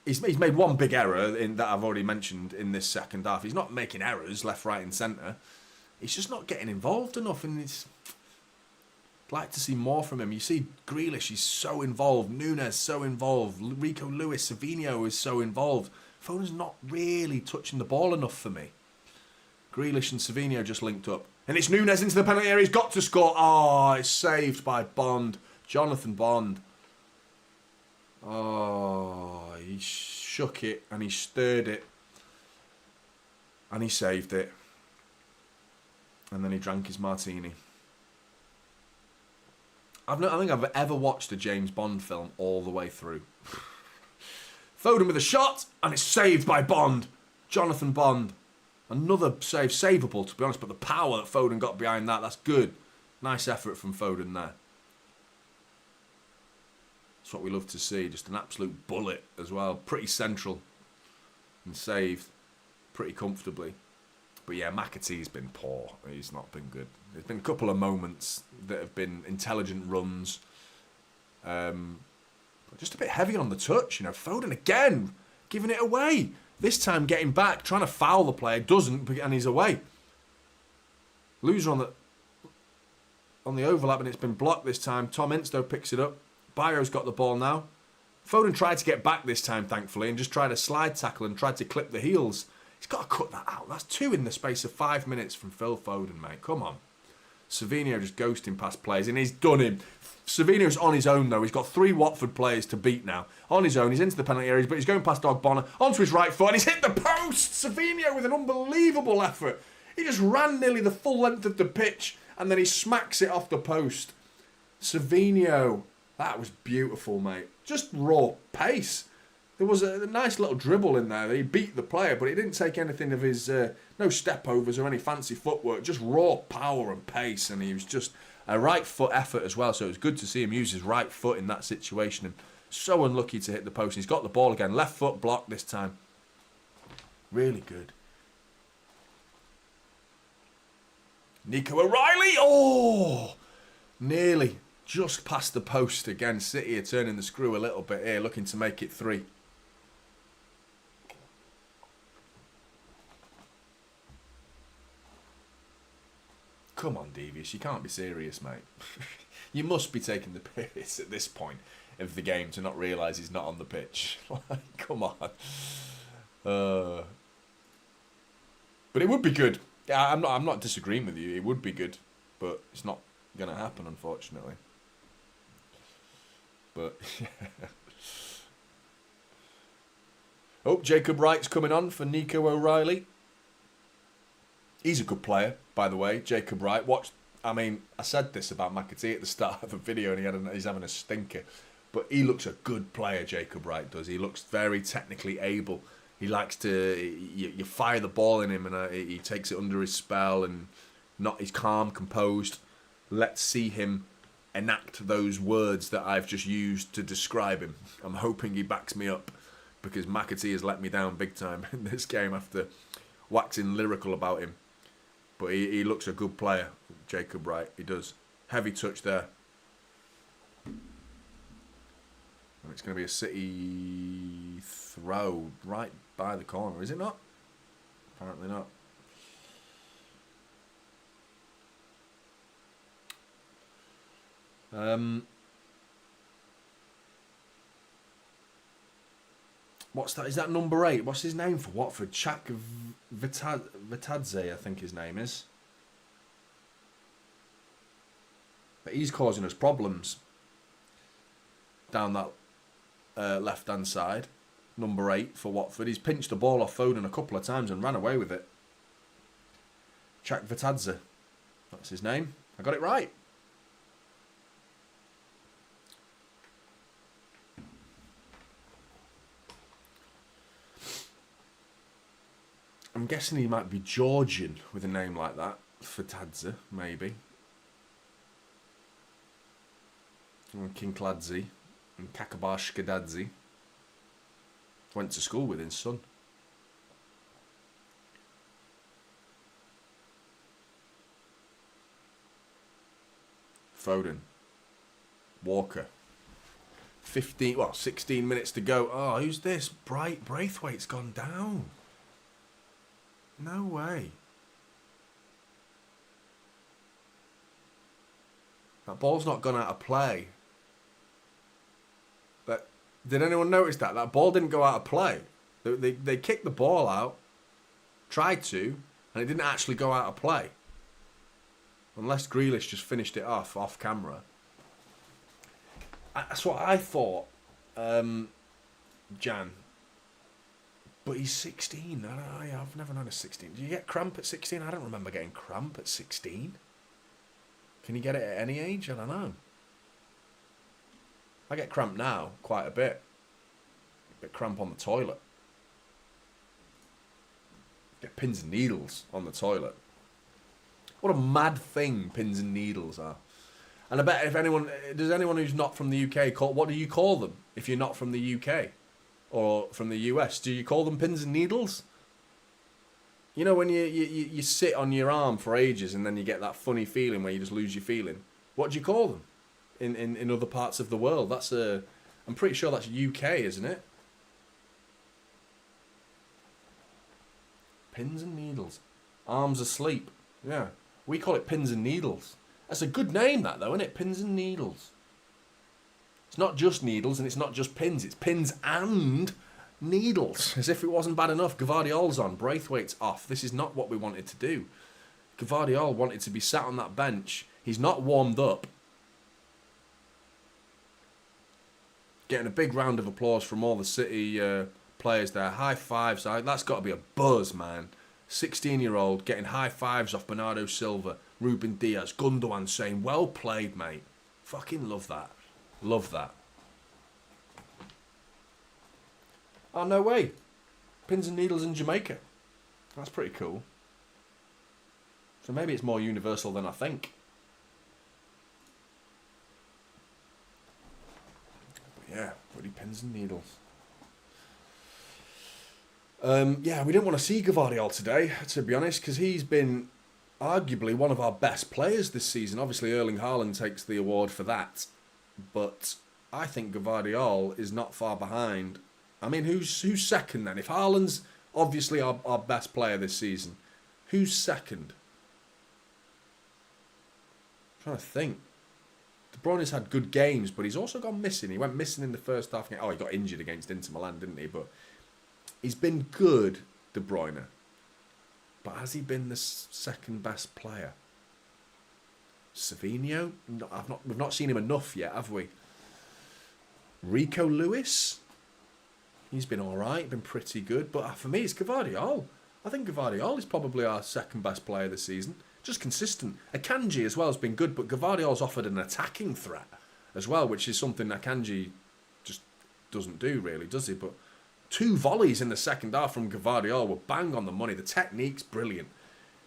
he's made one big error that I've already mentioned in this second half. He's not making errors left, right and centre. He's just not getting involved enough, and I'd like to see more from him. You see Grealish, he's so involved. Nunes, so involved. Rico Lewis, Savinho is so involved. Foden's not really touching the ball enough for me. Grealish and Savinho just linked up. And it's Nunes into the penalty area. He's got to score. Oh, it's saved by Bond. Jonathan Bond. Oh, he shook it and he stirred it. And he saved it. And then he drank his martini. I don't think I've ever watched a James Bond film all the way through. Foden with a shot, and it's saved by Bond. Jonathan Bond. Another save, savable to be honest, but the power that Foden got behind that, that's good. Nice effort from Foden there. That's what we love to see, just an absolute bullet as well. Pretty central and saved pretty comfortably. But yeah, McAtee's been poor. He's not been good. There's been a couple of moments that have been intelligent runs. But just a bit heavy on the touch. You know, Foden again, giving it away. This time getting back, trying to foul the player, doesn't, and he's away. Loser on the overlap, and it's been blocked this time. Tom Instow picks it up. Bio's got the ball now. Foden tried to get back this time, thankfully, and just tried a slide tackle and tried to clip the heels. He's got to cut that out. That's two in the space of 5 minutes from Phil Foden, mate. Come on. Savinho just ghosting past players, and he's done him. Savinho's on his own, though. He's got 3 Watford players to beat now. On his own, he's into the penalty areas, but he's going past Ogbonna, onto his right foot, and he's hit the post! Savinho with an unbelievable effort. He just ran nearly the full length of the pitch, and then he smacks it off the post. Savinho, that was beautiful, mate. Just raw pace. There was a nice little dribble in there. He beat the player, but he didn't take anything of his... no step-overs or any fancy footwork. Just raw power and pace, and he was just... a right foot effort as well, so it was good to see him use his right foot in that situation, and so unlucky to hit the post. He's got the ball again, left foot blocked this time. Really good. Nico O'Reilly, oh! Nearly, just past the post again. City are turning the screw a little bit here, looking to make it 3. Come on, Devious, you can't be serious, mate. You must be taking the piss at this point of the game to not realise he's not on the pitch. Come on. But it would be good. Yeah, I'm not disagreeing with you. It would be good, but it's not going to happen, unfortunately. But oh, Jacob Wright's coming on for Nico O'Reilly. He's a good player, by the way. Jacob Wright. I said this about Manchetser at the start of the video, and he's having a stinker. But he looks a good player, Jacob Wright does. He looks very technically able. He likes to... You fire the ball in him, and he takes it under his spell, and he's calm, composed. Let's see him enact those words that I've just used to describe him. I'm hoping he backs me up, because Manchetser has let me down big time in this game after waxing lyrical about him. But he looks a good player, Jacob Wright. He does. Heavy touch there. And it's going to be a City throw right by the corner, is it not? Apparently not. What's that? Is that number 8? What's his name for Watford? Chak Vitadze, I think his name is. But he's causing us problems down that left-hand side. Number 8 for Watford. He's pinched the ball off Foden a couple of times and ran away with it. Chak Vitadze. That's his name. I got it right. I'm guessing he might be Georgian with a name like that. Fatadze, maybe. And Kinkladze and Kakabashkadadze. Went to school with his son. Foden. Walker. 16 minutes to go. Oh, who's this? Braithwaite's gone down. No way. That ball's not gone out of play. But did anyone notice that? That ball didn't go out of play. They kicked the ball out, tried to, and it didn't actually go out of play. Unless Grealish just finished it off camera. That's what I thought, Jan. But he's 16. I've never known a 16. Do you get cramp at 16? I don't remember getting cramp at 16. Can you get it at any age? I don't know. I get cramp now quite a bit. Get cramp on the toilet. Get pins and needles on the toilet. What a mad thing pins and needles are. And I bet if anyone who's not from the UK, what do you call them if you're not from the UK? Or from the US, do you call them pins and needles? You know when you sit on your arm for ages and then you get that funny feeling where you just lose your feeling? What do you call them in other parts of the world? I'm pretty sure that's UK, isn't it? Pins and needles. Arms asleep. Yeah. We call it pins and needles. That's a good name, that, though, isn't it? Pins and needles. It's not just needles and it's not just pins. It's pins and needles. As if it wasn't bad enough. Gvardiol's on. Braithwaite's off. This is not what we wanted to do. Gvardiol wanted to be sat on that bench. He's not warmed up. Getting a big round of applause from all the City players there. High fives. That's got to be a buzz, man. 16-year-old getting high fives off Bernardo Silva, Ruben Diaz, Gundogan saying, well played, mate. Fucking love that. Love that. Oh, no way. Pins and needles in Jamaica. That's pretty cool. So maybe it's more universal than I think. But yeah, bloody pins and needles. Yeah, we didn't want to see Gvardiol today, to be honest, because he's been arguably one of our best players this season. Obviously, Erling Haaland takes the award for that. But I think Gvardiol is not far behind. I mean, who's second then? If Haaland's obviously our best player this season, who's second? I'm trying to think. De Bruyne's had good games, but he's also gone missing. He went missing in the first half. Oh, he got injured against Inter Milan, didn't he? But he's been good, De Bruyne. But has he been the second best player? Savinho? No, we've not seen him enough yet, have we? Rico Lewis? He's been alright, been pretty good. But for me, it's Gvardiol. I think Gvardiol is probably our second best player this season. Just consistent. Akanji as well has been good, but Gvardiol's offered an attacking threat as well, which is something Akanji just doesn't do really, does he? But 2 volleys in the second half from Gvardiol were bang on the money. The technique's brilliant.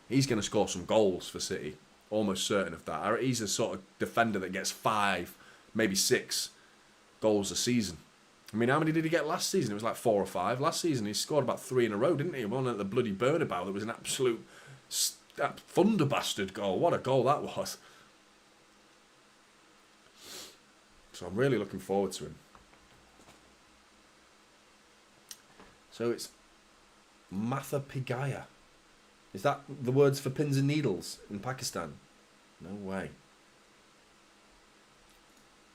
He's going to score some goals for City. Almost certain of that. He's a sort of defender that gets 5, maybe 6 goals a season. I mean, how many did he get last season? It was like 4 or 5. Last season he scored about 3 in a row, didn't he? One at the bloody Burnabout that was an absolute thunderbastard goal. What a goal that was. So I'm really looking forward to him. So it's Matha Pigaya. Is that the words for pins and needles in Pakistan? No way.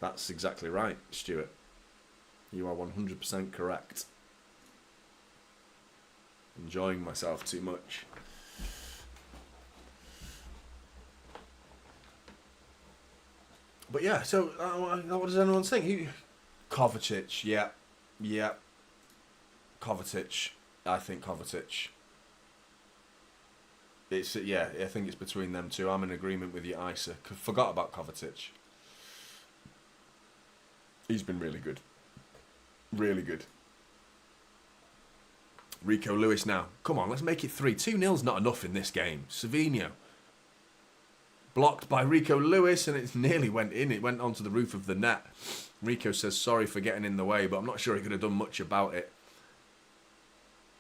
That's exactly right, Stuart. You are 100% correct. Enjoying myself too much. But yeah, so what does anyone think? Kovacic, yeah. Kovacic, I think Kovacic. I think it's between them two. I'm in agreement with you, Isa. Forgot about Kovacic. He's been really good. Really good. Rico Lewis now. Come on, let's make it 3. 2-0's not enough in this game. Savinho. Blocked by Rico Lewis, and it nearly went in. It went onto the roof of the net. Rico says sorry for getting in the way, but I'm not sure he could have done much about it.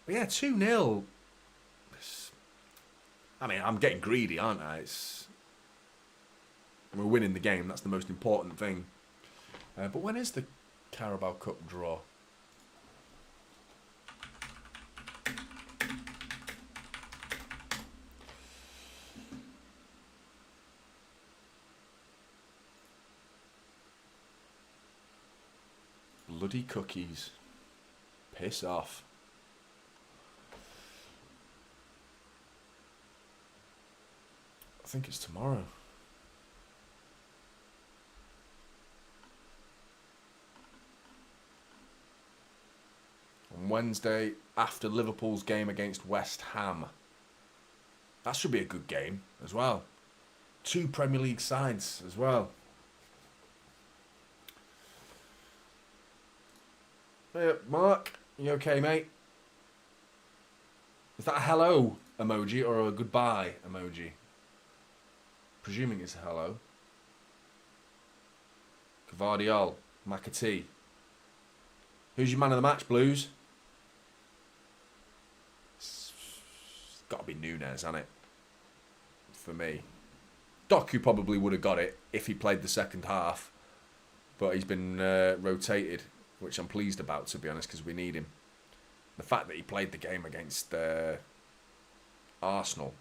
But yeah, 2-0. I mean, I'm getting greedy, aren't I? We're winning the game. That's the most important thing. But when is the Carabao Cup draw? Bloody cookies. Piss off. I think it's tomorrow. On Wednesday, after Liverpool's game against West Ham. That should be a good game as well. 2 Premier League sides as well. Hey, Mark, you okay, mate? Is that a hello emoji or a goodbye emoji? Presuming it's a hello. Gvardiol, McAtee. Who's your man of the match, Blues? It's got to be Nunes, hasn't it? For me. Doku probably would have got it if he played the second half. But he's been rotated, which I'm pleased about, to be honest, because we need him. The fact that he played the game against Arsenal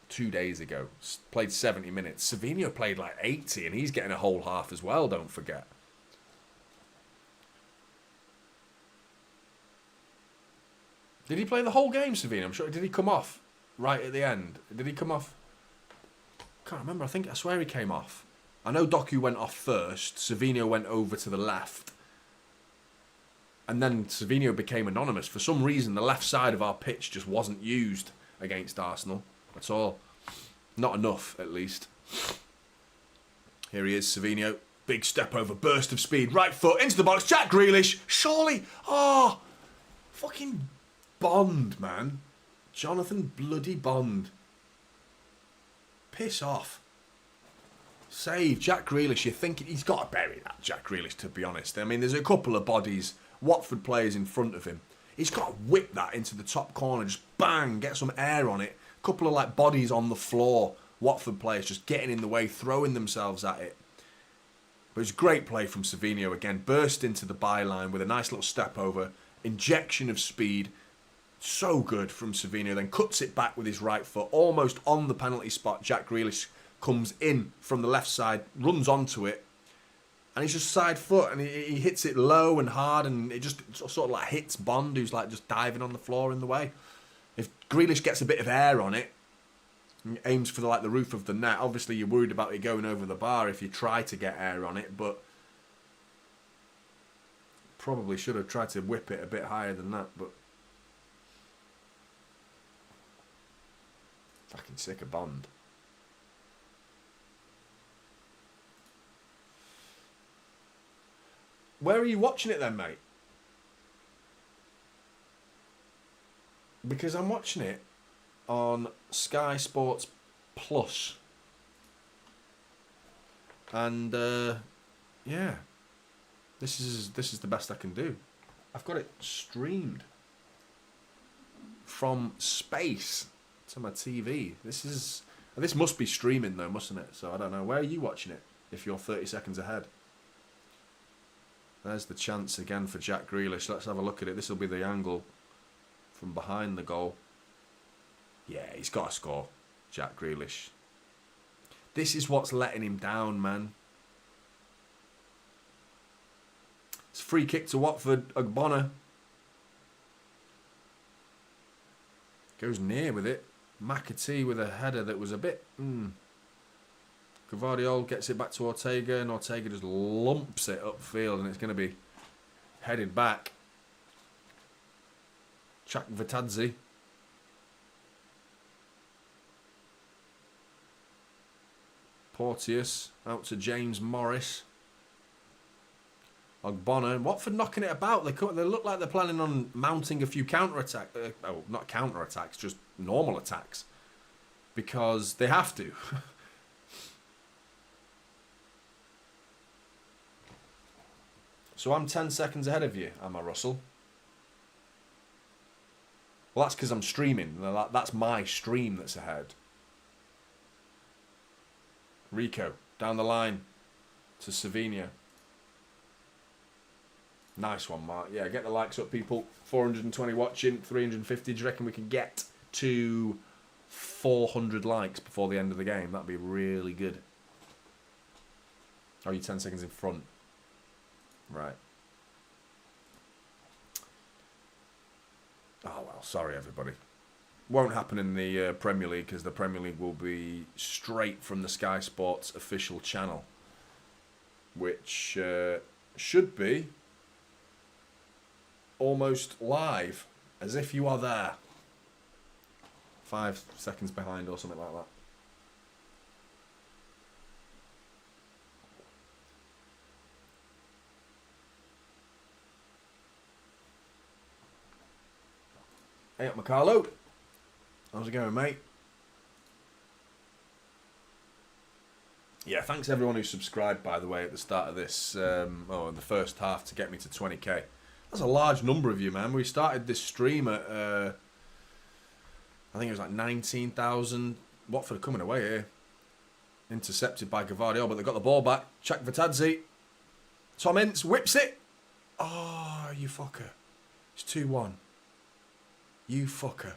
2 days ago, played 70 minutes. Savinho played like 80, and he's getting a whole half as well, don't forget. Did he play the whole game, Savinho? I'm sure. Did he come off right at the end? Did he come off? Can't remember. I swear he came off. I know Doku went off first. Savinho went over to the left. And then Savinho became anonymous. For some reason, the left side of our pitch just wasn't used against Arsenal. That's all. Not enough, at least. Here he is, Savinho. Big step over, burst of speed. Right foot, into the box. Jack Grealish. Surely. Oh, fucking Bond, man. Jonathan bloody Bond. Piss off. Save. Jack Grealish. You think he's got to bury that, Jack Grealish, to be honest. I mean, there's a couple of bodies, Watford players in front of him. He's got to whip that into the top corner. Just bang, get some air on it. Couple of like bodies on the floor. Watford players just getting in the way, throwing themselves at it. But it's great play from Savinho again. Burst into the byline with a nice little step over. Injection of speed. So good from Savinho. Then cuts it back with his right foot. Almost on the penalty spot. Jack Grealish comes in from the left side. Runs onto it. And he's just side foot. And he hits it low and hard. And it just sort of like hits Bond, who's like just diving on the floor in the way. If Grealish gets a bit of air on it, and aims for the roof of the net, obviously you're worried about it going over the bar if you try to get air on it, but probably should have tried to whip it a bit higher than that, but fucking sick of Bond. Where are you watching it then, mate? Because I'm watching it on Sky Sports Plus. And yeah. This is the best I can do. I've got it streamed from space to my TV. This must be streaming though, mustn't it? So I don't know. Where are you watching it? If you're 30 seconds ahead. There's the chance again for Jack Grealish. Let's have a look at it. This will be the angle from behind the goal. Yeah, he's got to score, Jack Grealish. This is what's letting him down, man. It's a free kick to Watford. Ogbonna goes near with it. McAtee with a header that was a bit... Guardiola gets it back to Ortega, and Ortega just lumps it upfield, and it's going to be headed back. Chak Vitadze. Porteous out to James Morris. Ogbonna. Watford knocking it about. They look like they're planning on mounting a few counter-attacks. Not counter-attacks, just normal attacks. Because they have to. So I'm 10 seconds ahead of you, am I, Russell? Well, that's because I'm streaming. That's my stream that's ahead. Rico, down the line to Savinho. Nice one, Mark. Yeah, get the likes up, people. 420 watching, 350. Do you reckon we can get to 400 likes before the end of the game? That'd be really good. Oh, you're 10 seconds in front. Right. Oh, well, sorry, everybody. Won't happen in the Premier League because the Premier League will be straight from the Sky Sports official channel, which should be almost live, as if you are there. 5 seconds behind or something like that. Hey up, McCarlo. How's it going, mate? Yeah, thanks everyone who subscribed, by the way, at the start of this, in the first half to get me to 20k. That's a large number of you, man. We started this stream at, I think it was like 19,000. Watford are coming away here. Intercepted by Guardiola, but they got the ball back. Chak Vitadze. Tom Ince whips it. Oh, you fucker. It's 2-1. You fucker.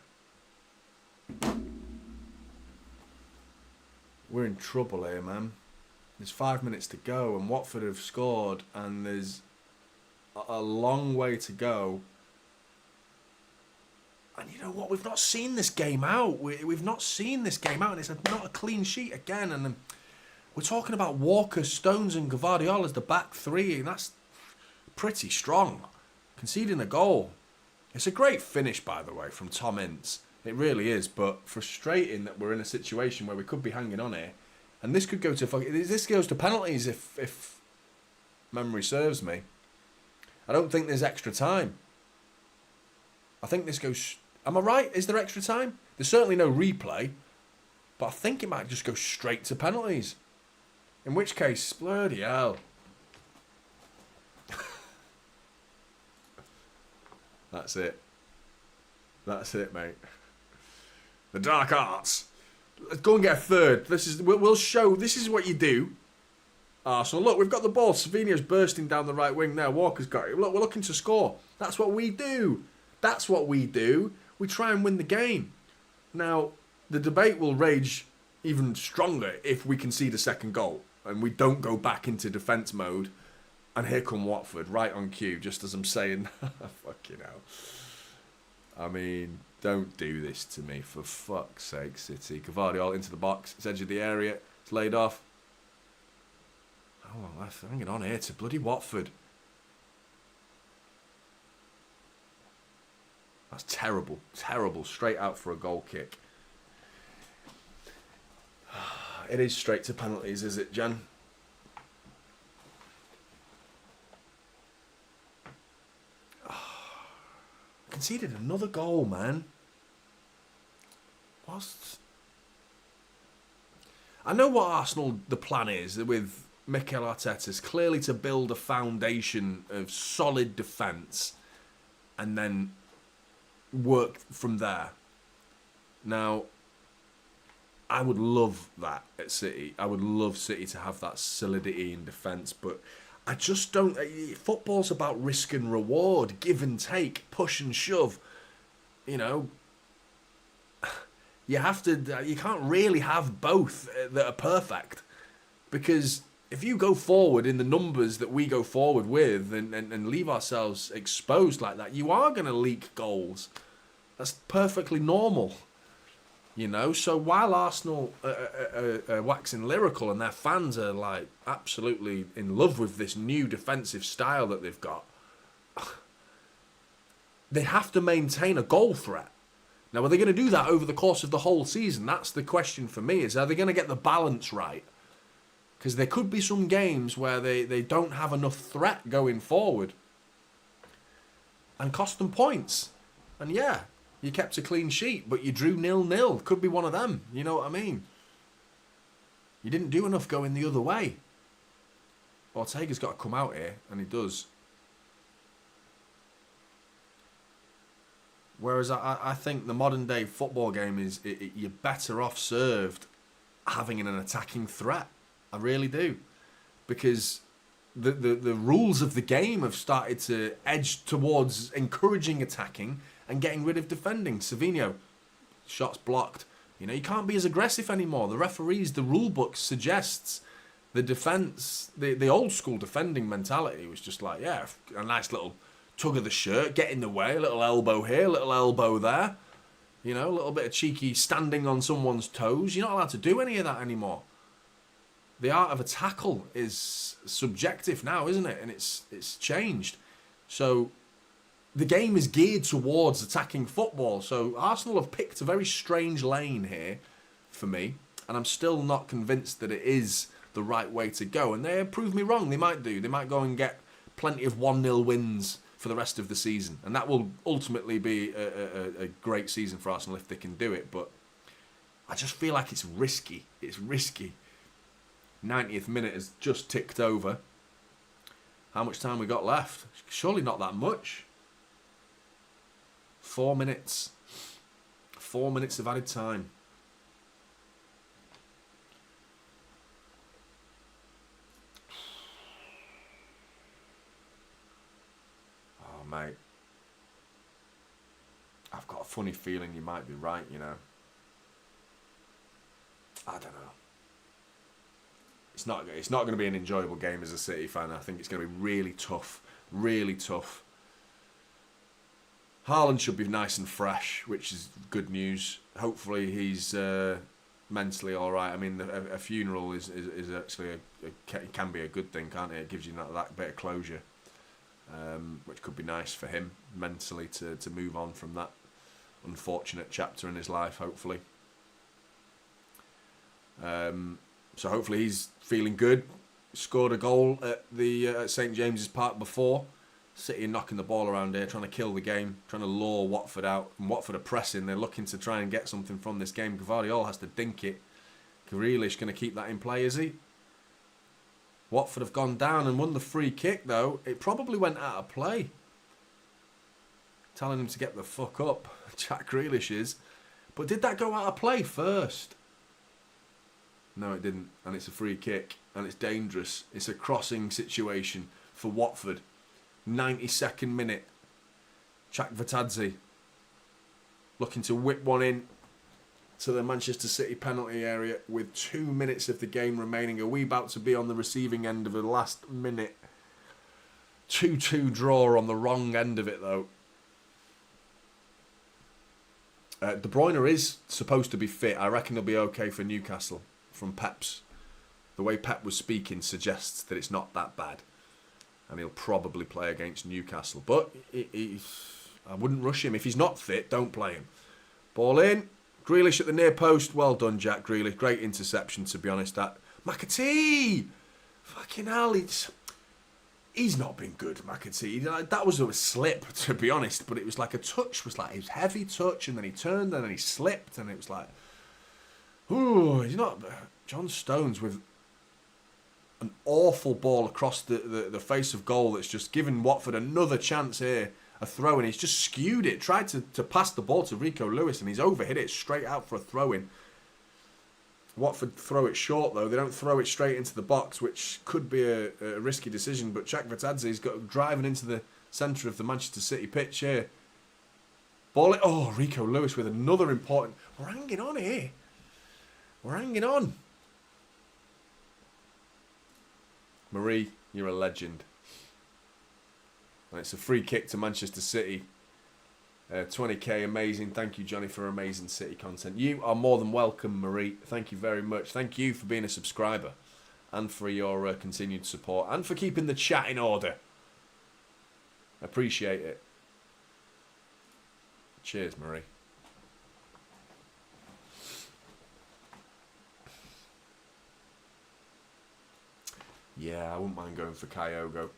We're in trouble here, man. There's 5 minutes to go, and Watford have scored, and there's a long way to go. And you know what? We've not seen this game out. We've not seen this game out, and it's not a clean sheet again. And we're talking about Walker, Stones, and Guardiola as the back three, and that's pretty strong. Conceding a goal. It's a great finish, by the way, from Tom Ince. It really is, but frustrating that we're in a situation where we could be hanging on here, and this could go to this goes to penalties if memory serves me. I don't think there's extra time. I think this goes. Am I right? Is there extra time? There's certainly no replay, but I think it might just go straight to penalties. In which case, bloody hell. That's it. That's it, mate. The dark arts. Let's go and get a third. We'll show. This is what you do. Arsenal. Look, we've got the ball. Savinho's bursting down the right wing now. Walker's got it. Look, we're looking to score. That's what we do. That's what we do. We try and win the game. Now, the debate will rage even stronger if we concede a second goal and we don't go back into defence mode. And here come Watford, right on cue, just as I'm saying. Fucking hell. I mean, don't do this to me, for fuck's sake, City. Guardiola into the box. It's edge of the area. It's laid off. Oh, let's hang it on here to bloody Watford. That's terrible. Terrible. Straight out for a goal kick. It is straight to penalties, is it, Jan? Conceded another goal, man. I know what Arsenal, the plan is with Mikel Arteta, is clearly to build a foundation of solid defence and then work from there. Now, I would love that at City. I would love City to have that solidity in defence, but I just don't. Football's about risk and reward, give and take, push and shove. You know, you have to. You can't really have both that are perfect, because if you go forward in the numbers that we go forward with and leave ourselves exposed like that, you are going to leak goals. That's perfectly normal. You know, so while Arsenal are waxing lyrical and their fans are like absolutely in love with this new defensive style that they've got, they have to maintain a goal threat. Now, are they going to do that over the course of the whole season? That's the question for me, is are they going to get the balance right? Because there could be some games where they don't have enough threat going forward and cost them points. And yeah, you kept a clean sheet, but you drew 0-0. Could be one of them. You know what I mean? You didn't do enough going the other way. Ortega's got to come out here, and he does. Whereas I think the modern day football game is you're better off served having an attacking threat. I really do. Because the rules of the game have started to edge towards encouraging attacking and getting rid of defending. Savinho, shots blocked. You know, you can't be as aggressive anymore. The referees, the rule book suggests the defence, the old school defending mentality was just like, yeah, a nice little tug of the shirt, get in the way, a little elbow here, a little elbow there. You know, a little bit of cheeky standing on someone's toes. You're not allowed to do any of that anymore. The art of a tackle is subjective now, isn't it? And it's changed. So the game is geared towards attacking football. So Arsenal have picked a very strange lane here for me. And I'm still not convinced that it is the right way to go. And they prove me wrong. They might do. They might go and get plenty of 1-0 wins for the rest of the season. And that will ultimately be a great season for Arsenal if they can do it. But I just feel like it's risky. It's risky. 90th minute has just ticked over. How much time we got left? Surely not that much. 4 minutes. 4 minutes of added time. Oh, mate. I've got a funny feeling you might be right, you know. I don't know. It's not going to be an enjoyable game as a City fan. I think it's going to be really tough. Really tough. Haaland should be nice and fresh, which is good news. Hopefully he's mentally all right. I mean, a funeral is actually can be a good thing, can't it? It gives you that bit of closure, which could be nice for him mentally to move on from that unfortunate chapter in his life, hopefully. So hopefully he's feeling good. Scored a goal at the St James's Park before. City knocking the ball around here, trying to kill the game, trying to lure Watford out. And Watford are pressing. They're looking to try and get something from this game. Guardiola has to dink it. Grealish going to keep that in play, is he? Watford have gone down and won the free kick, though. It probably went out of play. Telling him to get the fuck up. Jack Grealish is. But did that go out of play first? No, it didn't. And it's a free kick. And it's dangerous. It's a crossing situation for Watford. 92nd minute. Chak Vatadze looking to whip one in to the Manchester City penalty area with 2 minutes of the game remaining. Are we about to be on the receiving end of the last minute? 2-2 draw on the wrong end of it, though. De Bruyne is supposed to be fit. I reckon he'll be okay for Newcastle from Pep's. The way Pep was speaking suggests that it's not that bad. And he'll probably play against Newcastle. But I wouldn't rush him. If he's not fit, don't play him. Ball in. Grealish at the near post. Well done, Jack Grealish. Great interception, to be honest. That McAtee! Fucking hell, he's not been good, McAtee. That was a slip, to be honest. But it was like a touch. It was heavy touch. And then he turned and then he slipped. And it was like, ooh, he's not... John Stones with an awful ball across the face of goal that's just given Watford another chance here. A throw, and he's just skewed it. Tried to pass the ball to Rico Lewis, and he's overhit it straight out for a throw-in. Watford throw it short, though. They don't throw it straight into the box, which could be a risky decision. But Chak Vertadze's got driving into the centre of the Manchester City pitch here. Ball it. Oh, Rico Lewis with another important... We're hanging on here. We're hanging on. Marie, you're a legend. And it's a free kick to Manchester City. 20k, amazing. Thank you, Jonny, for amazing City content. You are more than welcome, Marie. Thank you very much. Thank you for being a subscriber and for your continued support and for keeping the chat in order. Appreciate it. Cheers, Marie. Yeah, I wouldn't mind going for Kyogo.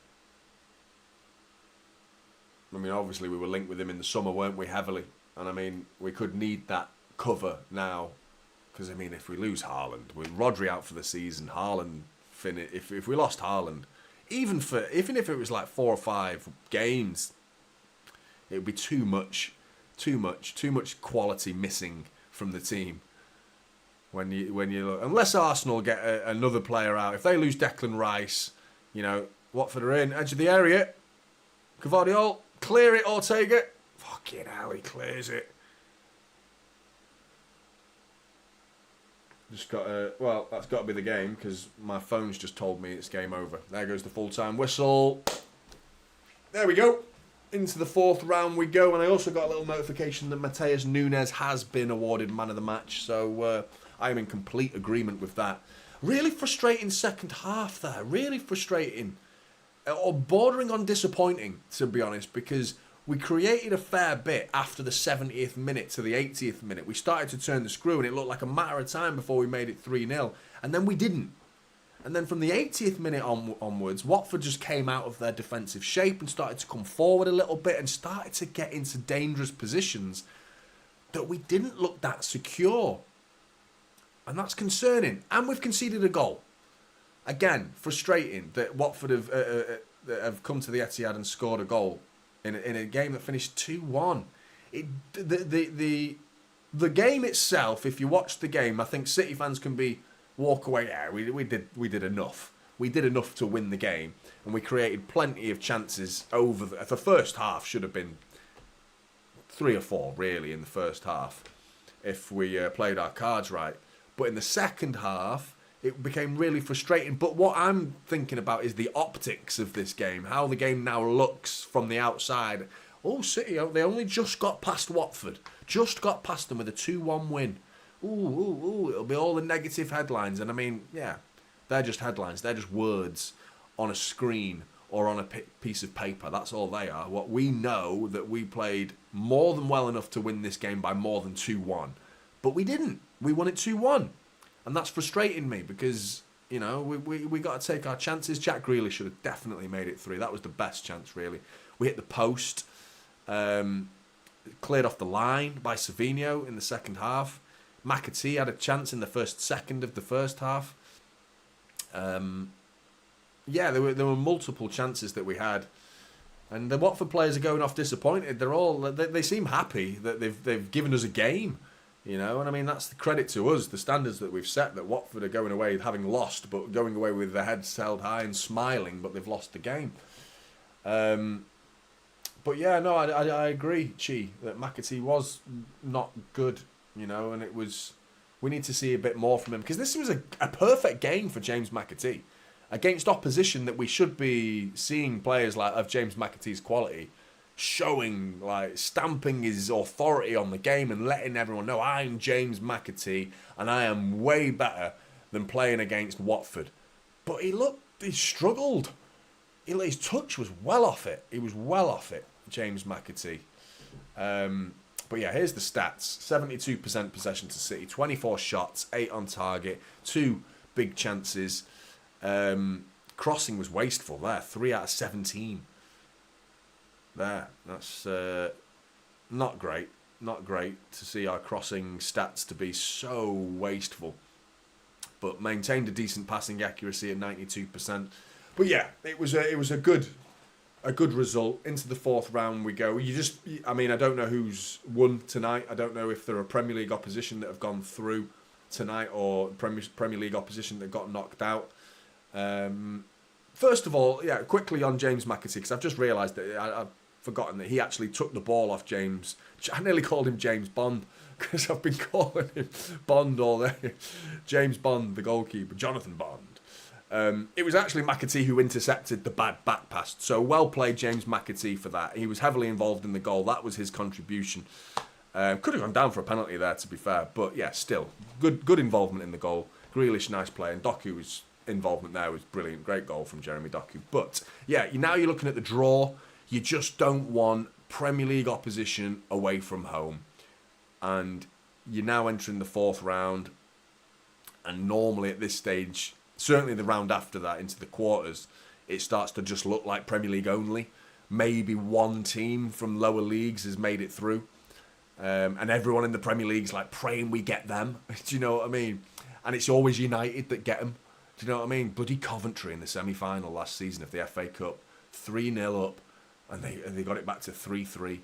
I mean, obviously we were linked with him in the summer, weren't we, heavily? And I mean, we could need that cover now. Because, I mean, if we lose Haaland, with Rodri out for the season, Haaland, if we lost Haaland, even if it was like 4 or 5 games, it would be too much quality missing from the team. When you look, unless Arsenal get another player out, if they lose Declan Rice, you know, Watford are in, edge of the area, Guardiola, clear it, Ortega, fucking hell, he clears it. Just got well, that's got to be the game, because my phone's just told me it's game over. There goes the full-time whistle. There we go. Into the 4th round we go, and I also got a little notification that Matheus Nunes has been awarded man of the match, so I am in complete agreement with that. Really frustrating second half there, really frustrating. Or bordering on disappointing, to be honest, because we created a fair bit after the 70th minute to the 80th minute. We started to turn the screw, and it looked like a matter of time before we made it 3-0, and then we didn't. And then from the 80th minute onwards, Watford just came out of their defensive shape and started to come forward a little bit and started to get into dangerous positions that we didn't look that secure. And that's concerning. And we've conceded a goal. Again, frustrating that Watford have come to the Etihad and scored a goal in a game that finished 2-1. The game itself, if you watch the game, I think City fans can walk away. Yeah, we did enough. We did enough to win the game, and we created plenty of chances over the first half. Should have been 3 or 4 really in the first half if we played our cards right. But in the second half, it became really frustrating. But what I'm thinking about is the optics of this game, how the game now looks from the outside. Oh, City, they only just got past Watford. Just got past them with a 2-1 win. Ooh, it'll be all the negative headlines. And I mean, yeah, they're just headlines. They're just words on a screen or on a piece of paper. That's all they are. What we know that we played more than well enough to win this game by more than 2-1. But we didn't. We won it 2-1. And that's frustrating me because, you know, we got to take our chances. Jack Grealish should have definitely made it 3. That was the best chance, really. We hit the post. Cleared off the line by Savinho in the second half. McAtee had a chance in the first second of the first half. Yeah, there were multiple chances that we had. And the Watford players are going off disappointed. They seem happy that they've given us a game. You know, and I mean, that's the credit to us, the standards that we've set, that Watford are going away having lost, but going away with their heads held high and smiling, but they've lost the game. But yeah, no, I agree, Chi, that McAtee was not good, you know, and we need to see a bit more from him, because this was a perfect game for James McAtee. Against opposition that we should be seeing players like of James McAtee's quality, showing, like, stamping his authority on the game and letting everyone know, I'm James McAtee and I am way better than playing against Watford. But he struggled. His touch was well off it. He was well off it, James McAtee. But yeah, here's the stats. 72% possession to City, 24 shots, 8 on target, 2 big chances. Crossing was wasteful there, 3 out of 17. There, that's not great. Not great to see our crossing stats to be so wasteful. But maintained a decent passing accuracy at 92%. But yeah, it was a good result. Into the fourth round we go. I don't know who's won tonight. I don't know if there are Premier League opposition that have gone through tonight or Premier League opposition that got knocked out. First of all, yeah, quickly on James McAtee, because I've just realised that I've forgotten that he actually took the ball off James. I nearly called him James Bond because I've been calling him Bond all day. James Bond, the goalkeeper, Jonathan Bond. It was actually McAtee who intercepted the bad back pass. So well played, James McAtee, for that. He was heavily involved in the goal. That was his contribution. Could have gone down for a penalty there, to be fair. But yeah, still, good involvement in the goal. Grealish, nice play. And Doku's involvement there was brilliant. Great goal from Jeremy Doku. But yeah, now you're looking at the draw. You just don't want Premier League opposition away from home. And you're now entering the fourth round. And normally at this stage, certainly the round after that, into the quarters, it starts to just look like Premier League only. Maybe one team from lower leagues has made it through. And everyone in the Premier League's like praying we get them. Do you know what I mean? And it's always United that get them. Do you know what I mean? Bloody Coventry in the semi-final last season of the FA Cup. 3-0 up. And they got it back to 3-3.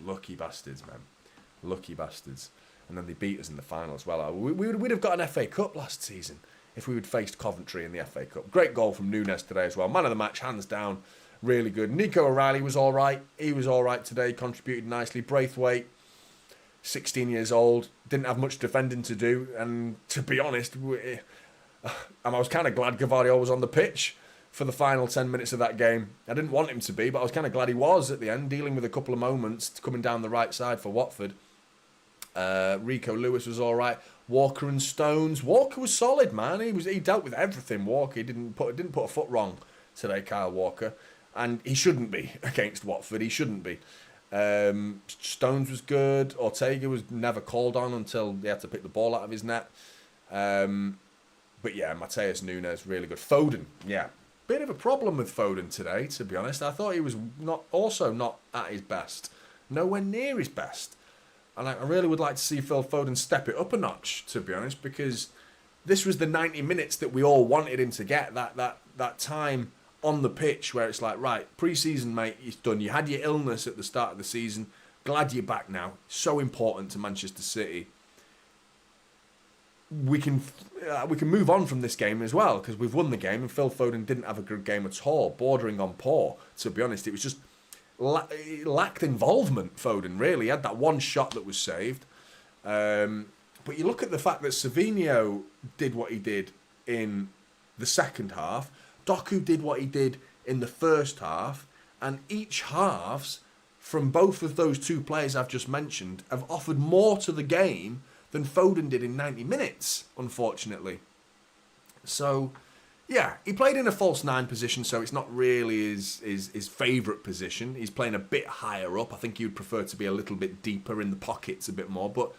Lucky bastards, man. Lucky bastards. And then they beat us in the final as well. We'd have got an FA Cup last season if we had faced Coventry in the FA Cup. Great goal from Nunes today as well. Man of the match, hands down. Really good. Nico O'Reilly was all right. He was all right today. Contributed nicely. Braithwaite, 16 years old. Didn't have much defending to do. And to be honest, I was kind of glad Guardiola was on the pitch for the final 10 minutes of that game. I didn't want him to be, but I was kind of glad he was at the end, dealing with a couple of moments coming down the right side for Watford. Rico Lewis was all right. Walker and Stones. Walker was solid, man. He dealt with everything. Walker, he didn't put a foot wrong today, Kyle Walker, and he shouldn't be against Watford. He shouldn't be. Stones was good. Ortega was never called on until he had to pick the ball out of his net. But yeah, Matheus Nunes, really good. Foden, yeah. Bit of a problem with Foden today, to be honest. I thought he was not at his best. Nowhere near his best. And I really would like to see Phil Foden step it up a notch, to be honest, because this was the 90 minutes that we all wanted him to get. That time on the pitch where it's like, right, pre-season, mate, it's done. You had your illness at the start of the season. Glad you're back now. So important to Manchester City. We can move on from this game as well because we've won the game and Phil Foden didn't have a good game at all, bordering on poor, to be honest. It was just lacked involvement, Foden, really. He had that one shot that was saved. But you look at the fact that Savinho did what he did in the second half, Doku did what he did in the first half, and each halves from both of those two players I've just mentioned have offered more to the game than Foden did in 90 minutes, unfortunately. So, yeah, he played in a false nine position, so it's not really his favourite position. He's playing a bit higher up. I think he would prefer to be a little bit deeper in the pockets a bit more. But,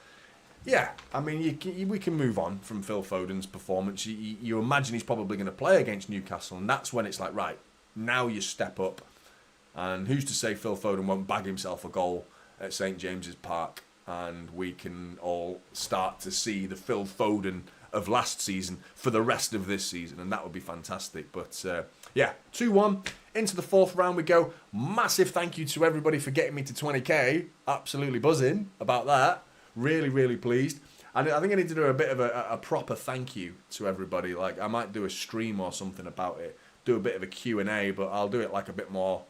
yeah, I mean, we can move on from Phil Foden's performance. You imagine he's probably going to play against Newcastle, and that's when it's like, right, now you step up. And who's to say Phil Foden won't bag himself a goal at St James's Park? And we can all start to see the Phil Foden of last season for the rest of this season, and that would be fantastic. But yeah, 2-1 into the fourth round we go. Massive thank you to everybody for getting me to 20k. Absolutely buzzing about that. Really, really pleased. And I think I need to do a bit of a proper thank you to everybody. Like, I might do a stream or something about it, do a bit of a Q&A, but I'll do it like a bit more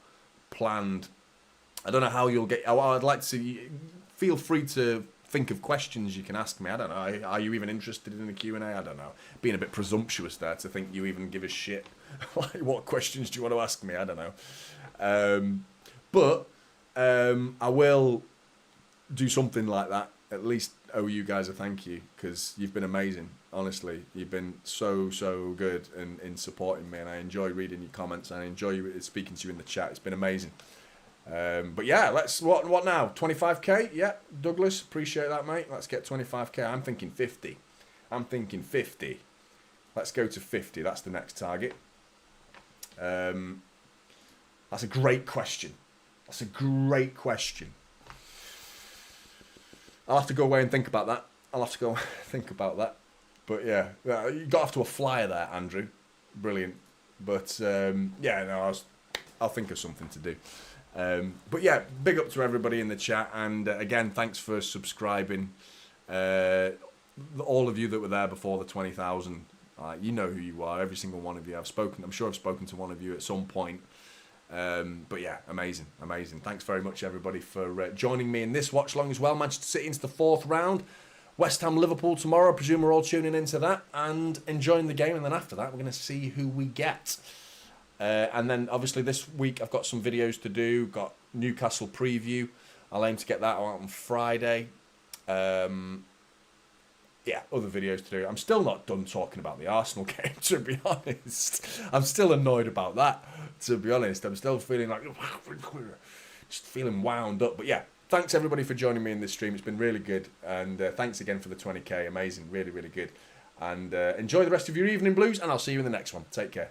planned. I don't know how you'll get. I'd like to see. Feel free to think of questions you can ask me. I don't know. Are you even interested in the Q&A? I don't know. Being a bit presumptuous there to think you even give a shit. Like, what questions do you want to ask me? I don't know. But I will do something like that. At least owe you guys a thank you, because you've been amazing. Honestly, you've been so good in supporting me, and I enjoy reading your comments, and I enjoy speaking to you in the chat. It's been amazing. But yeah, let's what now? 25k? Yeah, Douglas, appreciate that, mate. Let's get 25k. I'm thinking 50. Let's go to 50. That's the next target. That's a great question. I'll have to go away and think about that. But yeah, you got off to a flyer there, Andrew. Brilliant. But yeah, no, I'll think of something to do. But yeah, big up to everybody in the chat, and again, thanks for subscribing. All of you that were there before the 20,000, you know who you are. Every single one of you. I'm sure I've spoken to one of you at some point. But yeah, amazing. Thanks very much, everybody, for joining me in this watch long as well. Manchester City into the 4th round. West Ham Liverpool tomorrow. I presume we're all tuning into that and enjoying the game. And then after that, we're going to see who we get. And then obviously this week I've got some videos to do. Got Newcastle preview. I'll aim to get that out on Friday. Yeah, other videos to do. I'm still not done talking about the Arsenal game, to be honest. I'm still annoyed about that, to be honest. I'm still feeling like, just feeling wound up. But yeah, thanks everybody for joining me in this stream. It's been really good. And thanks again for the 20k. Amazing. Really good. And enjoy the rest of your evening, Blues. And I'll see you in the next one. Take care.